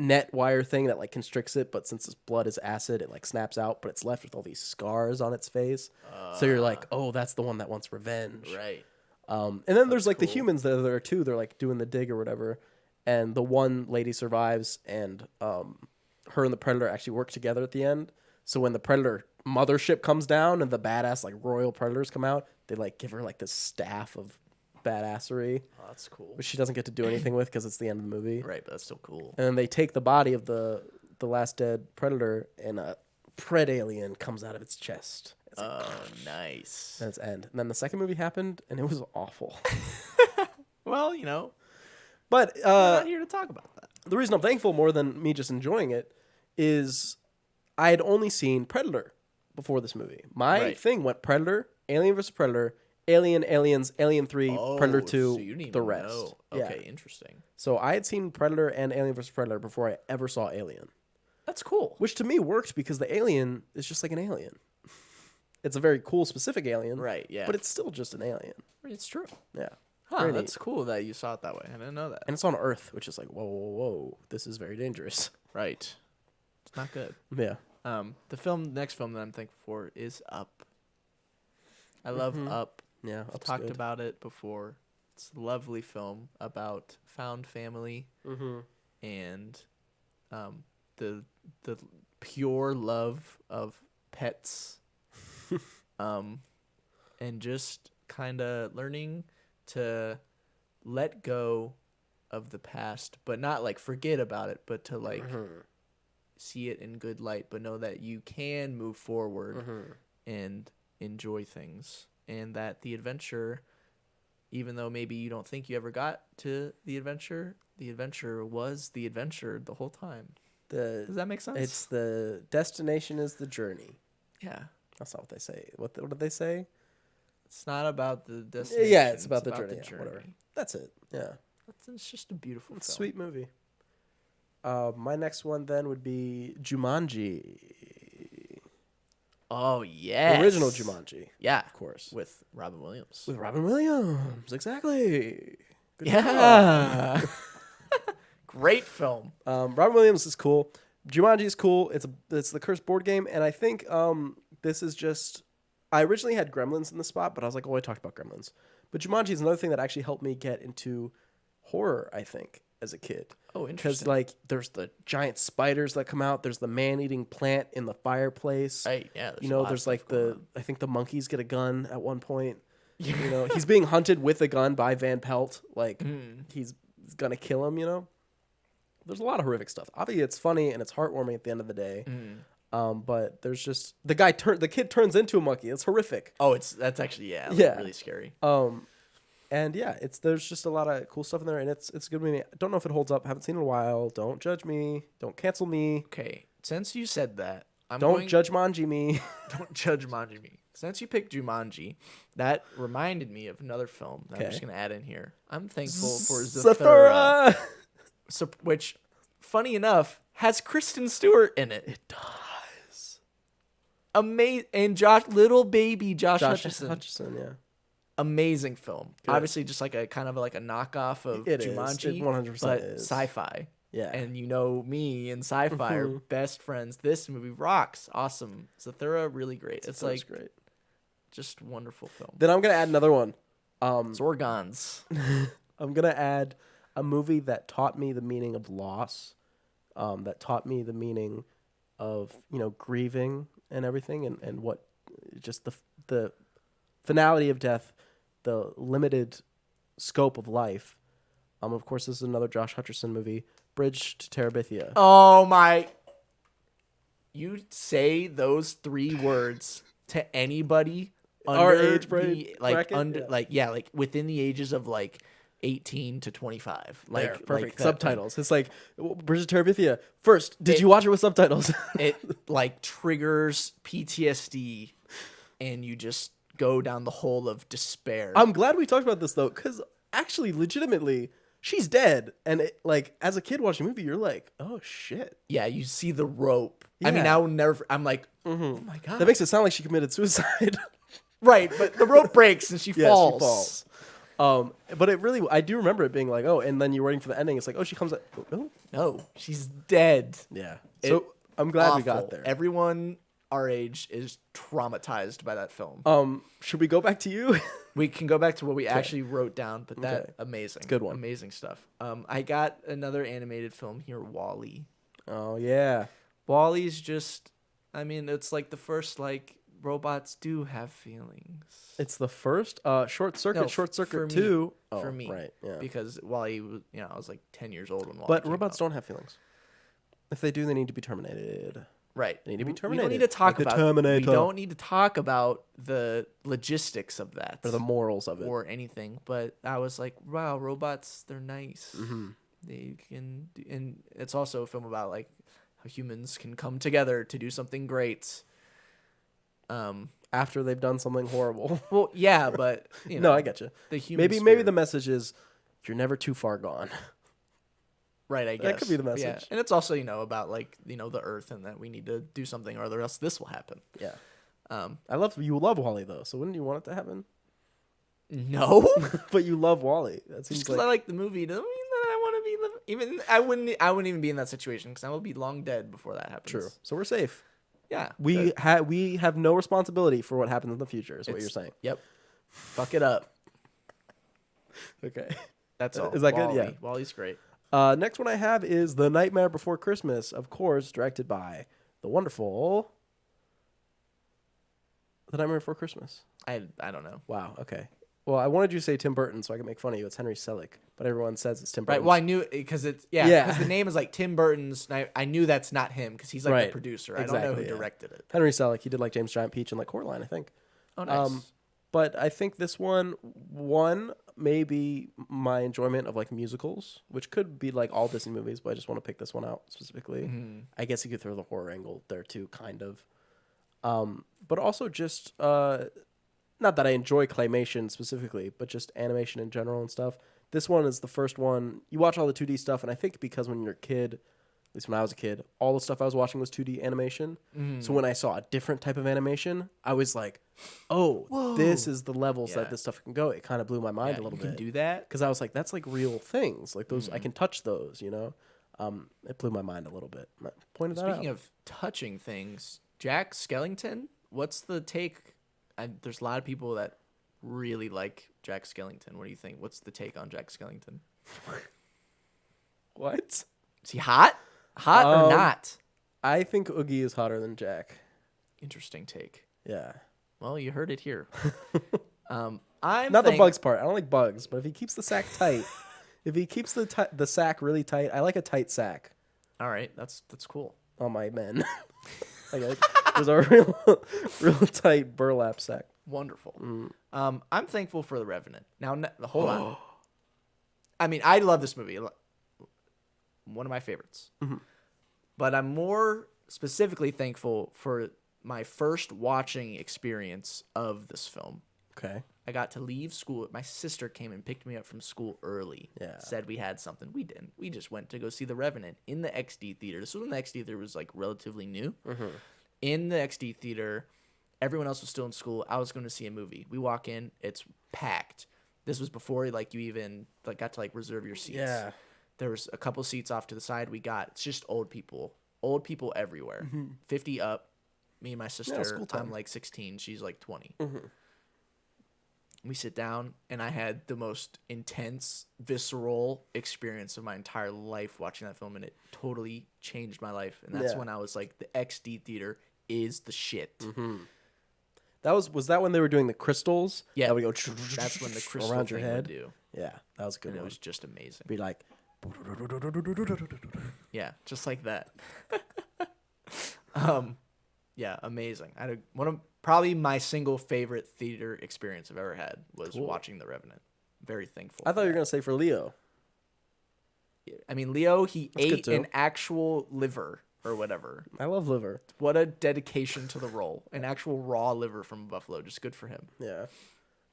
net wire thing that like constricts it, but since its blood is acid, it like snaps out, but it's left with all these scars on its face. So you're like, oh, that's the one that wants revenge. Right. And then there's like the humans that are there too. They're like doing the dig or whatever. And the one lady survives, and her and the predator actually work together at the end. So when the predator mothership comes down and the badass like royal predators come out, they like give her like this staff of badassery. Oh, that's cool. Which she doesn't get to do anything with because it's the end of the movie. Right, but that's still cool. And then they take the body of the last dead predator, and a pred alien comes out of its chest. It's like, nice. That's its end. And then the second movie happened, and it was awful. Well, But we're not here to talk about that. The reason I'm thankful more than me just enjoying it is I had only seen Predator before this movie. My Right. thing went Predator, Alien vs Predator, Alien, Aliens, Alien 3, Predator 2, so you didn't the even rest. know. Yeah. Okay, interesting. So I had seen Predator and Alien vs Predator before I ever saw Alien, That's cool. which to me worked because the alien is just like an alien. It's a very cool, specific alien, Right, yeah. but it's still just an alien. It's true. Yeah. Huh, Very that's neat. cool that you saw it that way. I didn't know that. And it's on Earth, which is like, whoa, whoa, whoa, this is very dangerous. Right. It's not good. Yeah. The next film that I'm thankful for is Up. I love Up. Yeah. I've Up's talked good. about it before. It's a lovely film about found family and the pure love of pets, and just kind of learning to let go of the past, but not like forget about it, but to like see it in good light, but know that you can move forward and enjoy things, and that the adventure, even though maybe you don't think you ever got to the adventure was the adventure the whole time. Does that make sense? It's the destination is the journey. Yeah. That's not what they say. What did they say? It's not about the destination. Yeah, it's about the journey. Yeah, whatever. That's it. Yeah. It's just a beautiful It's a film. sweet movie. My next one then would be Jumanji. Oh, yeah. Original Jumanji. Yeah. Of course. With Robin Williams. With Robin Williams. Exactly. Good Yeah. Great film. Robin Williams is cool. Jumanji is cool. It's the cursed board game, and I think this is just. I originally had Gremlins in the spot, but I was like, oh, I talked about Gremlins. But Jumanji is another thing that actually helped me get into horror, I think, as a kid. Oh, Because interesting. like there's the giant spiders that come out. There's the man-eating plant in the fireplace. Right, yeah. You know, a lot of there's stuff like going on. I think the monkeys get a gun at one point. You know, he's being hunted with a gun by Van Pelt. Like he's gonna kill him. You know, there's a lot of horrific stuff. Obviously, it's funny and it's heartwarming at the end of the day. But there's just the kid turns into a monkey. It's horrific. Oh, that's actually really scary. And yeah, there's just a lot of cool stuff in there, and it's a good movie. I don't know if it holds up. Haven't seen it in a while. Don't judge me. Don't cancel me. Okay, since you said that, Don't judge Manji me. Don't judge Jumanji. Since you picked Jumanji, that reminded me of another film that I'm just gonna add in here. I'm thankful for Zathura, which, funny enough, has Kristen Stewart in it. It does. Amazing, and little baby Josh Hutcherson. Hutcherson, yeah. Amazing film. Good. Obviously, just like a kind of like a knockoff of It is. Jumanji, It 100% but is. sci-fi. Yeah. And you know me and sci-fi are best friends. This movie rocks. Awesome. Zathura, really great. It's like great. just wonderful film. Then I'm gonna add another one. Zorgons. I'm gonna add a movie that taught me the meaning of loss, that taught me the meaning of grieving and everything, and what just the finality of death, the limited scope of life. Of course, this is another Josh Hutcherson movie, Bridge to Terabithia. Oh my! You say those 3 words to anybody Our under age bracket? like within the ages of like 18 to 25. Like There, perfect. like that Subtitles. It's like Bridge to Terabithia. First, did you watch it with subtitles? It like triggers PTSD, and you just go down the hole of despair. I'm glad we talked about this though, because actually, legitimately, she's dead. And as a kid watching a movie, you're like, oh shit. Yeah, you see the rope. I mean, Yeah. I will never. I'm like, oh my god. That makes it sound like she committed suicide. Right, but the rope breaks and she Yeah, falls. she falls. But it really, I do remember it being like, oh, and then you're waiting for the ending. It's like, oh, she comes out. Oh, no. No, she's dead. Yeah. So I'm glad we got Awful. there. Everyone our age is traumatized by that film. Should we go back to you? We can go back to what we actually wrote down, but that Okay. amazing. Good one. Amazing stuff. I got another animated film here, Wall-E. Oh yeah. Wall-E's just, I mean, it's like the first like robots do have feelings. It's the first Short Circuit, No, Short Circuit for me. 2. For me. Right, yeah. Because Wall-E was, I was like 10 years old when Wall-E But came robots out. don't have feelings. If they do, they need to be terminated. Right. They need to be We don't terminated. need to talk Like the about Terminator. We don't need to talk about the logistics of that Or the morals of it. or anything. But I was like, wow, robots, they're nice. Mm-hmm. They can, and it's also a film about like how humans can come together to do something great. After they've done something horrible. Well, yeah, but you No, know, I get you. the human Maybe spirit. the message is you're never too far gone. Right, I guess. That could be the But yeah, message. and it's also, about like, the earth and that we need to do something or else this will happen. Yeah. Um, You love Wally though, so wouldn't you want it to happen? no, But you love Wally. That seems just because I like the movie doesn't mean that I want to be living. Even I wouldn't even be in that situation because I will be long dead before that happens. true. So we're safe. Yeah. We have no responsibility for what happens in the future. Is what you're saying. Yep. Fuck it up. Okay. That's all. Is that Wall-E. good? Yeah. Wall-E's great. Next one I have is The Nightmare Before Christmas, of course, directed by the wonderful The Nightmare Before Christmas. I don't know. Wow. Okay. Well, I wanted you to say Tim Burton so I could make fun of you. It's Henry Selick, but everyone says it's Tim Burton. Right. Well, I knew because it's because the name is like Tim Burton's. And I knew that's not him because he's like the producer. I don't know who directed it. Henry Selick. He did like James Giant Peach and like Coraline, I think. Oh, nice. But I think this one maybe my enjoyment of like musicals, which could be like all Disney movies, but I just want to pick this one out specifically. Mm-hmm. I guess you could throw the horror angle there too, kind of. But also just not that I enjoy claymation specifically, but just animation in general and stuff. This one is the first one. You watch all the 2D stuff, and I think because when you're a kid, at least when I was a kid, all the stuff I was watching was 2D animation. Mm. So when I saw a different type of animation, I was like, oh, whoa, this is the levels that this stuff can go. It kind of blew my mind a little bit. You can do that? Because I was like, that's like real things. Like those, I can touch those, you know? It blew my mind a little bit. Speaking of touching things, Jack Skellington, what's the take? There's a lot of people that really like Jack Skellington. What do you think? What's the take on Jack Skellington? What? Is he hot? Hot or not? I think Oogie is hotter than Jack. Interesting take. Yeah. Well, you heard it here. The bugs part. I don't like bugs, but if he keeps the sack tight, if he keeps the sack really tight, I like a tight sack. All right, that's cool. On my men. There's a real tight burlap sack. Wonderful. I'm thankful for The Revenant. Now, hold on. I mean, I love this movie. One of my favorites. Mm-hmm. But I'm more specifically thankful for my first watching experience of this film. Okay. I got to leave school. My sister came and picked me up from school early. Yeah. Said we had something. We didn't. We just went to go see The Revenant in the XD theater. This was when the XD theater was like relatively new. Mm-hmm. In the XD theater, everyone else was still in school. I was going to see a movie. We walk in. It's packed. This was before like you even like got to like reserve your seats. Yeah. There was a couple seats off to the side. It's just old people everywhere. Mm-hmm. 50 up. Me and my sister. I'm like 16. She's like 20. Mm-hmm. We sit down, and I had the most intense, visceral experience of my entire life watching that film, and it totally changed my life. And that's when I was like, the XD theater is the shit. Mm-hmm. Was that when they were doing the crystals? Yeah, that would go. That's when the crystal around your head. Would do. Yeah, that was a good. And it was just amazing. Be like, yeah, just like that. Yeah, amazing. I had probably my single favorite theater experience I've ever had was watching The Revenant. Very thankful. I thought you were gonna say for Leo. I mean, Leo, he ate an actual liver or whatever. I love liver. What a dedication to the role. An actual raw liver from buffalo. Just good for him. Yeah.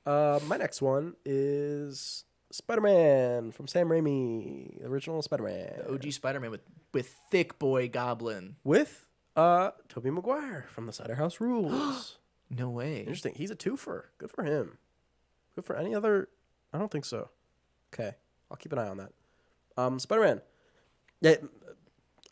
My next one is Spider-Man from Sam Raimi, the original Spider-Man. The OG Spider-Man with thick boy Goblin. With Tobey Maguire from The Cider House Rules. No way. Interesting. He's a twofer. Good for him. Good for any other. I don't think so. Okay, I'll keep an eye on that. Spider-Man. Yeah,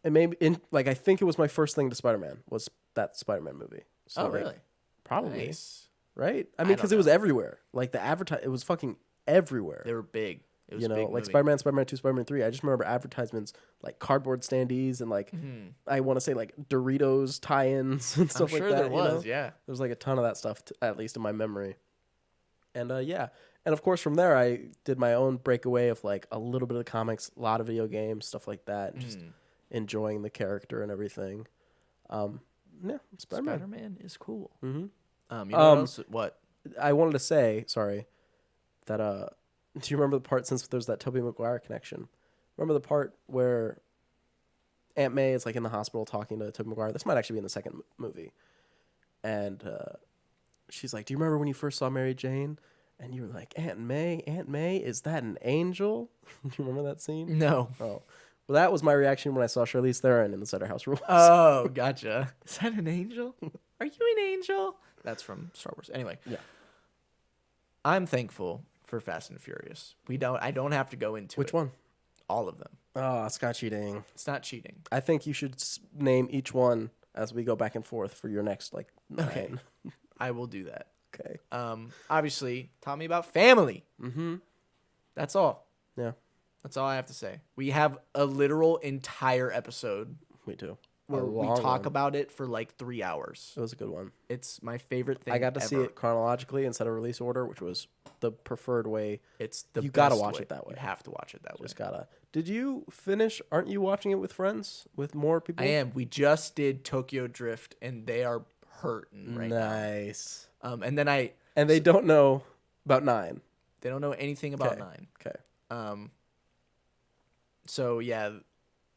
it made I think it was my first thing to Spider-Man was that Spider-Man movie. So, really? Probably. Nice. Right? I mean, because it was everywhere. Like the it was fucking everywhere. They were big. It was like movie. Spider-Man, Spider-Man 2, Spider-Man 3. I just remember advertisements like cardboard standees and like I want to say like Doritos tie-ins and stuff like that. There was, yeah. There was like a ton of that stuff, at least in my memory. And and of course from there I did my own breakaway of like a little bit of comics, a lot of video games, stuff like that, and just enjoying the character and everything. Yeah, Spider-Man. Spider-Man is cool. Mm-hmm. You know what? I wanted to say, sorry, that do you remember the part, since there's that Tobey Maguire connection? Remember the part where Aunt May is like in the hospital talking to Tobey Maguire? This might actually be in the second movie. and she's like, "Do you remember when you first saw Mary Jane?" And you were like, Aunt May, is that an angel?" Do you remember that scene? No. Oh, well, that was my reaction when I saw Charlize Theron in The Center House Rules. Oh, gotcha. Is that an angel? Are you an angel? That's from Star Wars. Anyway. Yeah. I'm thankful for Fast and Furious. I don't have to go into Which it. one? All of them. Oh, it's not cheating. It's not cheating. I think you should name each one as we go back and forth for your next 9. Okay. I will do that. Okay. Obviously, taught me about family. Mm-hmm. That's all. Yeah, That's all I have to say. We have a literal entire episode we do. where we talk about it for like 3 hours. It was a good one. It's my favorite thing. I got to see ever. it chronologically instead of release order, which was the preferred way. It's the You gotta best watch way. it that way. You have to watch it that way. Just gotta. Did you finish? Aren't you watching it with friends? With more people? I am. We just did Tokyo Drift, and they are hurting right now. Nice. And then And they don't know about 9. they don't know anything about Okay. 9. Okay. So yeah,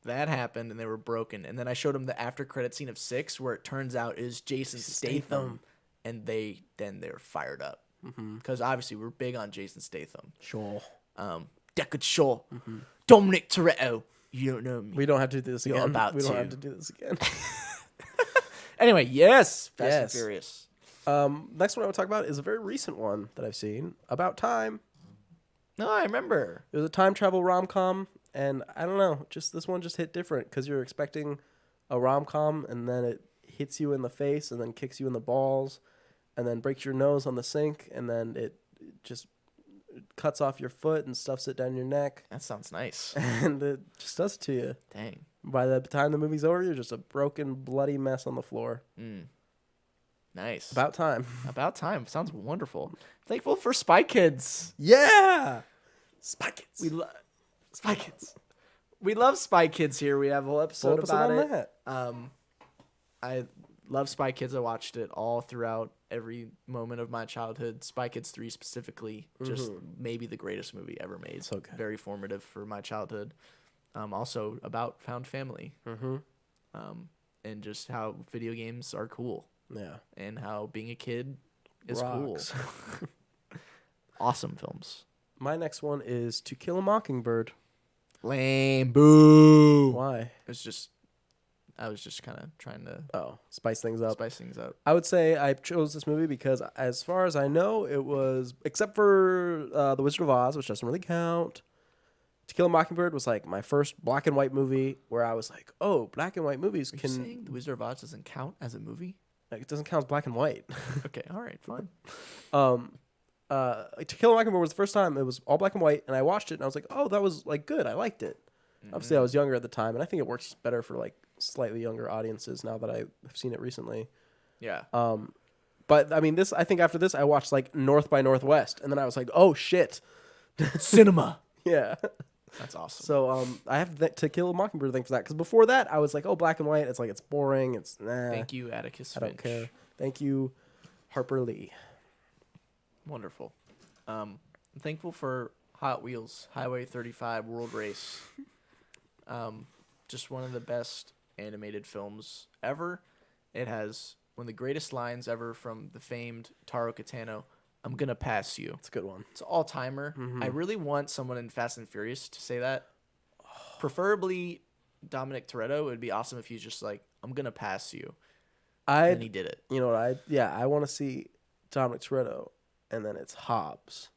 that happened, and they were broken. And then I showed them the after credit scene of 6, where it turns out is Jason Statham, and they're fired up because obviously we're big on Jason Statham. Sure. Deckard Shaw, Dominic Toretto. You don't know me. We don't have to do this You're again. about we don't to. have to do this again. Anyway, yes, Fast and Yes. Furious. Next one I would talk about is a very recent one that I've seen. About Time. No, I remember. It was a time travel rom-com, and I don't know, just this one just hit different because you're expecting a rom-com, and then it hits you in the face, and then kicks you in the balls, and then breaks your nose on the sink, and then it just cuts off your foot and stuffs it down your neck, That sounds nice. and it just does it to you. Dang. By the time the movie's over, you're just a broken, bloody mess on the floor. Nice. About Time. About Time. Sounds wonderful. Thankful for Spy Kids. Yeah! Spy Kids. We love Spy Kids. We love Spy Kids here. We have a whole episode, about on it. that. I love Spy Kids. I watched it all throughout every moment of my childhood. Spy Kids 3 specifically, just maybe the greatest movie ever made. So good. Very formative for my childhood. Also about found family. And just how video games are cool. Yeah. And how being a kid is Rocks. cool. Awesome films. My next one is To Kill a Mockingbird. Lame. Boo. Why? I was just kind of trying to Spice things up. spice things up. I would say I chose this movie because, as far as I know, it was, except for The Wizard of Oz, which doesn't really count. To Kill a Mockingbird was like my first black and white movie where I was like, oh, black and white movies Are you can. saying The Wizard of Oz doesn't count as a movie? Like, it doesn't count as black and white. Okay, all right, fine. To Kill a Mockingbird was the first time it was all black and white, and I watched it and I was like, oh, that was like good. I liked it. Obviously, I was younger at the time, and I think it works better for like slightly younger audiences now that I've seen it recently. Yeah. But I mean, I think after this, I watched like North by Northwest, and then I was like, oh shit, Cinema. yeah. That's awesome. So I have To Kill a Mockingbird thing for that because before that, I was like, oh, black and white. It's like it's boring. It's nah. Thank you, Atticus I Finch. don't care. Thank you, Harper Lee. Wonderful. I'm thankful for Hot Wheels Highway 35 World Race. Just one of the best animated films ever. It has one of the greatest lines ever from the famed Taro Kitano. I'm gonna pass you. It's a good one. It's an all-timer. I really want someone in Fast and Furious to say that. Preferably Dominic Toretto. It would be awesome if he's just like, I'm gonna pass you. And he did it. You know what? I want to see Dominic Toretto, and then it's Hobbs.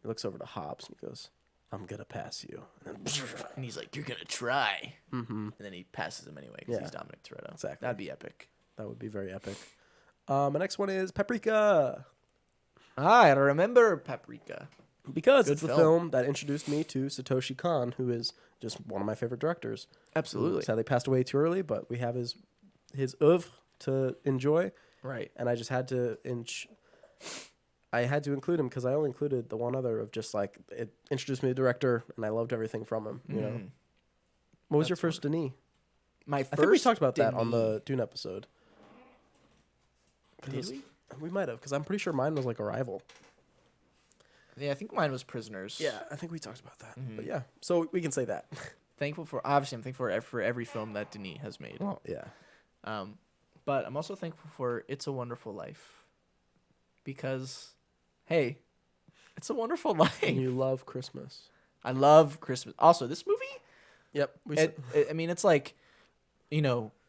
He looks over to Hobbs and he goes, I'm gonna pass you. And he's like, you're gonna try. And then he passes him anyway because he's Dominic Toretto. Exactly. That'd be epic. That would be very epic. My next one is Paprika. I remember Paprika. Because Good it's the film. film that introduced me to Satoshi Kon, who is just one of my favorite directors. Absolutely. Who sadly passed away too early, but we have his oeuvre to enjoy. Right. And I just had to I had to include him because I only included the one other of just like it introduced me to the director, and I loved everything from him. You know. What was your first Denis? My first I think we talked about that on Denis- the Dune episode. Did we? We might have, because I'm pretty sure mine was like Arrival. Yeah, I think mine was Prisoners. Yeah, I think we talked about that. But yeah, so we can say that. I'm thankful for every film that Denis has made. Well, yeah. But I'm also thankful for It's a Wonderful Life. Because, hey, it's a wonderful life. And you love Christmas. I love Christmas. Also, this movie, Yep. I mean, it's like,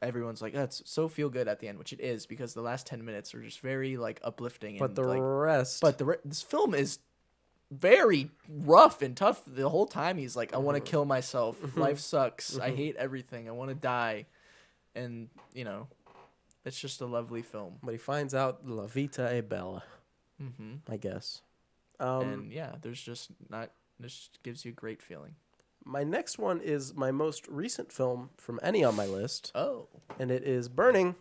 everyone's like, oh, it's so feel good at the end, which it is, because the last 10 minutes are just very like uplifting. But And, the like, rest. but this film is very rough and tough. The whole time he's like, I want to kill myself. Life sucks. I hate everything. I want to die. And, it's just a lovely film. But he finds out La Vita è Bella. Mm-hmm. I guess. And yeah, this gives you a great feeling. My next one is my most recent film from any on my list. Oh. And it is Burning.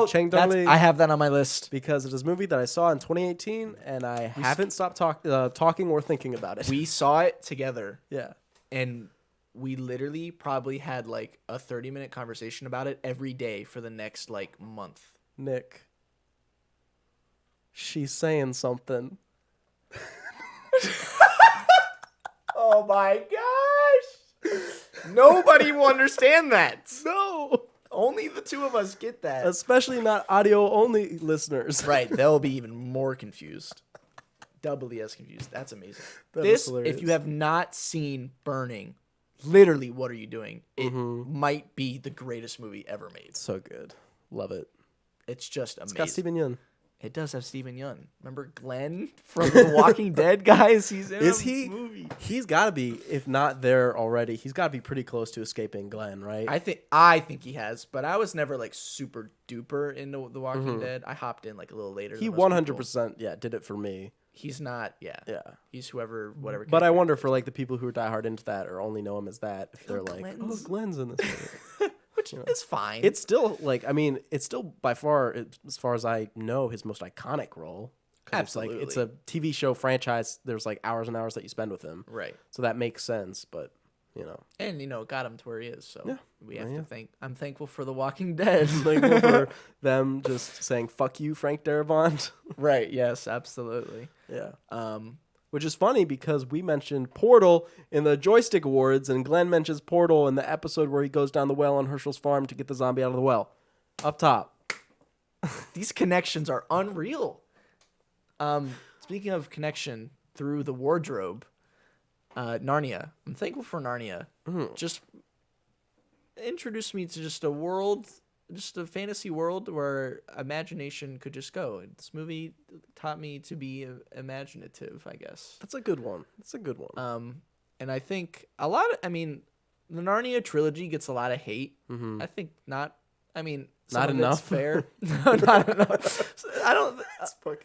Chang Dong-li. I have that on my list. Because it is a movie that I saw in 2018, and I haven't stopped talking or thinking about it. We saw it together. Yeah. And we literally probably had like a 30-minute conversation about it every day for the next like month. Nick. She's saying something. Oh my gosh. Nobody will understand that. No. Only the two of us get that. Especially not audio-only listeners. Right. They'll be even more confused. Doubly as confused. That's amazing. That is hilarious. If you have not seen Burning, literally, what are you doing? It might be the greatest movie ever made. So good. Love it. It's just amazing. It's got Steven Yeun. It does have Steven Yeun. Remember Glenn from The Walking Dead, guys? He's in a movie. He's got to be, if not there already, he's got to be pretty close to escaping Glenn, right? I think he has, but I was never like super duper into The Walking Dead. I hopped in like a little later. He than most 100% did it for me. He's not, yeah. He's whatever. But I wonder for like the people who are diehard into that or only know him as that, if they're like, Glenn's- Glenn's in this movie. Which is fine. It's still like, I mean, it's still by far, as far as I know, his most iconic role. Absolutely. It's a TV show franchise. There's like hours and hours that you spend with him. Right. So that makes sense, but And it got him to where he is. So Yeah. we have to thank. I'm thankful for The Walking Dead. thankful for them just saying "fuck you, Frank Darabont." Right. Yes. Absolutely. Yeah. Which is funny because we mentioned Portal in the Joystick Awards, and Glenn mentions Portal in the episode where he goes down the well on Herschel's farm to get the zombie out of the well. Up top. These connections are unreal. Speaking of connection through the wardrobe, Narnia. I'm thankful for Narnia. Just introduced me to just a world, just a fantasy world where imagination could just go. This movie taught me to be imaginative, I guess. That's a good one. And I think the Narnia trilogy gets a lot of hate. I think not. I mean, some Not of enough? It's fair. No, not enough. I don't.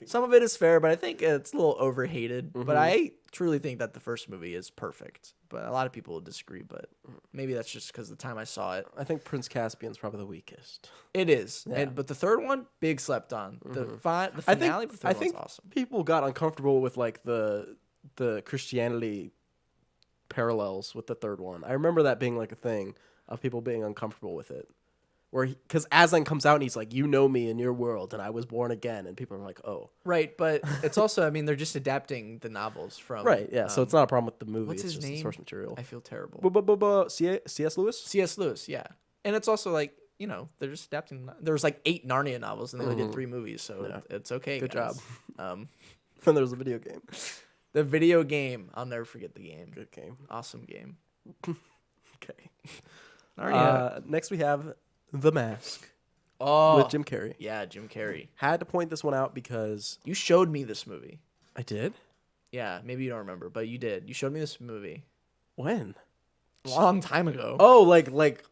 Some of it is fair, but I think it's a little overhated. But I truly think that the first movie is perfect. But a lot of people will disagree. But maybe that's just because the time I saw it. I think Prince Caspian's probably the weakest. It is. Yeah. But the third one, big slept on. The finale of the third one's awesome. People got uncomfortable with like the Christianity parallels with the third one. I remember that being like a thing of people being uncomfortable with it. Because Aslan comes out and he's like, you know me in your world, and I was born again, and people are like, oh. Right, but it's also, they're just adapting the novels from... Right, yeah, so it's not a problem with the movie. What's it's his just name? the source material. I feel terrible. C.S. Lewis? C.S. Lewis, yeah. And it's also like, they're just adapting... There's like 8 Narnia novels, and they only did 3 movies, so it's okay, Good guys. job. Then there's a video game. The video game. I'll never forget the game. Good game. Awesome game. Okay. Narnia. Next we have The Mask. Oh. With Jim Carrey. Yeah, Jim Carrey. Had to point this one out because... You showed me this movie. I did? Yeah, maybe you don't remember, but you did. You showed me this movie. When? A long time ago. Oh, like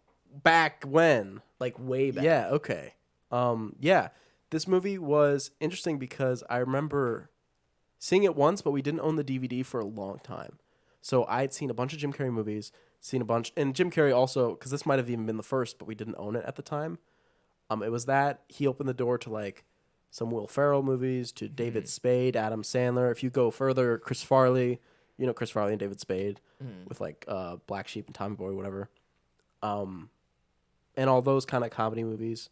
back when? Like way back. Yeah, okay. Yeah. This movie was interesting because I remember seeing it once, but we didn't own the DVD for a long time. So I had seen a bunch of Jim Carrey movies, and Jim Carrey also, because this might have even been the first, but we didn't own it at the time. It was that he opened the door to like some Will Ferrell movies, to David Spade, Adam Sandler. If you go further, Chris Farley, Chris Farley and David Spade with like Black Sheep and Tommy Boy, whatever. And all those kind of comedy movies.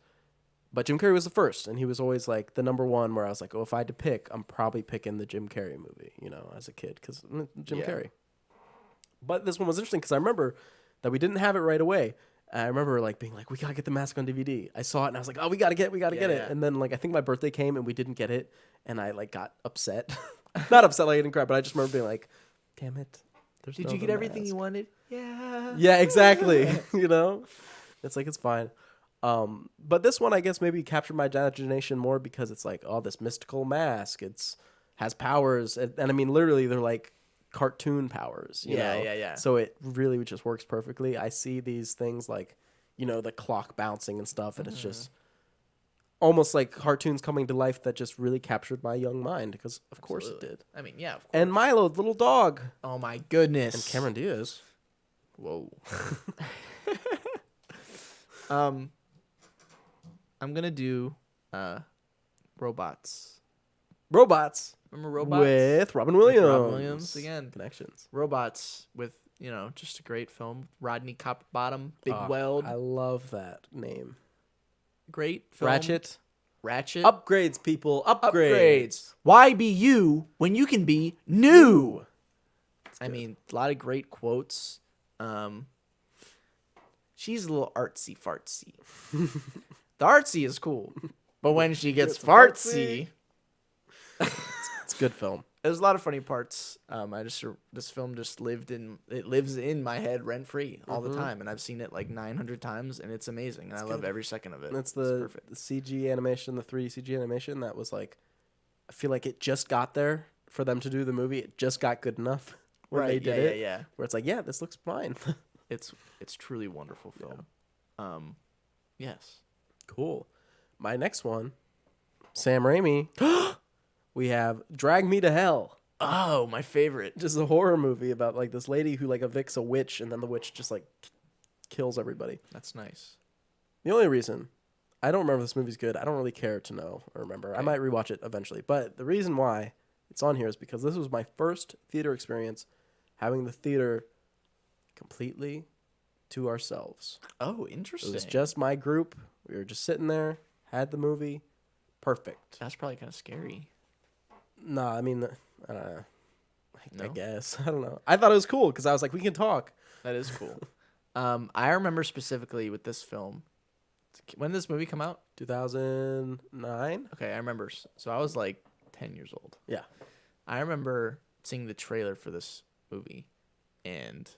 But Jim Carrey was the first, and he was always like the number one where I was like, oh, if I had to pick, I'm probably picking the Jim Carrey movie, as a kid, because Jim Carrey. But this one was interesting because I remember that we didn't have it right away. And I remember like being like, we gotta get the mask on DVD. I saw it and I was like, oh, we gotta get it. Yeah. And then like I think my birthday came and we didn't get it, and I like got upset. Not upset, like I didn't cry, but I just remember being like, damn it. There's Did no you get other everything you mask. wanted? Yeah. Yeah, exactly. You know, it's like it's fine. But this one I guess maybe captured my imagination more because it's like, oh, this mystical mask. It's has powers, and I mean literally they're like cartoon powers. You know? Yeah. So it really just works perfectly. I see these things like, you know, the clock bouncing and stuff, and it's just almost like cartoons coming to life that just really captured my young mind because of course it did. I mean, yeah, of course. And Milo, the little dog, Oh my goodness. and Cameron Diaz. Whoa. I'm gonna do robots. Robots Remember robots? with Robin Williams. Robin Williams again. Connections. Robots with, just a great film. Rodney Copperbottom, Big Ah, Weld. I love that name. Great film. Ratchet. Upgrades, people. Upgrades. Why be you when you can be new? I mean, a lot of great quotes. She's a little artsy fartsy. The artsy is cool, but when she gets fartsy, It's a good film. there's a lot of funny parts. This film just lives in my head rent free all the time, and I've seen it like 900 times, and it's amazing, and I love every second of it. And it's perfect. the CG animation, the 3D CG animation that was like, I feel like it just got there for them to do the movie. It just got good enough when they did it. Yeah. Where it's like, yeah, this looks fine. It's truly wonderful film. Yes. Cool. My next one, Sam Raimi. We have Drag Me to Hell. Oh, my favorite. Just a horror movie about like this lady who like evicts a witch, and then the witch just like kills everybody. That's nice. The only reason I don't remember if this movie's good, I don't really care to know or remember. Okay. I might rewatch it eventually, but the reason why it's on here is because this was my first theater experience, having the theater completely to ourselves. Oh, interesting. It was just my group. We were just sitting there, had the movie, perfect. That's probably kind of scary. Nah, I mean, I don't know. No? I guess. I don't know. I thought it was cool because I was like, we can talk. That is cool. I remember specifically with this film. When did this movie come out? 2009? Okay, I remember. So I was like 10 years old. Yeah. I remember seeing the trailer for this movie. And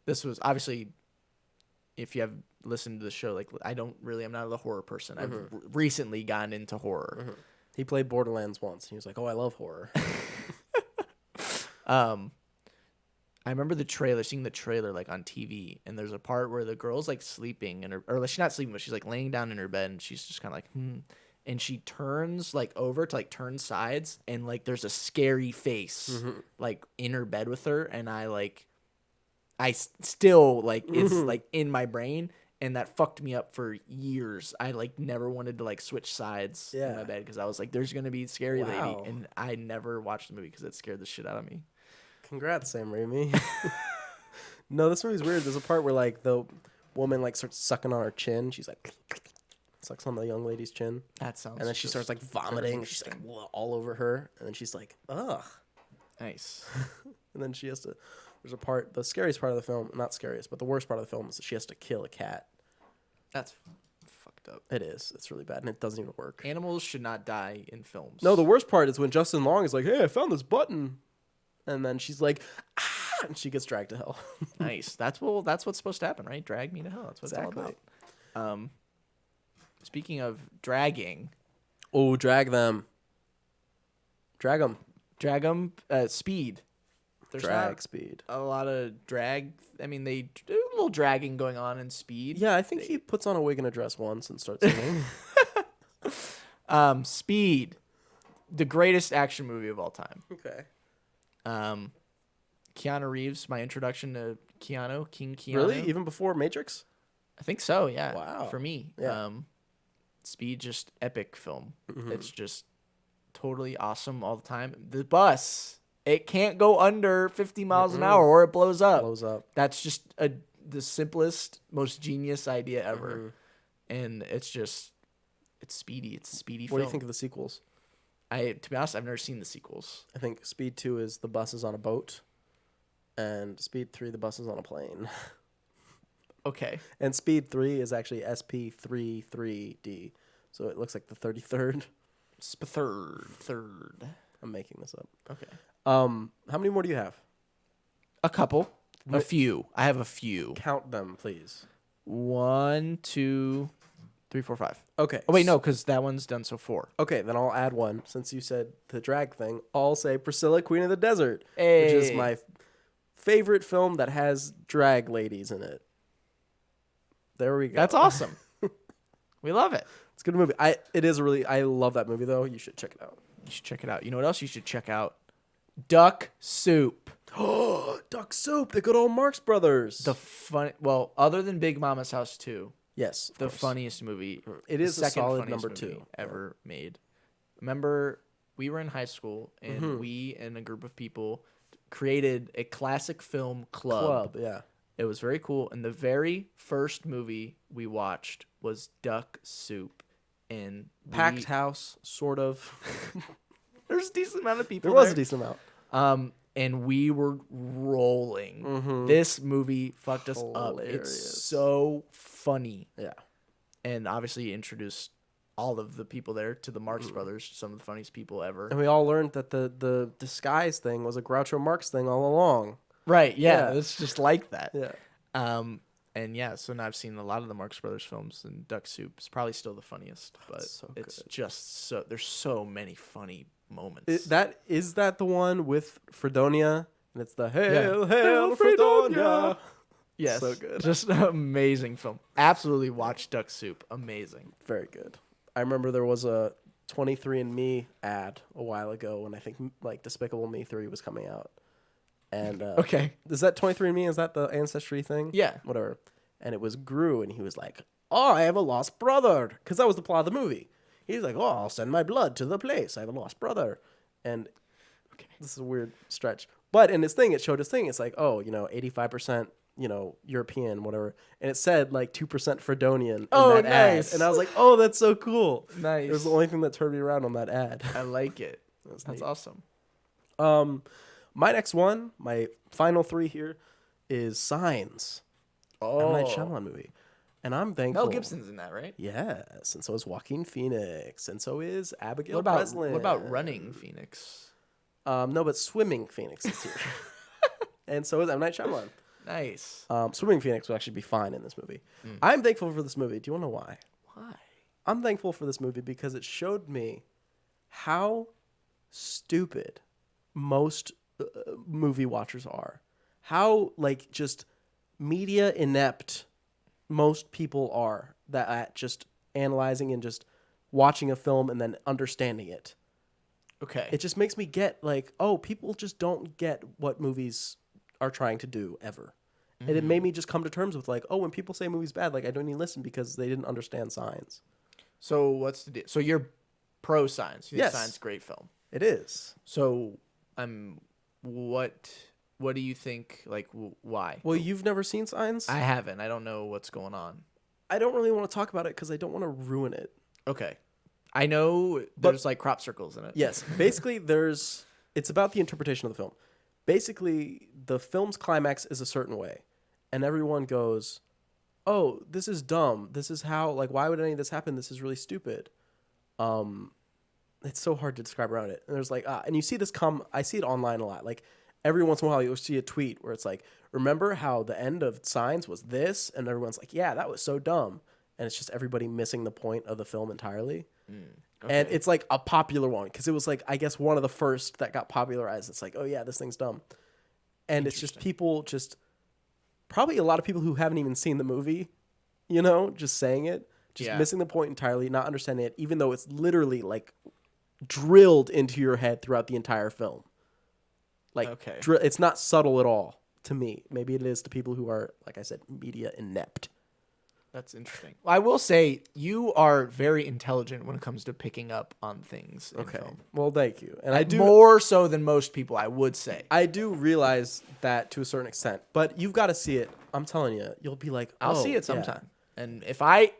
this was obviously, if you have listened to the show, like I'm not a horror person. I've recently gotten into horror. He played Borderlands once. He was like, oh, I love horror. I remember seeing the trailer like on TV, and there's a part where the girl's like sleeping or like, she's not sleeping, but she's like laying down in her bed, and she's just kind of like, and she turns like over to like turn sides, and like there's a scary face like in her bed with her, and still like it's like in my brain, and that fucked me up for years. I like never wanted to like switch sides in my bed because I was like, there's gonna be a scary lady, and I never watched the movie because it scared the shit out of me. Congrats, Sam Raimi. No, this movie's weird. There's a part where like the woman like starts sucking on her chin. She's like sucks on the young lady's chin. That sounds. And then she starts like vomiting. She's like all over her, and then she's like, ugh. Nice. And then she has to. There's a part. The scariest part of the film, not scariest, but the worst part of the film is that she has to kill a cat. That's fucked up. It is. It's really bad, and it doesn't even work. Animals should not die in films. No, the worst part is when Justin Long is like, "Hey, I found this button," and then she's like, "Ah!" and she gets dragged to hell. Nice. That's what's supposed to happen, right? Drag me to hell. That's what it's all about. Speaking of dragging, drag them. Drag them. Drag them. Speed. There's Drag Speed. A lot of drag. I mean, they do a little dragging going on in Speed. Yeah, I think he puts on a wig and a dress once and starts singing. Speed, the greatest action movie of all time. Okay. Keanu Reeves, my introduction to King Keanu. Really? Even before Matrix? I think so, yeah. Wow. For me. Yeah. Speed, just epic film. It's just totally awesome all the time. The bus, it can't go under 50 miles an hour or it blows up. That's just the simplest, most genius idea ever. And it's speedy. It's a speedy film. What do you think of the sequels? To be honest, I've never seen the sequels. I think Speed 2 is the bus is on a boat, and Speed 3, the bus is on a plane. Okay. And Speed 3 is actually SP33D. So it looks like the 33rd. Third. I'm making this up. Okay. How many more do you have? A couple. A few. I have a few. Count them, please. 1, 2, 3, 4, 5. Okay. Oh wait, no, because that one's done. So 4. Okay, then I'll add one. Since you said the drag thing, I'll say Priscilla, Queen of the Desert, which is Hey. my favorite film that has drag ladies in it. There we go. That's awesome. We love it. It's a good movie. I love that movie though. You should check it out. You should check it out. You know what else you should check out? Duck Soup. Oh, Duck Soup, the good old Marx Brothers. Other than Big Mama's House 2, yes, of the course. funniest movie. It is the a second solid funniest number movie 2 ever made. Remember, we were in high school and we and a group of people created a classic film club. Yeah. It was very cool. And the very first movie we watched was Duck Soup. And Packed house, sort of. There's a decent amount of people. There was a decent amount. And we were rolling. Mm-hmm. This movie fucked us up. Hilarious. It's so funny. Yeah. And obviously introduced all of the people there to the Marx Brothers, some of the funniest people ever. And we all learned that the disguise thing was a Groucho Marx thing all along. Right, yeah. Yeah. It's just like that. Yeah. And yeah, so now I've seen a lot of the Marx Brothers films, and Duck Soup is probably still the funniest, but so it's good. just so there's so many funny moments. Is that the one with Fredonia? And it's the Hail, Yeah. Hail, Fredonia. Yes, So good. Just an amazing film. Absolutely watch Duck Soup. Amazing. Very good. I remember there was a 23andMe ad a while ago when I think like Despicable Me 3 was coming out. And Okay. is that 23andMe? Is that the ancestry thing? Yeah. Whatever. And it was Gru, and he was like, "Oh, I have a lost brother," because that was the plot of the movie. He's like, "Oh, I'll send my blood to the place. I have a lost brother," and this is a weird stretch. But in his thing, it showed his thing. It's like, 85%, European, whatever, and it said like 2% Fredonian in that nice. ad. And I was like, "Oh, that's so cool." Nice. It was the only thing that turned me around on that ad. I like it. That's neat. awesome. My next one, my final 3 here, is Signs. M. Night Shyamalan movie. And I'm thankful. Mel Gibson's in that, right? Yes, and so is Joaquin Phoenix, and so is Abigail What Breslin. about Running Phoenix? No, but Swimming Phoenix is here. And so is M. Night Shyamalan. Nice. Swimming Phoenix will actually be fine in this movie. I'm thankful for this movie. Do you want to know why? Why? I'm thankful for this movie because it showed me how stupid most movie watchers are. How, just media inept most people are that at just analyzing and just watching a film and then understanding it. Okay. It just makes me get people just don't get what movies are trying to do ever. And it made me just come to terms with when people say a movie's bad, I don't even listen because they didn't understand Signs. So what's the deal? So you're pro Signs. You think Yes. Signs is a great film. It is. So what do you think, why? Well, you've never seen Signs? I haven't. I don't know what's going on. I don't really want to talk about it because I don't want to ruin it. Okay. I know there's crop circles in it. Yes. Basically, it's about the interpretation of the film. Basically, the film's climax is a certain way. And everyone goes, "Oh, this is dumb. This is how, why would any of this happen? This is really stupid." It's so hard to describe around it. And there's and you see this I see it online a lot. Every once in a while, you'll see a tweet where it's remember how the end of Signs was this? And everyone's like, yeah, that was so dumb. And it's just everybody missing the point of the film entirely. Okay. And it's a popular one because it was I guess one of the first that got popularized. It's oh yeah, this thing's dumb. And it's just people probably a lot of people who haven't even seen the movie, just saying it, just missing the point entirely, not understanding it, even though it's literally drilled into your head throughout the entire film. Okay. It's not subtle at all to me. Maybe it is to people who are, like I said, media inept. That's interesting. Well, I will say you are very intelligent when it comes to picking up on things in film. Well, thank you. And I do more so than most people, I would say. I do realize that to a certain extent, but you've got to see it. I'm telling you, you'll be I'll see it sometime. And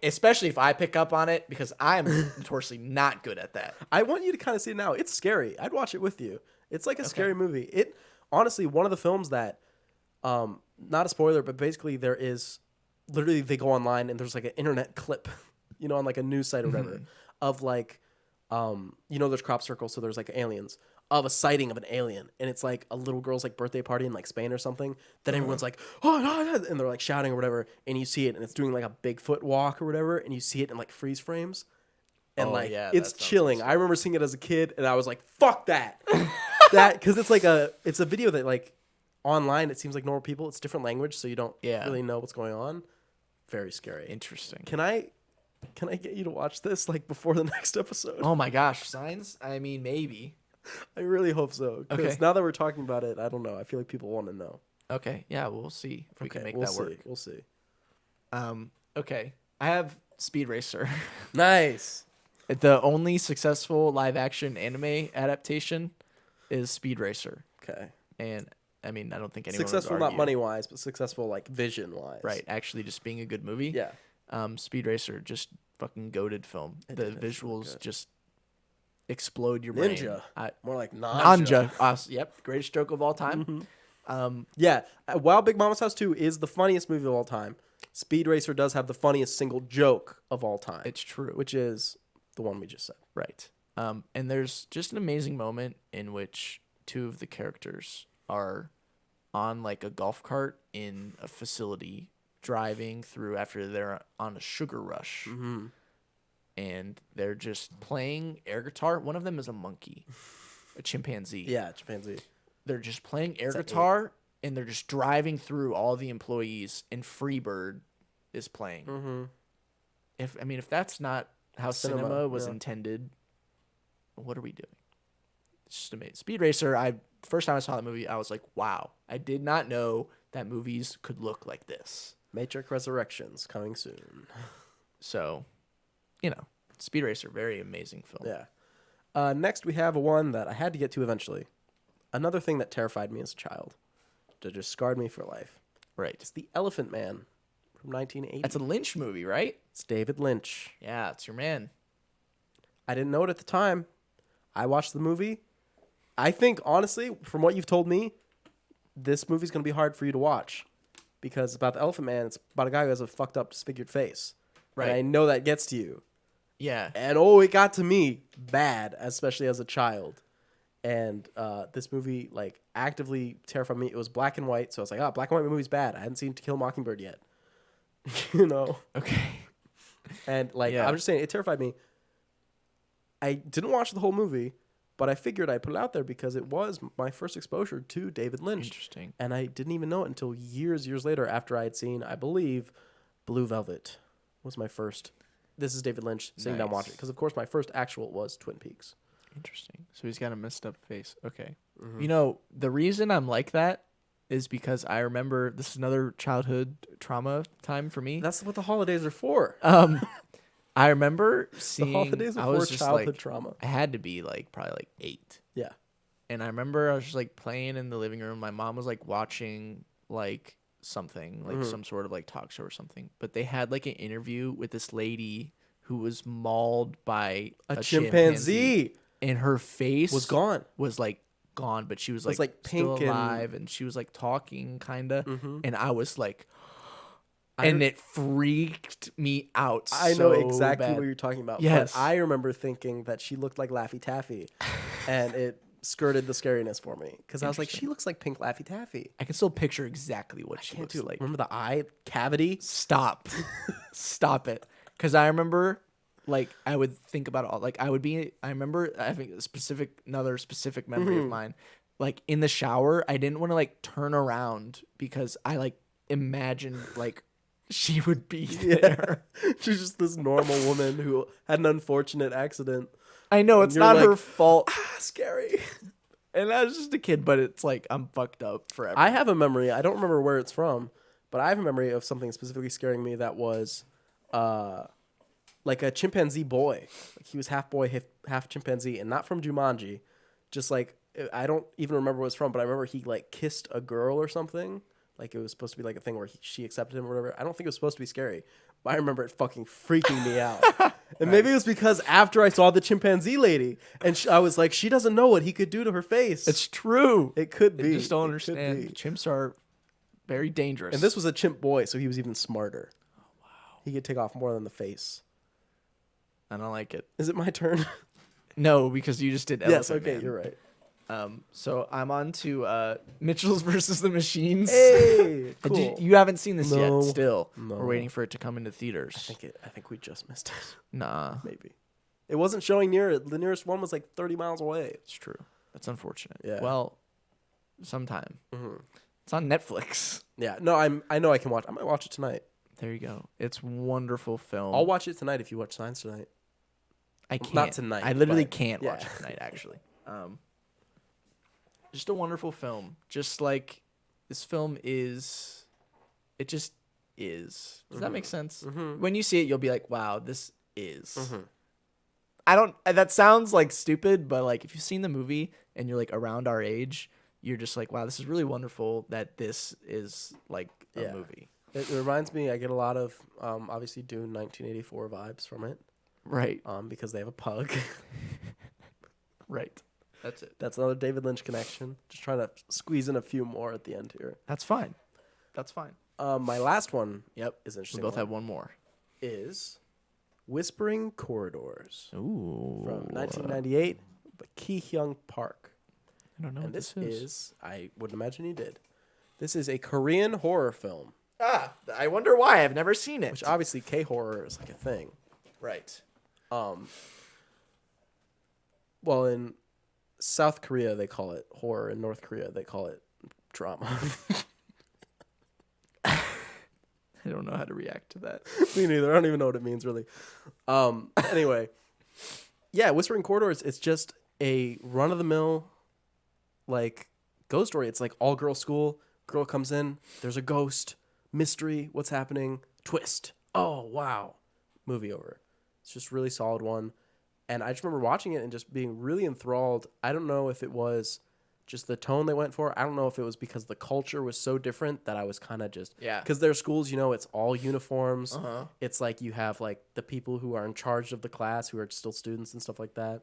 especially if I pick up on it, because I'm notoriously not good at that. I want you to kind of see it now. It's scary. I'd watch it with you. It's a scary movie. It honestly, one of the films that, not a spoiler, but basically there is literally they go online and there's like an internet clip, on like a news site or whatever, of like, there's crop circles, so there's like aliens, of a sighting of an alien, and it's like a little girl's like birthday party in like Spain or something. Then everyone's like, oh no, and they're like shouting or whatever, and you see it, and it's doing like a Bigfoot walk or whatever, and you see it in like freeze frames, and it's chilling. I remember seeing it as a kid, and I was like, fuck that, because it's like it's a video that like online it seems like normal people. It's different language, so you don't really know what's going on. Very scary. Interesting. Can I get you to watch this like before the next episode? Oh my gosh, signs? I mean, maybe. I really hope so. Because now that we're talking about it, I don't know. I feel like people want to know. Okay. Yeah, we'll see if we can make that work. We'll see. Okay. I have Speed Racer. Nice. The only successful live action anime adaptation is Speed Racer. Okay. And I mean, I don't think anyone successful, would not argue. money wise, but successful like vision wise. Right. Actually, just being a good movie. Yeah. Speed Racer, just fucking goated film. The visuals just explode your Ninja. brain. More like Nanja. Yep. Greatest stroke of all time. While Big Mama's House 2 is the funniest movie of all time, Speed Racer does have the funniest single joke of all time. It's true. Which is the one we just said. Right. And there's just an amazing moment in which two of the characters are on like a golf cart in a facility driving through after they're on a sugar rush. Mm-hmm. And they're just playing air guitar. One of them is a monkey, a chimpanzee. Yeah, chimpanzee. They're just playing air guitar, and they're just driving through all the employees, and Freebird is playing. Mm-hmm. If that's not how cinema was intended, what are we doing? It's just amazing. Speed Racer, first time I saw that movie, I was like, wow. I did not know that movies could look like this. Matrix Resurrections coming soon. So, Speed Racer, very amazing film. Yeah. Next, we have one that I had to get to eventually. Another thing that terrified me as a child. That just scarred me for life. Right. It's The Elephant Man from 1980. That's a Lynch movie, right? It's David Lynch. Yeah, it's your man. I didn't know it at the time. I watched the movie. I think, honestly, from what you've told me, this movie's going to be hard for you to watch. Because it's about the Elephant Man. It's about a guy who has a fucked up, disfigured face. Right. And I know that gets to you. Yeah. And it got to me bad, especially as a child. And this movie, like, actively terrified me. It was black and white, so I was like, black and white movie's bad. I hadn't seen To Kill a Mockingbird yet. Okay. And, I'm just saying, it terrified me. I didn't watch the whole movie, but I figured I'd put it out there because it was my first exposure to David Lynch. Interesting. And I didn't even know it until years later after I had seen, I believe, Blue Velvet was my first. This is David Lynch sitting down watching. Because, of course, my first actual was Twin Peaks. Interesting. So he's got a messed up face. Okay. Mm-hmm. The reason I'm like that is because I remember this is another childhood trauma time for me. That's what the holidays are for. I remember seeing. The holidays are for childhood trauma. I had to be probably 8. Yeah. And I remember I was just playing in the living room. My mom was watching something some sort of talk show or something. But they had an interview with this lady who was mauled by a chimpanzee. And her face was gone. Was gone, but she was pink still alive, and she was talking kinda. Mm-hmm. And I was and it freaked me out. I know exactly what you're talking about. Yes. But I remember thinking that she looked like Laffy Taffy, and it skirted the scariness for me because I was like, she looks like pink Laffy Taffy. I can still picture exactly what she looks like. Remember the eye cavity? Stop it. Because I remember. I would think about it all. I remember having another specific memory of mine. In the shower, I didn't want to turn around because I imagined she would be there. She's just this normal woman who had an unfortunate accident. I know, it's not her fault. Scary. And I was just a kid, but it's I'm fucked up forever. I have a memory. I don't remember where it's from, but I have a memory of something specifically scaring me that was a chimpanzee boy. He was half boy, half chimpanzee, and not from Jumanji. Just I don't even remember what it's from, but I remember he kissed a girl or something. It was supposed to be a thing where she accepted him or whatever. I don't think it was supposed to be scary, but I remember it fucking freaking me out. And maybe it was because after I saw the chimpanzee lady, and I was like, she doesn't know what he could do to her face. It's true. It could be. I just don't understand. Chimps are Very dangerous. And this was a chimp boy, so he was even smarter. Oh, wow. He could take off more than the face. I don't like it. Is it my turn? No, because you just did Elephant Yes, okay, Man. you're right. So I'm on to Mitchell's versus the Machines. Hey, cool. You haven't seen this No. yet. Still, No. we're waiting for it to come into theaters. I think we just missed it. Nah, Maybe. It wasn't showing near it. The nearest one was like 30 miles away. it's true. That's unfortunate. Yeah. Well, sometime. Mm-hmm. It's on Netflix. Yeah. No, I know I can watch. I might watch it tonight. There you go. It's wonderful film. I'll watch it tonight if you watch Signs tonight. I can't. Not tonight, I literally but- can't yeah. watch it tonight. Actually, just a wonderful film. Just like this film is, it just is. Does that make sense? Mm-hmm. When you see it, you'll be like, "Wow, this is." Mm-hmm. I don't. That sounds like stupid, but like if you've seen the movie and you're like around our age, you're just like, "Wow, this is really wonderful that this is like a Yeah. movie." It reminds me. I get a lot of obviously Dune 1984 vibes from it. Right. Because they have a pug. Right. That's it. That's another David Lynch connection. Just trying to squeeze in a few more at the end here. That's fine. That's fine. My last one. Yep. Is We interesting. both have one more. Is Whispering Corridors Ooh. from 1998 by Ki Hyung Park. I don't know And what this is. is, I wouldn't imagine you did. This is a Korean horror film, I wonder why. I've never seen it. which obviously K-horror is like a thing. Right. Well, in South Korea they call it horror. In North Korea they call it drama. I don't know how to react to that. Me neither. I don't even know what it means really. Anyway, yeah, Whispering Corridors. It's just a run-of-the-mill, like ghost story. It's like all girl school. Girl comes in. There's a ghost. Mystery. What's happening? Twist. Oh wow. Movie over. It's just really solid one. And I just remember watching it and just being really enthralled. I don't know if it was just the tone they went for. I don't know if it was because the culture was so different that I was kind of just... Yeah. Because their schools, it's all uniforms. Uh-huh. It's like you have like the people who are in charge of the class who are still students and stuff like that.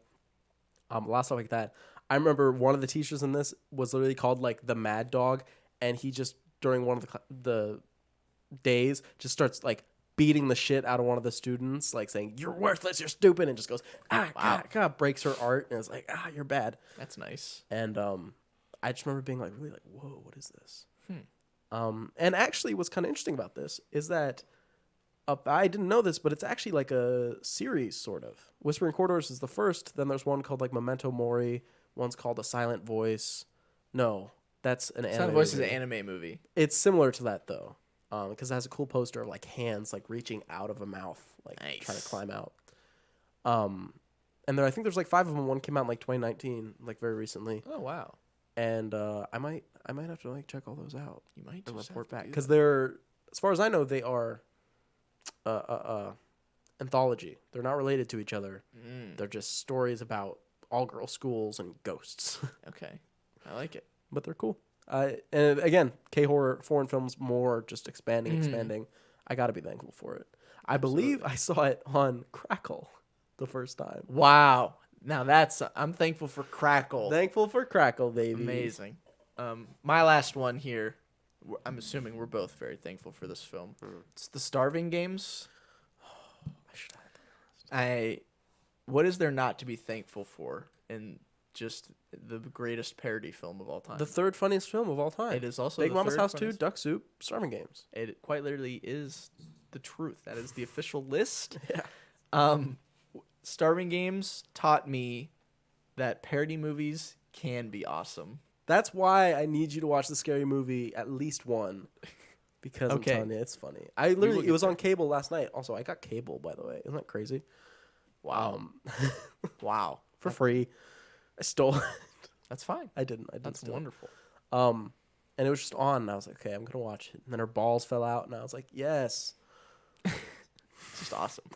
A lot of stuff like that. I remember one of the teachers in this was literally called like the Mad Dog. And he just, during one of the days, just starts like beating the shit out of one of the students, like saying, "You're worthless, you're stupid," and just goes, God, breaks her art, and it's like, you're bad. That's nice. And I just remember being like, really like, whoa, what is this? And actually what's kind of interesting about this is that I didn't know this, but it's actually like a series, sort of. Whispering Corridors is the first, then there's one called like Memento Mori, one's called A Silent Voice. No, that's an anime Silent Voice is movie. an anime movie. It's similar to that though, because it has a cool poster of like hands like reaching out of a mouth, like Nice. trying to climb out. And I think there's like 5 of them. One came out in like 2019, like very recently. Oh wow. And I might have to like check all those out You might and just report have to back do because that. they're, as far as I know, they are anthology. They're not related to each other. They're just stories about all girl schools and ghosts. Okay. I like it. But they're cool. And again, K-horror foreign films more just expanding. I got to be thankful for it. I believe I saw it on Crackle the first time. Wow. Now I'm thankful for Crackle. Thankful for Crackle, baby. Amazing. My last one here. I'm assuming we're both very thankful for this film. It's The Starving Games. I should have. What is there not to be thankful for in just the greatest parody film of all time? The third funniest film of all time. It is also Big the Mama's third House 2, funniest- Duck Soup, Starving Games. It quite literally is the truth. That is the official list. Yeah. Starving Games taught me that parody movies can be awesome. That's why I need you to watch the Scary Movie at least one. Because Okay. I'm telling you, it's funny. It was on cable last night. Also, I got cable, by the way. Isn't that crazy? Wow. Wow. For free. I stole it. That's fine. I didn't. I did That's steal it. wonderful. And it was just on, and I was like, okay, I'm gonna watch it. And then her balls fell out, and I was like, yes. It's just awesome.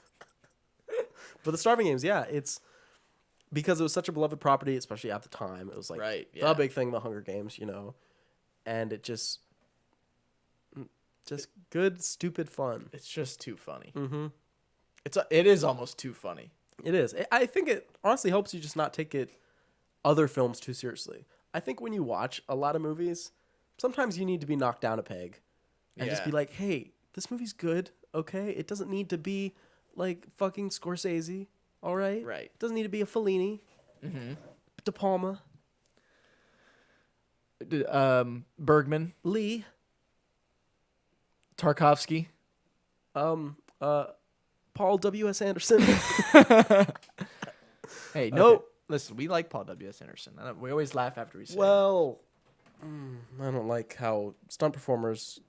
But the Starving Games, yeah, it's because it was such a beloved property, especially at the time. It was like Right, the yeah. big thing, the Hunger Games, and it just good, stupid fun. It's just too funny. Mm-hmm. It is almost too funny. It is. I think it honestly helps you just not take other films too seriously. I think when you watch a lot of movies, sometimes you need to be knocked down a peg and just Yeah. be like, hey, this movie's good, okay? It doesn't need to be like fucking Scorsese, all right? Right. It doesn't need to be a Fellini, De Palma, Bergman, Lee, Tarkovsky. Paul W.S. Anderson. Hey, no. Listen, we like Paul W.S. Anderson. We always laugh after we say it. Well, I don't like how stunt performers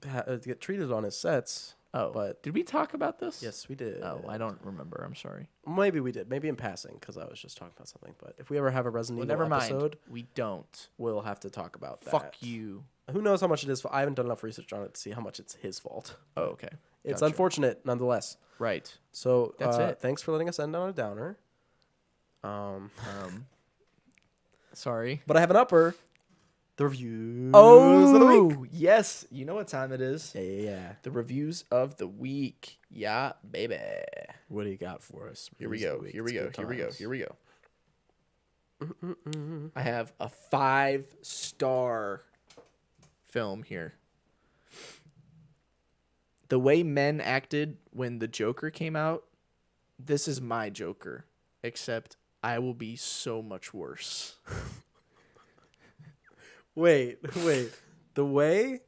get treated on his sets. Oh, but did we talk about this? yes, we did. Oh, I don't remember. I'm sorry. Maybe we did. Maybe in passing, because I was just talking about something. But if we ever have a Resident Well, Evil never mind. episode, We don't. we'll have to talk about that. Fuck you. Who knows how much it is? I haven't done enough research on it to see how much it's his fault. Oh, okay. It's Gotcha. unfortunate, nonetheless. Right. So That's it. Thanks for letting us end on a downer. Sorry. But I have an upper. The reviews of the week. Yes. You know what time it is? Yeah. The reviews of the week. Yeah, baby. What do you got for us? Here we Reviews of go. the week. Here we It's go. good Here we go. times. Here we go. I have a 5-star film here. The way men acted when the Joker came out, this is my Joker, except I will be so much worse. Wait. The way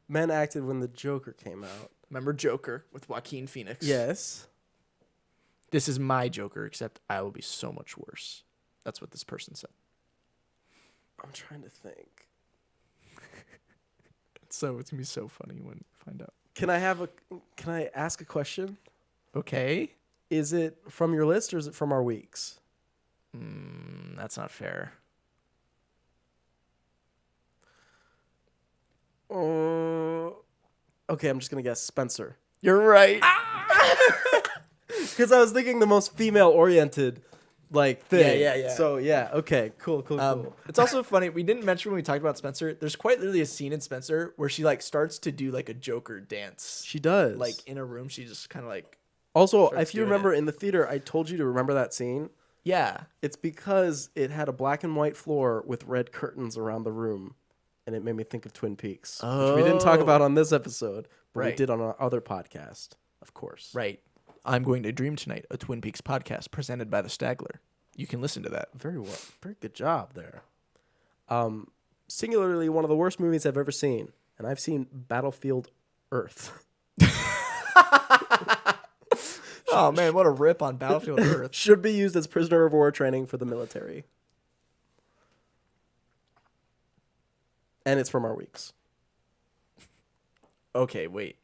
men acted when the Joker came out. Remember Joker with Joaquin Phoenix? Yes. This is my Joker, except I will be so much worse. That's what this person said. I'm trying to think. It's going to be so funny when you find out. Can I ask a question? Okay. Is it from your list or is it from our weeks? That's not fair. Okay, I'm just gonna guess Spencer. You're right. Because I was thinking the most female-oriented, like, thing. Yeah. So, yeah, okay, cool. It's also funny. We didn't mention when we talked about Spencer. There's quite literally a scene in Spencer where she like starts to do like a Joker dance. She does. Like in a room, she just kind of like. Also, starts if you doing remember in the theater, I told you to remember that scene. Yeah. It's because it had a black and white floor with red curtains around the room, and it made me think of Twin Peaks, which we didn't talk about on this episode, but we Right. did on our other podcast, of course. Right. I'm Going to Dream Tonight, a Twin Peaks podcast presented by the Stagler. You can listen to that. Very well. Very good job there. Singularly, one of the worst movies I've ever seen, and I've seen Battlefield Earth. Oh man, what a rip on Battlefield Earth. Should be used as prisoner of war training for the military. And it's from our weeks. Okay, wait.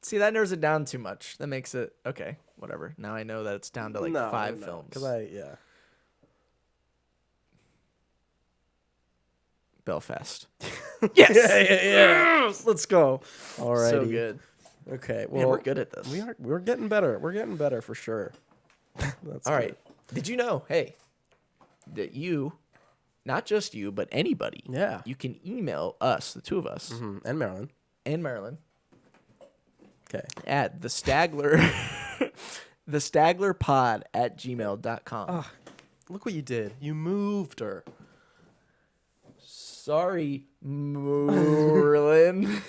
See, that narrows it down too much. That makes it okay. Whatever. Now I know that it's down to like 5 films. Because Belfast. Yes. Yeah. Let's go. All right. So good. Okay. Man, Well, we're good at this. We're getting better. We're getting better for sure. That's All good. right. Did you know, hey, that you, not just you, but anybody, Yeah. you can email us, the two of us, And Marilyn. and Marilyn, Okay. at the Stagler, thestaglerpod@gmail.com. Oh, look what you did. You moved her. Sorry, Merlin.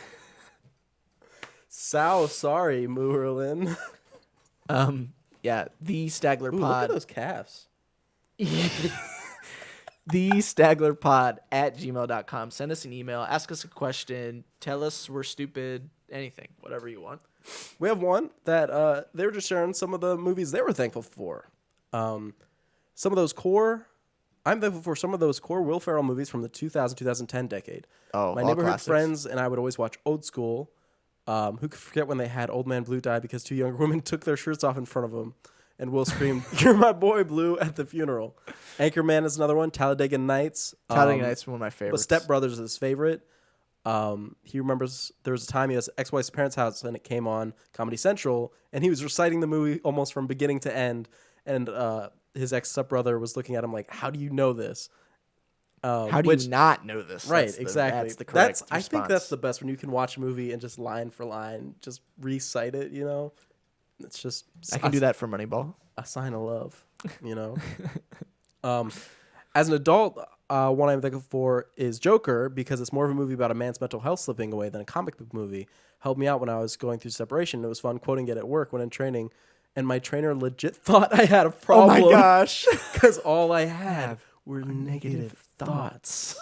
Sorry, Merlin. Yeah, the Stagler Ooh, look at Pod. those calves. thestaglerpod@gmail.com. Send us an email. Ask us a question. Tell us we're stupid. Anything. Whatever you want. We have one that they were just sharing some of the movies they were thankful for. Some of those core. I'm thankful for some of those core Will Ferrell movies from the 2000-2010 decade. Oh, My all neighborhood classics. friends and I would always watch Old School. Who could forget when they had Old Man Blue die because two younger women took their shirts off in front of him, and Will screamed, "You're my boy, Blue!" at the funeral. Anchorman is another one. Talladega Nights. Talladega Nights is one of my favorites. But Step Brothers is his favorite. He remembers there was a time he was at ex-wife's parents' house and it came on Comedy Central, and he was reciting the movie almost from beginning to end, and his ex-stepbrother was looking at him like, "How do you know this?" How do you not know this? Right, That's exactly. That's the correct I think that's response. the best when you can watch a movie and just line for line, just recite it. You know, it's just I can do that for Moneyball. a sign of love. You know, as an adult, one I'm thankful for is Joker, because it's more of a movie about a man's mental health slipping away than a comic book movie. Helped me out when I was going through separation. It was fun quoting it at work when in training, and my trainer legit thought I had a problem. Oh my gosh. Because all I had were negative thoughts.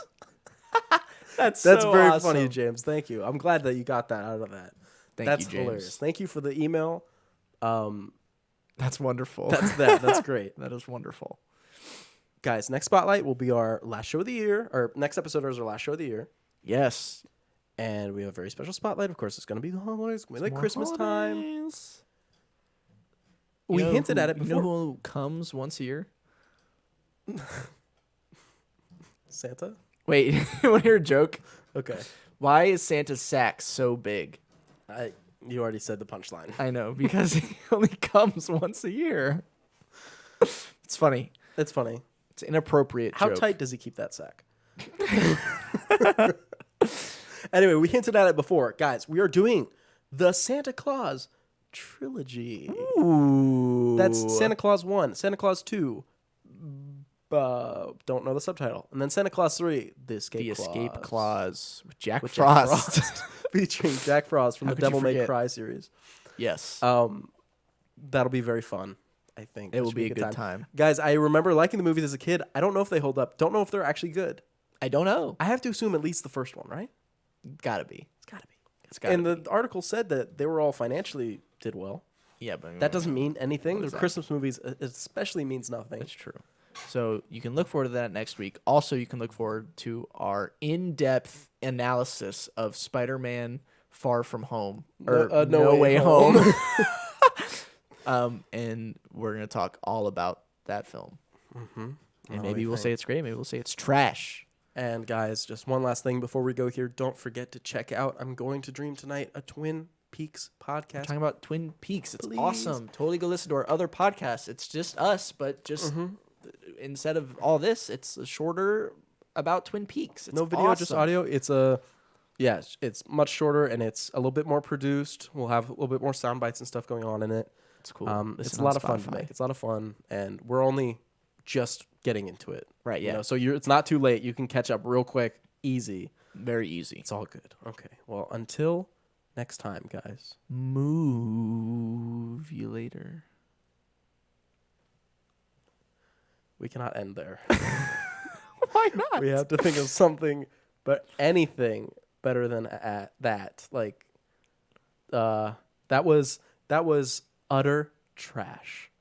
That's That's so very awesome. funny, James. Thank you. I'm glad that you got that out of that. Thank you, James. Hilarious. Thank you for the email. That's wonderful. That's great. That is wonderful. Guys, next spotlight will be our last show of the year. Or next episode is our last show of the year. Yes. And we have a very special spotlight. Of course, it's going to be the holidays. It's going to be like Christmas time. We hinted at it before. You know who comes once a year? Santa? Wait, you want to hear a joke? Okay. Why is Santa's sack so big? You already said the punchline. I know, because he only comes once a year. It's funny. It's funny. It's an inappropriate How joke. tight does he keep that sack? Anyway, we hinted at it before. Guys, we are doing the Santa Claus trilogy. Ooh. That's Santa Claus 1, Santa Claus 2, don't know the subtitle, and then Santa Claus 3, The Escape Clause with Jack with Frost. Jack Frost. Featuring Jack Frost from How the could you Devil May forget? Cry series. Yes. That'll be very fun, I think. It will be a good time. Guys, I remember liking the movies as a kid. I don't know if they hold up. Don't know if they're actually good. I don't know. I have to assume at least the first one, right? Gotta be. It's got to be. It's gotta And be. the article said that they were all financially did well. Yeah, but That doesn't mean anything. What The is that? Christmas movies especially means nothing. That's true. So you can look forward to that next week. Also, you can look forward to our in-depth analysis of Spider-Man Far From Home or No Way Home. And we're gonna talk all about that film. Mm-hmm. And What do maybe we we'll think? say it's great. Maybe we'll say it's trash. And guys, just one last thing before we go here. Don't forget to check out I'm Going to Dream Tonight, a Twin Peaks podcast. Talking about Twin Peaks. It's Please. awesome. Totally go listen to our other podcasts. It's just us, but just instead of all this, it's a shorter about Twin Peaks. It's No video, just awesome. audio. It's much shorter and it's a little bit more produced. We'll have a little bit more sound bites and stuff going on in it. It's cool. It's Listen a lot on of fun to Spotify. make. It's a lot of fun, and we're only just getting into it. Right, yeah. So it's not too late. You can catch up real quick, easy. Very easy. It's all good. Okay. Well, until next time, guys. Move you later. We cannot end there. Why not? We have to think of something, but anything better than that. Like, that was utter trash.